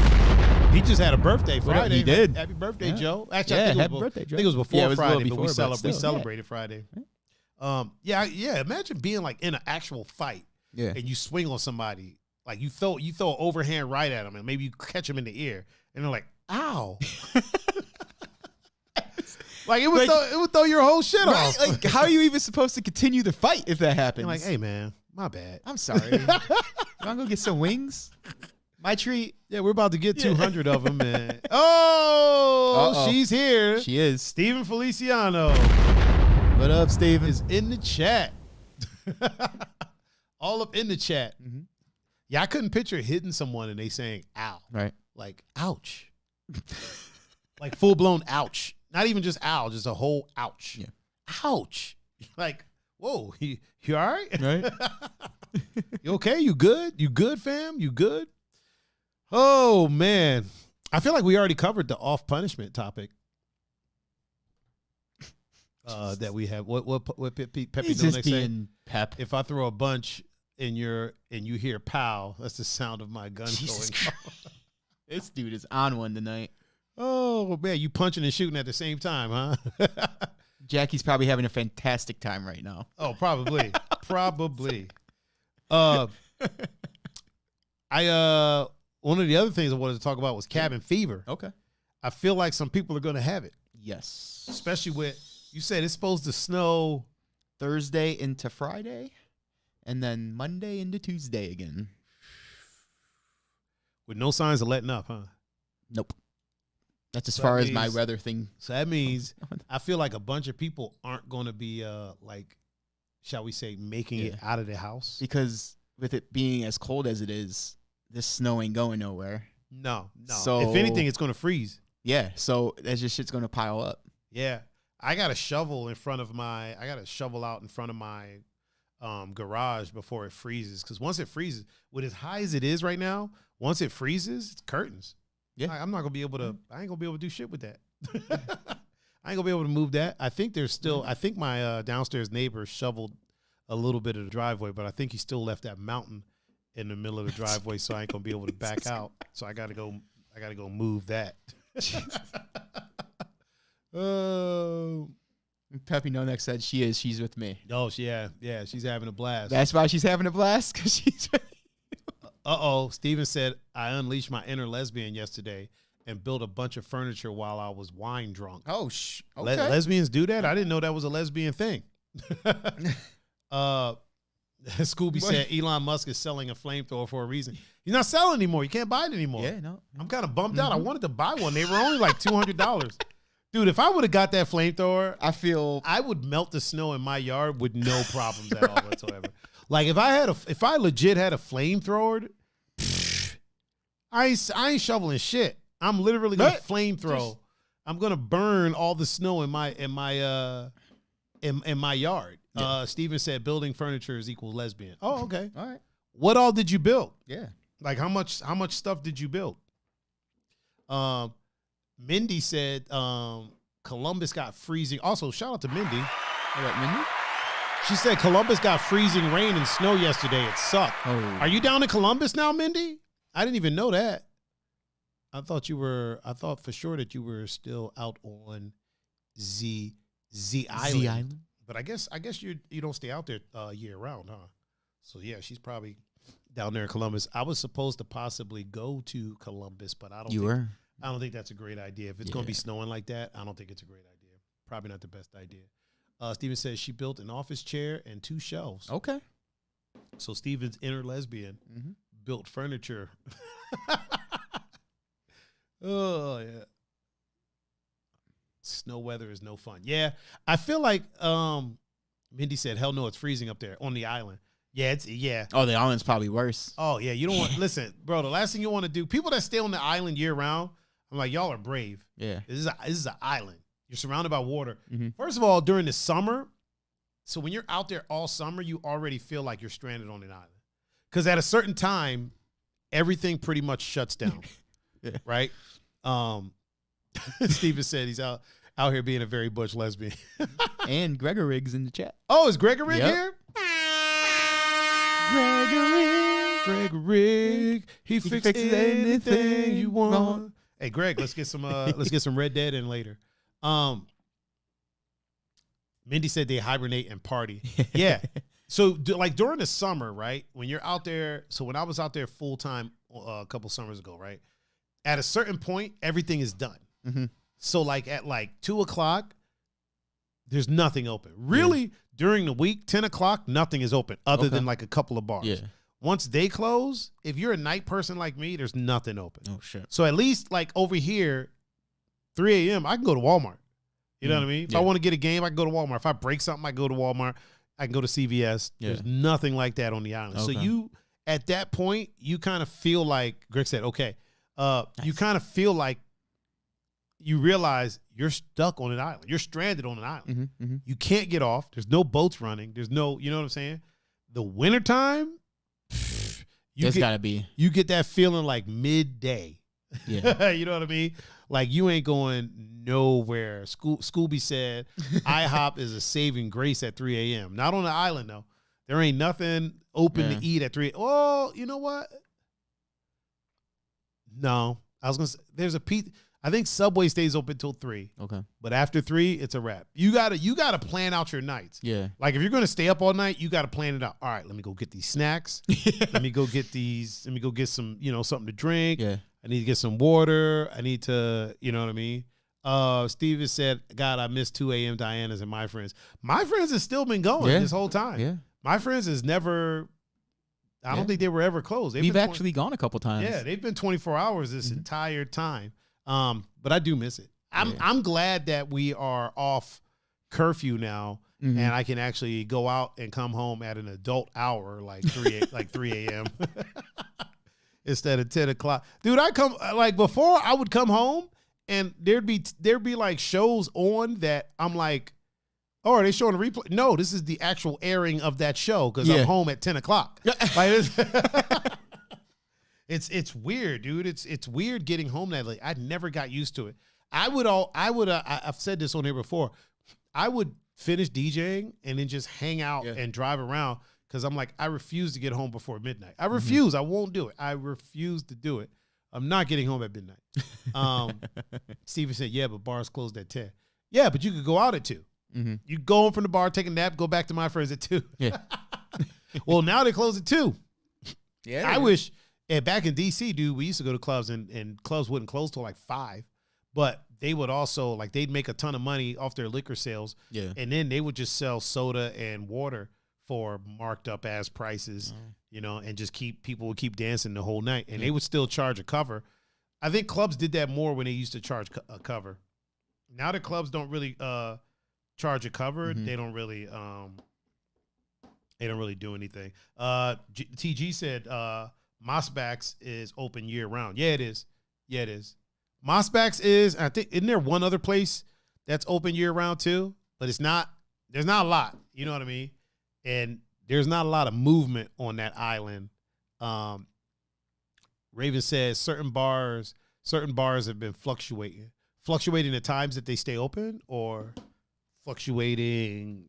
He just had a birthday Friday.
He did.
Happy birthday, Joe.
Actually,
happy birthday, Joe. I think it was before Friday, but we celebrated Friday. Imagine being like in an actual fight, and you swing on somebody, like you throw an overhand right at them, and maybe you catch them in the ear, and they're like, "Ow!" Like it would throw your whole shit off.
Like how are you even supposed to continue the fight if that happens?
You're like, hey man. My bad.
I'm sorry. You want to go get some wings? My treat.
Yeah, we're about to get 200 of them, man. Oh,
Uh-oh.
she's here.
She is.
Steven Feliciano
What up, Steven?
is in the chat. All up in the chat.
Mm-hmm.
Yeah, I couldn't picture hitting someone and they saying, ow.
Right.
Like, ouch. Like, full-blown ouch. Not even just ow, just a whole ouch.
Yeah.
Ouch. Like, whoa, you all right?
Right.
You okay? You good? You good, fam? You good? Oh, man. I feel like we already covered the off-punishment topic that we have. What Peppy
He's
doing
just
next say?
being pep.
If I throw a bunch and you hear pow, that's the sound of my gun
Jesus
going off.
This dude is on one tonight.
Oh, man, you punching and shooting at the same time, huh?
Jackie's probably having a fantastic time right now.
Oh, probably. Probably. One of the other things I wanted to talk about was cabin fever.
Okay.
I feel like some people are going to have it,
Yes.
especially with, you said it's supposed to snow.
Thursday into Friday, and then Monday into Tuesday again.
With no signs of letting up, huh?
Nope. That's as
So
far
that
as my
means-
weather thing.
So that means I feel like a bunch of people aren't going to be like, shall we say, making it out of the house.
Because with it being as cold as it is, this snow ain't going nowhere.
No.
So-
If anything, it's going to freeze.
Yeah, so that just shit's gonna pile up.
Yeah. I got a shovel out in front of my garage before it freezes. Because once it freezes, with as high as it is right now, once it freezes, it's curtains.
Yeah.
I'm not gonna be able to. I ain't gonna be able to do shit with that. I ain't gonna be able to move that. I think there's still. I think my downstairs neighbor shoveled a little bit of the driveway, but I think he still left that mountain in the middle of the driveway, so I ain't gonna be able to back out. So I gotta go move that. Oh.
Peppy No Neck said she's with me.
Oh, yeah, she's having a blast.
That's why she's having a blast, because she's
Steven said, I unleashed my inner lesbian yesterday and built a bunch of furniture while I was wine drunk.
Oh, okay.
Lesbians do that? I didn't know that was a lesbian thing. Scooby said Elon Musk is selling a flamethrower for a reason. He's not selling anymore. You can't buy it anymore.
Yeah, no.
I'm kind of bummed out. I wanted to buy one. They were only like $200. Dude, if I would have got that flamethrower, I would melt the snow in my yard with no problems at all whatsoever. Like if I legit had a flamethrower, I ain't shoveling shit. I'm literally gonna flamethrow. I'm gonna burn all the snow in my yard. Yeah. Steven said building furniture is equal lesbian. Oh, okay.
All right.
What all did you build?
Yeah.
Like how much stuff did you build? Mindy said Columbus got freezing. Also, shout out to Mindy.
All right, Mindy?
She said Columbus got freezing rain and snow yesterday. It sucked.
Oh.
Are you down in Columbus now, Mindy? I didn't even know that. I thought for sure that you were still out on Z Island.
Z Island.
But I guess you don't stay out there year round, huh? So yeah, she's probably down there in Columbus. I was supposed to possibly go to Columbus, but I don't think that's a great idea. If it's going to be snowing like that, I don't think it's a great idea. Probably not the best idea. Steven says she built an office chair and 2 shelves.
Okay.
So Steven's inner lesbian built furniture. Oh, yeah. Snow weather is no fun. Yeah, I feel like Mindy said, hell no, it's freezing up there on the island. Yeah.
Oh, the island's probably worse.
Oh, yeah, you don't want, listen, bro, the last thing you want to do, people that stay on the island year round, I'm like, y'all are brave.
Yeah.
This is an island. You're surrounded by water.
Mm-hmm.
First of all, during the summer, so when you're out there all summer, you already feel like you're stranded on an island. Because at a certain time, everything pretty much shuts down.
Yeah.
Right? Steven said he's out here being a very butch lesbian.
And Gregor Riggs in the chat.
Oh, is Gregory
Yep.
here? Gregory. He fixes anything you want.
wrong.
Hey, Greg, let's get some Red Dead in later. Mindy said they hibernate and party. Yeah. So like during the summer, right? When you're out there, so when I was out there full time a couple summers ago, right? At a certain point, everything is done.
Mm-hmm.
So like at like 2:00, there's nothing open. Really, during the week, 10 o'clock, nothing is open other than like a couple of bars.
Yeah.
Once they close, if you're a night person like me, there's nothing open.
Oh, shit.
So at least like over here, 3 a.m., I can go to Walmart. You know what I mean? If I want to get a game, I can go to Walmart. If I break something, I go to Walmart. I can go to CVS.
Yeah.
There's nothing like that on the island.
Okay.
So you, at that point, you kind of feel like, Greg said, okay, you kind of feel like you realize you're stuck on an island. You're stranded on an island. You can't get off. There's no boats running. There's no, you know what I'm saying? The wintertime, you get that feeling like midday.
Yeah.
You know what I mean? Like you ain't going nowhere. Scooby said IHOP is a saving grace at 3 a.m. Not on the island though. There ain't nothing open to eat at 3. Oh, you know what? No, I was gonna say there's a pizza. I think Subway stays open till 3.
Okay.
But after 3, it's a wrap. You gotta plan out your nights.
Yeah.
Like if you're gonna stay up all night, you gotta plan it out. All right, let me go get these snacks. Let me go get some, something to drink.
Yeah.
I need to get some water. I need to, you know what I mean? Steven said, God, I miss 2 a.m. Diana's and My Friends. My Friends has still been going this whole time.
Yeah.
My Friends has never, I don't think they were ever closed.
We've actually gone a couple times.
Yeah, they've been 24 hours this entire time. But I do miss it. I'm glad that we are off curfew now, and I can actually go out and come home at an adult hour, like 3 a.m. instead of 10 o'clock. Dude, before I would come home and there'd be like shows on that I'm like, oh, are they showing a replay? No, this is the actual airing of that show because I'm home at 10 o'clock. Like, it's weird, dude. It's weird getting home that late. I never got used to it. I've said this on here before. I would finish DJing and then just hang out and drive around because I'm like, I refuse to get home before midnight. I refuse. I won't do it. I refuse to do it. I'm not getting home at midnight. Steven said, yeah, but bars closed at 10. Yeah, but you could go out at 2. You go home from the bar, take a nap, go back to My Friends at 2. Yeah. Well, now they close at 2. Yeah. I wish, back in D.C., dude, we used to go to clubs and clubs wouldn't close till like 5. But they would also, like, they'd make a ton of money off their liquor sales. Yeah. And then they would just sell soda and water for marked up ass prices, and just people would keep dancing the whole night. And they would still charge a cover. I think clubs did that more when they used to charge a cover. Now the clubs don't really charge a cover. They don't really do anything. TG said Mossbacks is open year round. Yeah, it is. Mossbacks is, I think, isn't there one other place that's open year round too? But there's not a lot. You know what I mean? And there's not a lot of movement on that island. Raven says certain bars have been fluctuating the times that they stay open, or fluctuating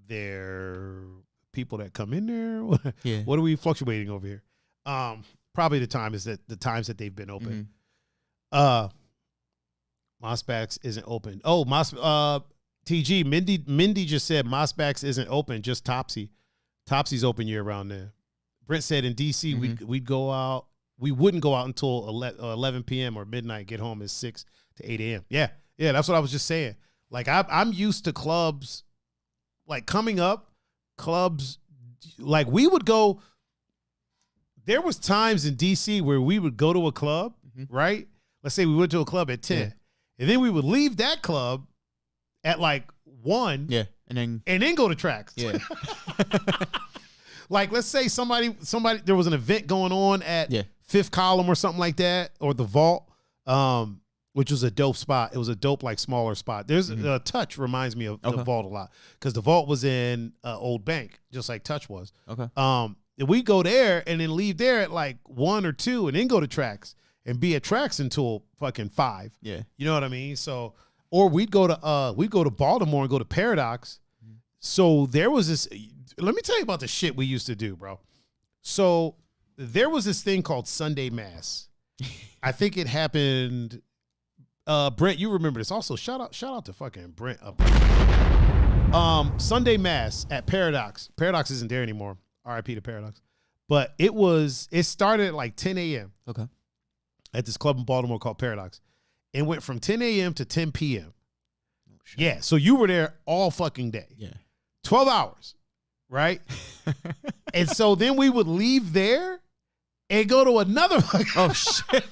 their people that come in there. Yeah. What are we fluctuating over here? Probably the times that they've been open. Mossbacks isn't open. Oh, TG Mindy just said Mossbacks isn't open, just Topsy. Topsy's open year round there. Brent said in DC we'd go out. We wouldn't go out until 11 p.m. or midnight. Get home at 6 to 8 a.m. Yeah, that's what I was just saying. Like I'm used to clubs, like coming up, clubs, like we would go. There was times in DC where we would go to a club, right? Let's say we went to a club at 10, and then we would leave that club at like 1, and then go to tracks. Yeah. Like let's say somebody there was an event going on at Fifth Column or something like that, or the Vault, which was a dope spot. It was a dope, like, smaller spot. There's Touch reminds me of the Vault a lot because the Vault was in Old Bank, just like Touch was. Okay. And we go there and then leave there at like 1 or 2, and then go to tracks and be at tracks until fucking 5. Yeah. You know what I mean? So, or we'd go to Baltimore and go to Paradox. So there was this. Let me tell you about the shit we used to do, bro. So there was this thing called Sunday Mass. I think it happened. Brent, you remember this. Also, shout out to fucking Brent up there. Sunday Mass at Paradox. Paradox isn't there anymore. RIP to Paradox. But it started at like 10 a.m. Okay. At this club in Baltimore called Paradox. It went from 10 a.m. to 10 p.m.
shit.
Yeah, so you were there all fucking day.
Yeah.
12 hours, right? And so then we would leave there and go to another
Oh shit.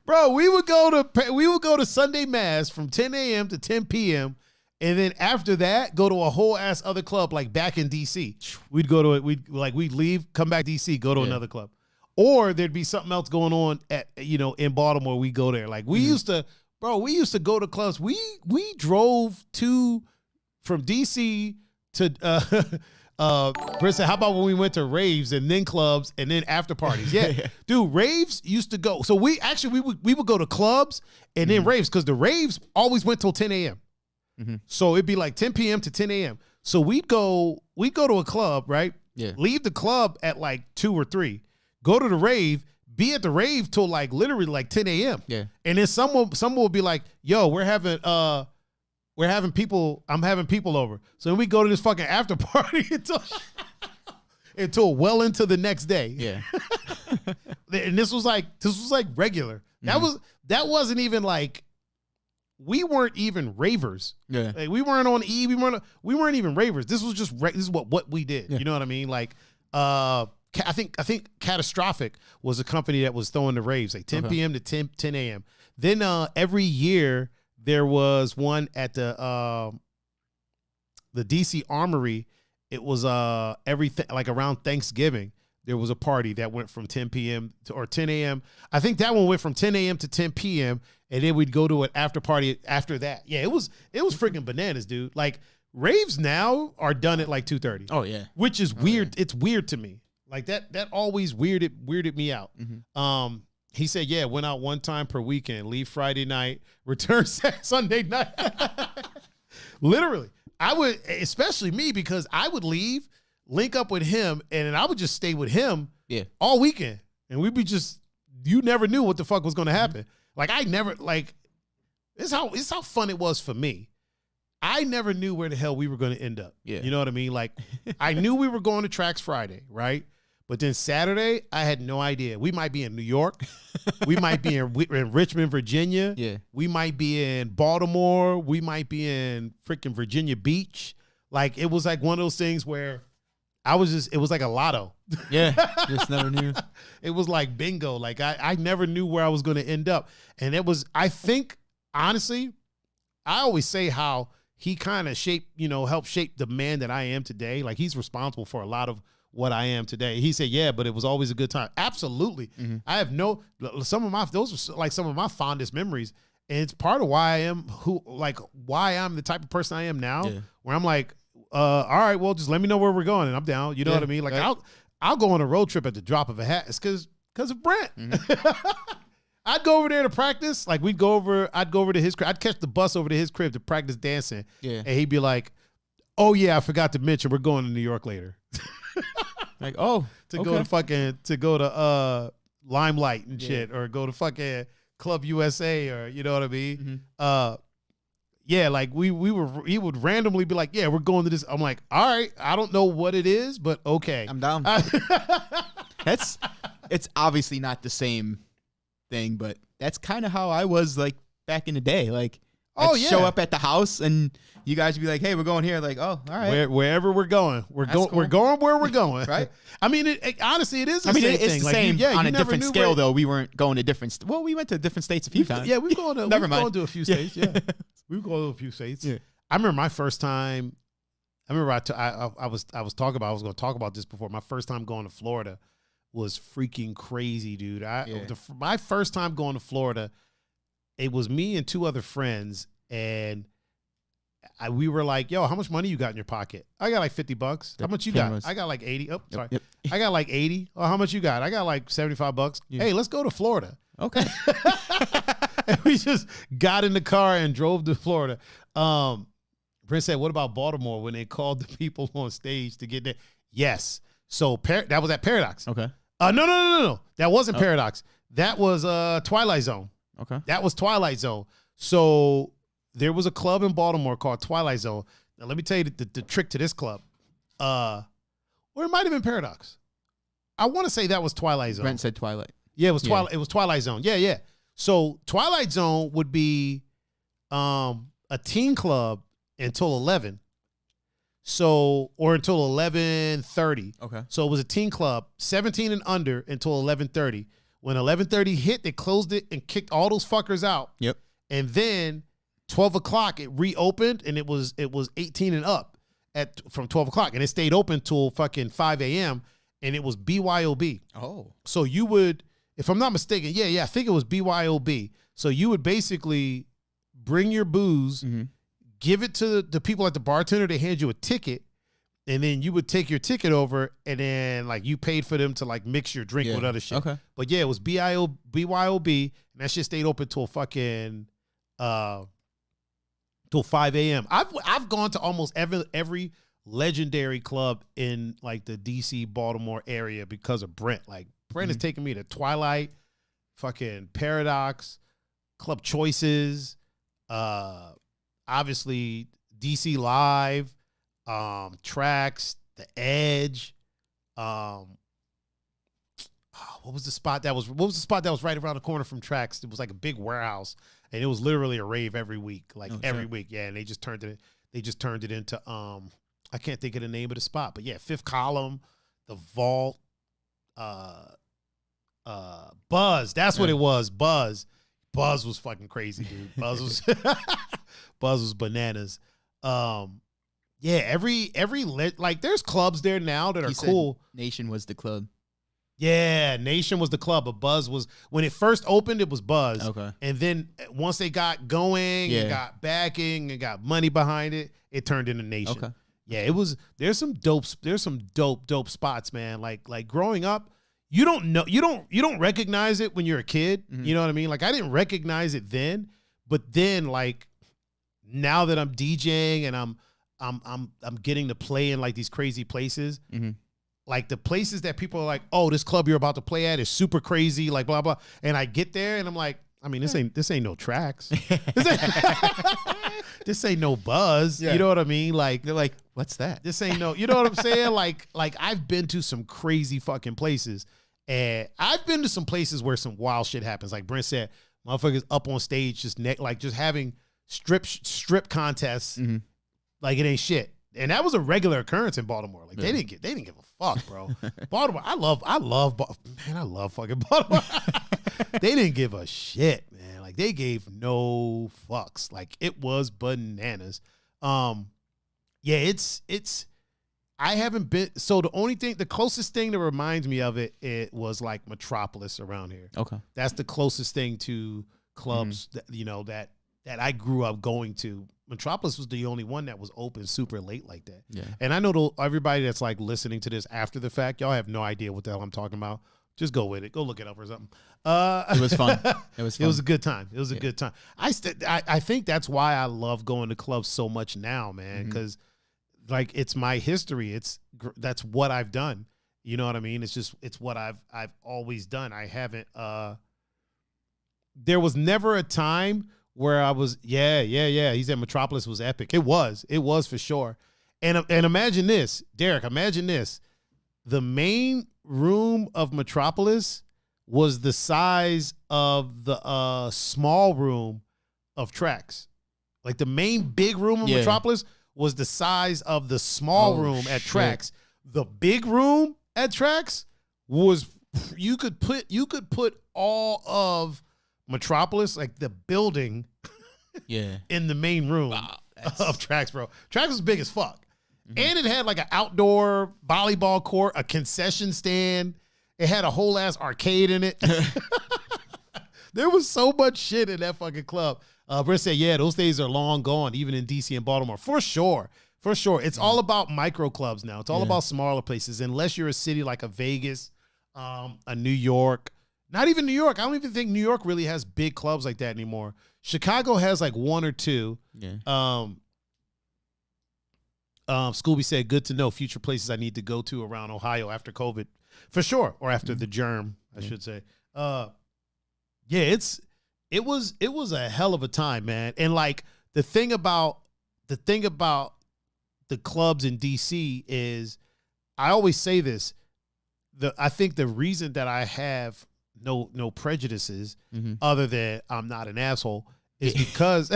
Bro, we would go to Sunday Mass from 10 a.m. to 10 p.m. And then after that, go to a whole ass other club like back in DC. We'd go to it. We'd leave, come back to DC, go to another club. Or there'd be something else going on at, in Baltimore. We go there. Like we used to go to clubs. We drove from DC to Chris said, how about when we went to raves and then clubs and then after parties? Yeah. Dude, raves used to go. So we would go to clubs and then raves, because the raves always went till 10 a.m. So it'd be like 10 p.m. to 10 a.m. So we'd go to a club, right?
Yeah.
Leave the club at like 2 or 3. Go to the rave, be at the rave till like literally like 10 a.m.
Yeah.
And then someone will be like, yo, I'm having people over. So then we go to this fucking after party until well into the next day.
Yeah.
And this was like regular. That wasn't even like, we weren't even ravers.
Yeah.
Like we weren't on E. We weren't even ravers. This was just this is what we did.
Yeah.
You know what I mean? Like I think Catastrophic was a company that was throwing the raves like 10 p.m. to 10 a.m. Then every year there was one at the DC Armory. It was everything like around Thanksgiving. There was a party that went from 10 p.m. or 10 a.m. I think that one went from 10 a.m. to 10 p.m. and then we'd go to an after party after that. Yeah, it was freaking bananas, dude. Like raves now are done at like 2:30.
Oh yeah.
Which is weird. Yeah. It's weird to me. Like that always weirded me out. He said, yeah, went out one time per weekend, leave Friday night, return Sunday night. Literally. I would, especially me, because I would leave, link up with him, and then I would just stay with him all weekend. And we'd be you never knew what the fuck was going to happen. Like I never, like, this is how fun it was for me. I never knew where the hell we were going to end up.
Yeah.
You know what I mean? Like I knew we were going to tracks Friday, right? But then Saturday, I had no idea. We might be in New York. We might be in Richmond, Virginia.
Yeah.
We might be in Baltimore. We might be in freaking Virginia Beach. Like, it was like one of those things where it was like a lotto.
Yeah. Just never knew.
It was like bingo. Like, I never knew where I was going to end up. And it was, I think, honestly, I always say how he kind of helped shape the man that I am today. Like, he's responsible for a lot of what I am today. He said, yeah, but it was always a good time. Absolutely. I have those are like some of my fondest memories. And it's part of why I am why I'm the type of person I am now, where I'm like, all right, well, just let me know where we're going and I'm down. You know what I mean? Like I'll go on a road trip at the drop of a hat. It's because of Brent. I'd go over there to practice. Like I'd go over to his crib. I'd catch the bus over to his crib to practice dancing. Yeah. And he'd be like, oh yeah, I forgot to mention we're going to New York later.
Like,
go to Limelight and shit, or go to fucking Club USA, or you know what I mean? Like he would randomly be like, yeah, we're going to this. I'm like, all right, I don't know what it is, but okay.
I'm down. It's obviously not the same thing, but that's kind of how I was like back in the day. Like, I'd show up at the house and you guys would be like, hey, we're going here. Like, oh, all right.
Wherever we're going. We're going where we're going.
Right?
I mean, honestly, it is the same thing.
It's the same on a different scale, though. We weren't going to different we went to different states a few times.
Yeah, we've gone to a few states. Yeah. We've gone to a few states.
Yeah.
I remember my first time, I was going to talk about this before. My first time going to Florida was freaking crazy, dude. My first time going to Florida, it was me and 2 other friends, and we were like, yo, how much money you got in your pocket? I got like $50. How much you got? I got like 80. Oh, sorry. Yep. I got like 80. Oh, how much you got? I got like $75. Yeah. Hey, let's go to Florida.
Okay.
And we just got in the car and drove to Florida. Prince said, what about Baltimore when they called the people on stage to get there? Yes. So that was at Paradox.
Okay.
No. That wasn't Paradox. That was Twilight Zone.
Okay.
That was Twilight Zone. So there was a club in Baltimore called Twilight Zone. Now, let me tell you the trick to this club. Or it might have been Paradox. I want to say that was Twilight Zone.
Brent said Twilight.
Yeah, it was Twilight. It was Twilight Zone. Yeah. So Twilight Zone would be a teen club until 11. So, or until 11:30.
Okay.
So it was a teen club, 17 and under until 11:30. When 11:30 hit, they closed it and kicked all those fuckers out.
Yep.
And then 12 o'clock, it reopened, and it was 18 and up from 12 o'clock. And it stayed open till fucking 5 a.m., and it was BYOB.
Oh.
So you would, if I'm not mistaken, I think it was BYOB. So you would basically bring your booze, give it to the people at the bartender, they hand you a ticket, and then you would take your ticket over, and then like you paid for them to like mix your drink with other shit.
Okay.
But yeah, it was BYOB, and that shit stayed open till fucking till 5 a.m. I've gone to almost every legendary club in like the DC Baltimore area because of Brent. Like Brent has taken me to Twilight, fucking Paradox, Club Choices, obviously DC Live, Tracks, The Edge. What was the spot that was right around the corner from Tracks? It was like a big warehouse, and it was literally a rave every week, every week. Yeah, and they just turned it into I can't think of the name of the spot, but yeah, Fifth Column, the Vault, Buzz. That's what it was. Buzz was fucking crazy, dude. Buzz was bananas. Every like there's clubs there now that are cool.
Nation was the club.
Yeah, Nation was the club, but Buzz was, when it first opened, it was Buzz.
Okay.
And then once they got going and got backing and got money behind it, it turned into Nation.
Okay.
Yeah, there's some dope spots, man. Like growing up, you don't recognize it when you're a kid. You know what I mean? Like I didn't recognize it then, but then like now that I'm DJing and I'm getting to play in like these crazy places, like the places that people are like, oh, this club you're about to play at is super crazy, like blah blah. And I get there and I'm like, I mean, this ain't no Tracks. This ain't no Buzz. Yeah. You know what I mean? Like
they're like, what's that?
This ain't no. You know what I'm saying? Like I've been to some crazy fucking places, and I've been to some places where some wild shit happens. Like Brent said, motherfuckers up on stage just having strip contests, like it ain't shit. And that was a regular occurrence in Baltimore. Like they didn't give a fuck, bro. Baltimore, I love fucking Baltimore. They didn't give a shit, man. Like they gave no fucks. Like it was bananas. It's I haven't been, so the closest thing that reminds me of it was like Metropolis around here.
Okay.
That's the closest thing to clubs that I grew up going to. Metropolis was the only one that was open super late like that.
Yeah.
And I know everybody that's like listening to this after the fact, y'all have no idea what the hell I'm talking about. Just go with it. Go look it up or something.
It was fun. It was
a good time. It was a good time. I think that's why I love going to clubs so much now, man, because like it's my history. That's what I've done. You know what I mean? It's what I've always done. I haven't. There was never a time where I was, he said Metropolis was epic. It was for sure. And imagine this, Derek, the main room of Metropolis was the size of the small room of Tracks. Like the main big room of Metropolis was the size of the small room at Tracks. The big room at Tracks was, you could put all of Metropolis, like the building, in the main room of Tracks, bro. Tracks was big as fuck. And it had like an outdoor volleyball court, a concession stand. It had a whole ass arcade in it. There was so much shit in that fucking club. Britt said, yeah, those days are long gone, even in DC and Baltimore. For sure. It's all about micro clubs now. It's all about smaller places. Unless you're a city like a Vegas, a New York. Not even New York. I don't even think New York really has big clubs like that anymore. Chicago has like one or two. Yeah. Scooby said, good to know future places I need to go to around Ohio after COVID. For sure. Or after the germ, I should say. It was a hell of a time, man. And like the thing about the clubs in DC is, I always say this, I think the reason that I have no prejudices other than I'm not an asshole is because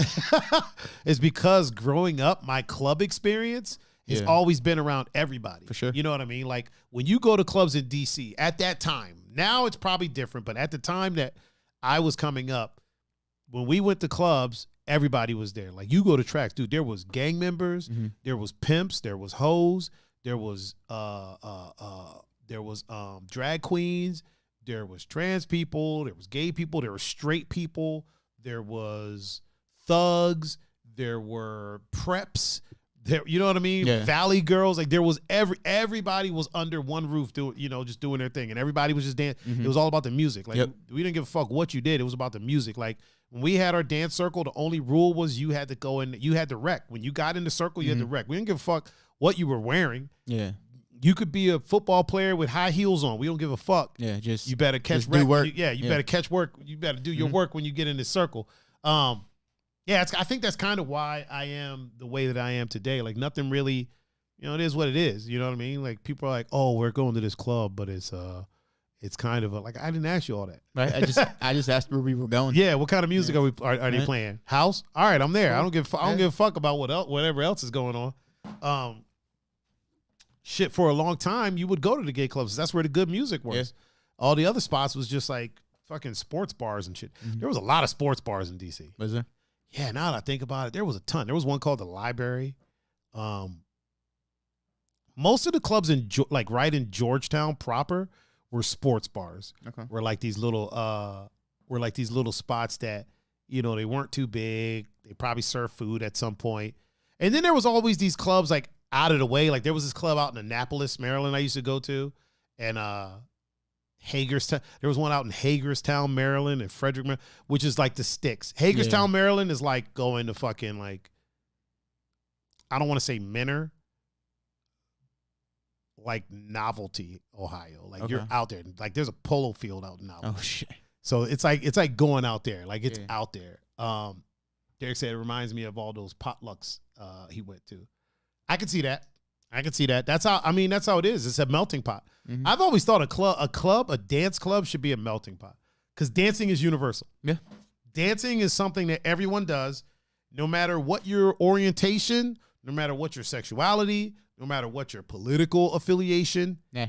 is because growing up, my club experience has always been around everybody.
For sure.
You know what I mean? Like when you go to clubs in DC at that time, now it's probably different, but at the time that I was coming up, when we went to clubs, everybody was there. Like you go to tracks, dude, there was gang members, there was pimps, there was hoes, there was drag queens, there was trans people, there was gay people, there were straight people, there was thugs, there were preps, there, you know what I mean?
Yeah.
Valley girls, like there was everybody was under one roof doing, just doing their thing, and everybody was just dancing. It was all about the music. Like we didn't give a fuck what you did. It was about the music. Like when we had our dance circle, the only rule was you had to go in, you had to wreck. When you got in the circle, you had to wreck. We didn't give a fuck what you were wearing.
Yeah.
You could be a football player with high heels on. We don't give a fuck.
Yeah, just
you better catch
do work.
You better catch work. You better do your work when you get in this circle. I think that's kind of why I am the way that I am today. Like nothing really, it is what it is. You know what I mean? Like people are like, "Oh, we're going to this club," but it's kind of like I didn't ask you all that.
Right. I just asked where we were going.
Yeah. What kind of music are they playing? House. All right, I'm there. I don't give a fuck about whatever else is going on. Shit, for a long time, you would go to the gay clubs. That's where the good music was. Yeah. All the other spots was just like fucking sports bars and shit. There was a lot of sports bars in DC.
Was there?
Yeah, now that I think about it, there was a ton. There was one called the Library. Most of the clubs right in Georgetown proper were sports bars. Okay. Were like these little spots that, they weren't too big. They probably served food at some point. And then there was always these clubs like out of the way. Like there was this club out in Annapolis, Maryland I used to go to. And Hagerstown. There was one out in Hagerstown, Maryland, and Frederick, Maryland, which is like the sticks. Hagerstown, Maryland is like going to fucking like, I don't want to say Menor, like Novelty, Ohio. Like you're out there. Like there's a polo field out in Novelty.
Oh shit.
So it's like going out there. Like it's out there. Derek said it reminds me of all those potlucks he went to. I can see that. That's how it is. It's a melting pot. I've always thought a dance club should be a melting pot because dancing is universal. Yeah. Dancing is something that everyone does, no matter what your orientation, no matter what your sexuality, no matter what your political affiliation, your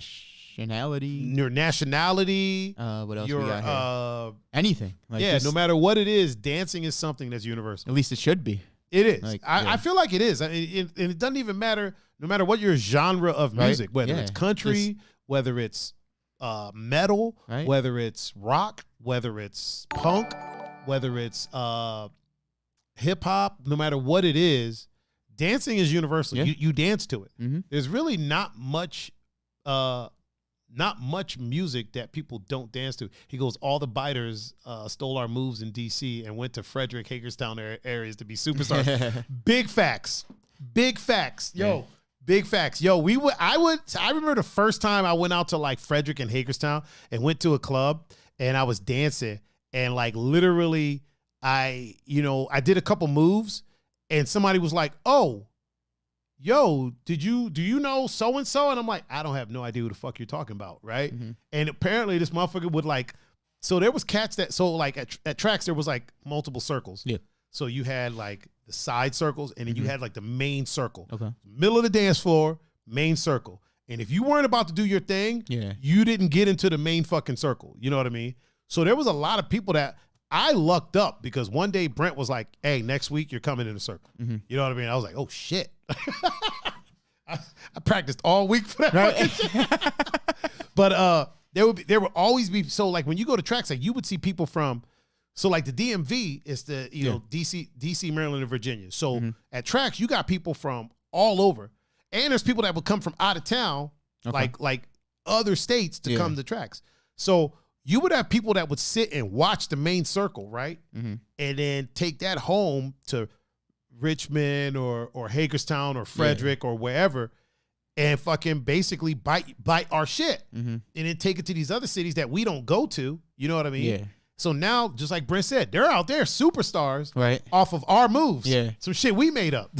nationality.
What else we got here? Anything.
Like no matter what it is, dancing is something that's universal.
At least it should be.
It is. Like, I feel like it is. And it doesn't even matter, no matter what your genre of music, whether it's country, whether it's metal, whether it's rock, whether it's punk, whether it's hip hop, no matter what it is, dancing is universal. Yeah. You dance to it. There's really not much music that people don't dance to. He goes, all the biters stole our moves in DC and went to Frederick, Hagerstown areas to be superstars. Big facts. Yo, big facts. Yo, I remember the first time I went out to like Frederick and Hagerstown and went to a club and I was dancing and like literally I did a couple moves and somebody was like, "Oh, yo, do you know so-and-so?" And I'm like, I don't have no idea who the fuck you're talking about, right? And apparently this motherfucker would like, so there was cats that, so like at tracks, there was like multiple circles. Yeah. So you had like the side circles and then you had like the main circle. Okay. Middle of the dance floor, main circle. And if you weren't about to do your thing, you didn't get into the main fucking circle. You know what I mean? So there was a lot of people that I lucked up because one day Brent was like, "Hey, next week you're coming in a circle." You know what I mean? I was like, "Oh shit." I practiced all week for that. Right? But there would always be, so like when you go to tracks, like you would see people from, so like the DMV is the know DC, Maryland, and Virginia. So at tracks you got people from all over, and there's people that would come from out of town, like other states to come to tracks. So you would have people that would sit and watch the main circle, right? And then take that home to Richmond or Hagerstown or Frederick or wherever and fucking basically bite our shit and then take it to these other cities that we don't go to. You know what I mean? Yeah. So now, just like Brent said, they're out there superstars off of our moves. Yeah. Some shit we made up.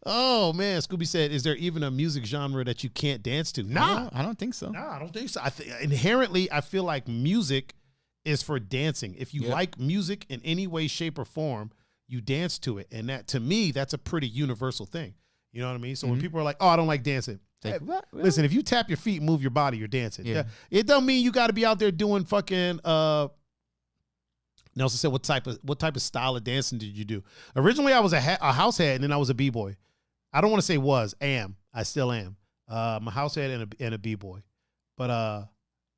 Oh, man. Scooby said, is there even a music genre that you can't dance to? Nah.
I don't think so.
Nah, I don't think so. Inherently, I feel like music is for dancing. If you like music in any way, shape, or form, you dance to it. And that, to me, that's a pretty universal thing. You know what I mean? So when people are like, oh, I don't like dancing.
Like,
Hey, listen, if you tap your feet and move your body, you're dancing.
Yeah.
It don't mean you got to be out there doing fucking, Nelson said, what type of style of dancing did you do? Originally, I was a house head, and then I was a b-boy. I don't want to say I still am. I'm a house head and a b-boy. But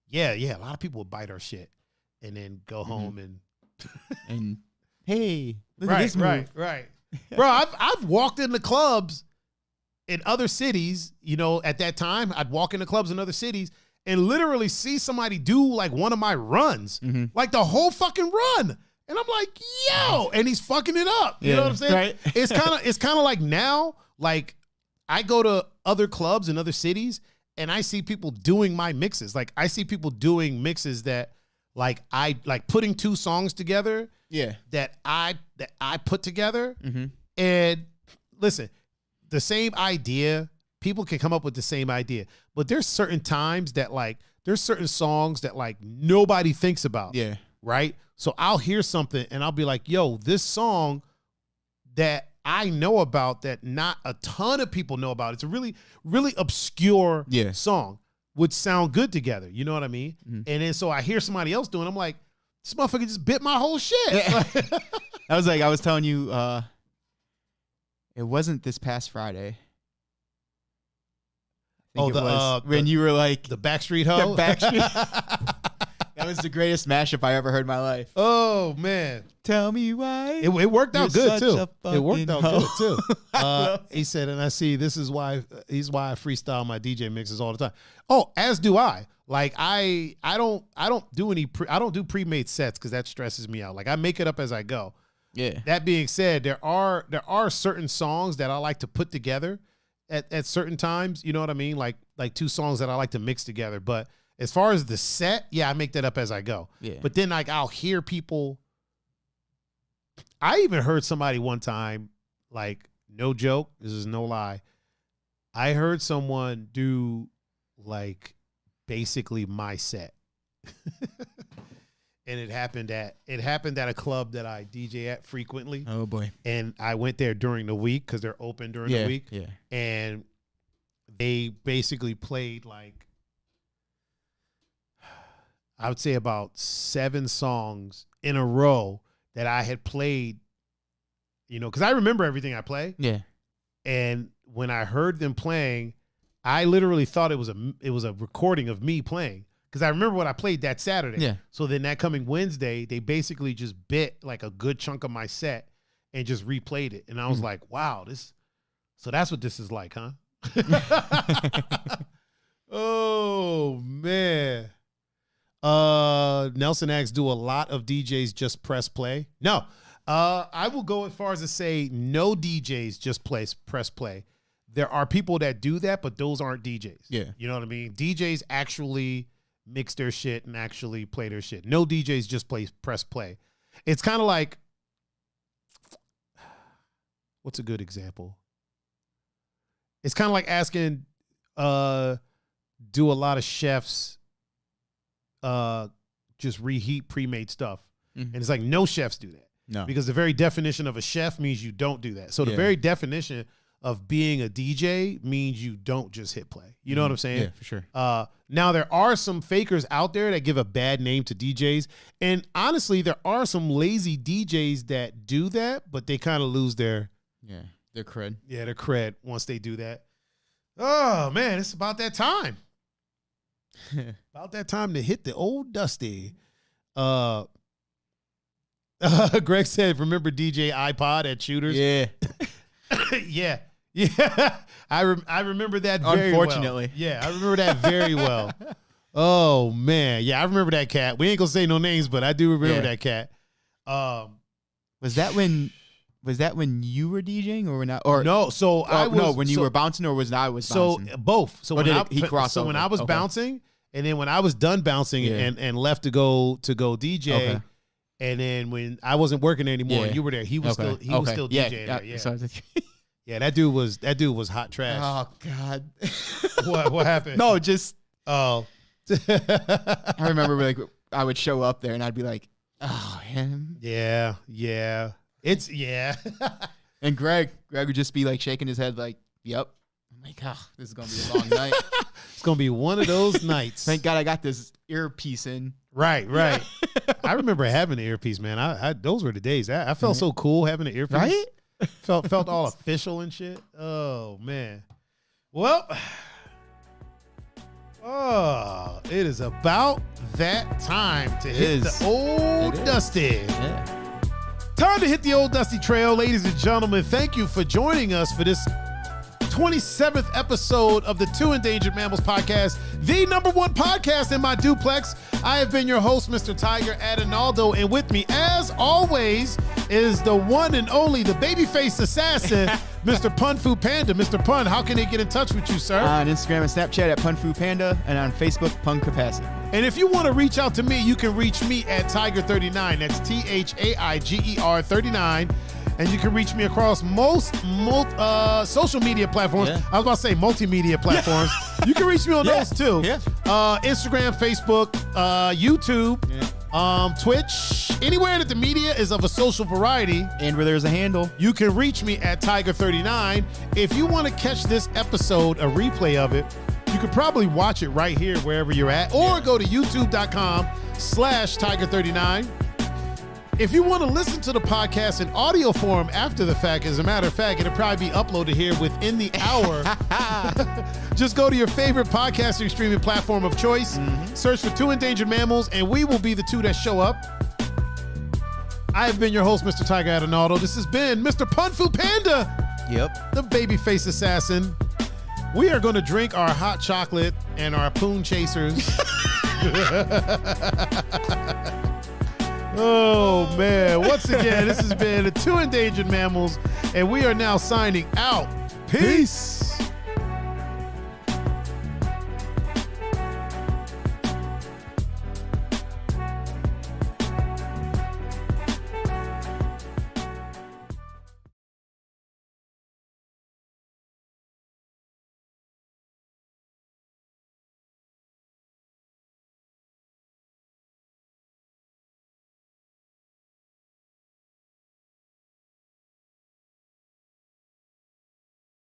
yeah, a lot of people would bite our shit and then go home
and hey, look at this move.
Right. Bro, I've walked in the clubs in other cities, you know, at that time, I'd walk into clubs in other cities and literally see somebody do like one of my runs, like the whole fucking run. And I'm like, yo, and he's fucking it up. You know what I'm saying?
Right.
It's kind of like now, like I go to other clubs in other cities and I see people doing my mixes. Like I see people doing mixes that like I like putting two songs together.
Yeah.
That I put together. And listen, the same idea, people can come up with the same idea, but there's certain times that like there's certain songs that like nobody thinks about.
Yeah.
Right. So I'll hear something and I'll be like, yo, this song that I know about that not a ton of people know about. It's a really, really obscure song would sound good together. You know what I mean? And then so I hear somebody else doing it, I'm like, this motherfucker just bit my whole shit.
Yeah. I was telling you, it wasn't this past Friday. I think it was when you were like
the Backstreet Ho.
The Backstreet. That was the greatest mashup I ever heard in my life.
Oh man!
Tell me why.
It worked out good too.
It worked out
good too. He said, and I see this is why I freestyle my DJ mixes all the time. Oh, as do I. Like I don't do pre-made sets because that stresses me out. Like I make it up as I go.
Yeah.
That being said, there are certain songs that I like to put together at certain times. You know what I mean? Like two songs that I like to mix together. But as far as the set, yeah, I make that up as I go.
Yeah.
But then like I'll hear people. I even heard somebody one time, like no joke, this is no lie. I heard someone do like basically my set. And it happened at a club that I DJ at frequently.
Oh boy.
And I went there during the week because they're open during the week.
Yeah.
And they basically played like, I would say about 7 songs in a row that I had played, you know, because I remember everything I play.
Yeah.
And when I heard them playing, I literally thought it was a recording of me playing. Because I remember what I played that Saturday.
Yeah.
So then that coming Wednesday, they basically just bit like a good chunk of my set and just replayed it. And I was like, wow, so that's what this is like, huh? Oh, man. Nelson asks, do a lot of DJs just press play? No. I will go as far as to say no DJs just press play. There are people that do that, but those aren't DJs.
Yeah.
You know what I mean? DJs actually mix their shit and actually play their shit. No DJs just press play. It's kind of like, what's a good example? It's kind of like asking, do a lot of chefs just reheat pre-made stuff? And it's like, no chefs do that.
No.
Because the very definition of a chef means you don't do that. So the very definition of being a DJ means you don't just hit play. You know what I'm saying?
Yeah, for sure.
Now, there are some fakers out there that give a bad name to DJs. And honestly, there are some lazy DJs that do that, but they kind of lose their
cred.
Yeah, their cred once they do that. Oh, man, it's about that time. About that time to hit the old Dusty. Greg said, remember DJ iPod at Shooters?
Yeah.
Yeah. I remember that very
Unfortunately.
well. Yeah, I remember that very well. Oh, man. Yeah, I remember that cat. We ain't going to say no names, but I do remember that cat.
Was that when you were DJing or not? Or
no, so I was
when you were bouncing, or was I was bouncing?
So both. So when
when
I was bouncing, and then when I was done bouncing and left to go DJ, and then when I wasn't working anymore, and you were there, he was still DJing there. Yeah.
So
yeah, that dude was hot trash.
Oh God.
What happened?
No, just
I
remember like I would show up there and I'd be like, oh, him.
Yeah. It's yeah.
And Greg would just be like shaking his head like, yep. I'm like, oh, this is going to be a long night.
It's going to be one of those nights.
Thank God I got this earpiece in.
Right. I remember having the earpiece, man. I those were the days. I felt so cool having the earpiece.
Right?
Felt all official and shit. Oh, man. Well, it is about that time to hit the old dusty.
Yeah.
Time to hit the old dusty trail, ladies and gentlemen. Thank you for joining us for this 27th episode of the Two Endangered Mammals podcast, the #1 podcast in my duplex. I have been your host, Mr. Tiger Adinaldo, and with me, as always, is the one and only, the babyface assassin, Mr. Pun-Fu-Panda. Mr. Pun, how can they get in touch with you, sir?
On Instagram and Snapchat at Pun-Fu-Panda, and on Facebook, Pun Capacity.
And if you want to reach out to me, you can reach me at Tiger39. That's THAIGER 39. And you can reach me across most social media platforms.
Yeah.
I was about to say multimedia platforms. You can reach me on those too.
Yeah.
Instagram, Facebook, YouTube, Twitch, anywhere that the media is of a social variety.
And where there's a handle.
You can reach me at Tiger39. If you want to catch this episode, a replay of it, you could probably watch it right here wherever you're at, or go to youtube.com/Tiger39. If you want to listen to the podcast in audio form after the fact, as a matter of fact, it'll probably be uploaded here within the hour. Just go to your favorite podcasting streaming platform of choice, search for Two Endangered Mammals, and we will be the two that show up. I have been your host, Mr. Tiger Adinaldo. This has been Mr. Pun-Fu-Panda, the babyface assassin. We are going to drink our hot chocolate and our poon chasers. Oh, man. Once again, this has been the Two Endangered Mammals, and we are now signing out. Peace.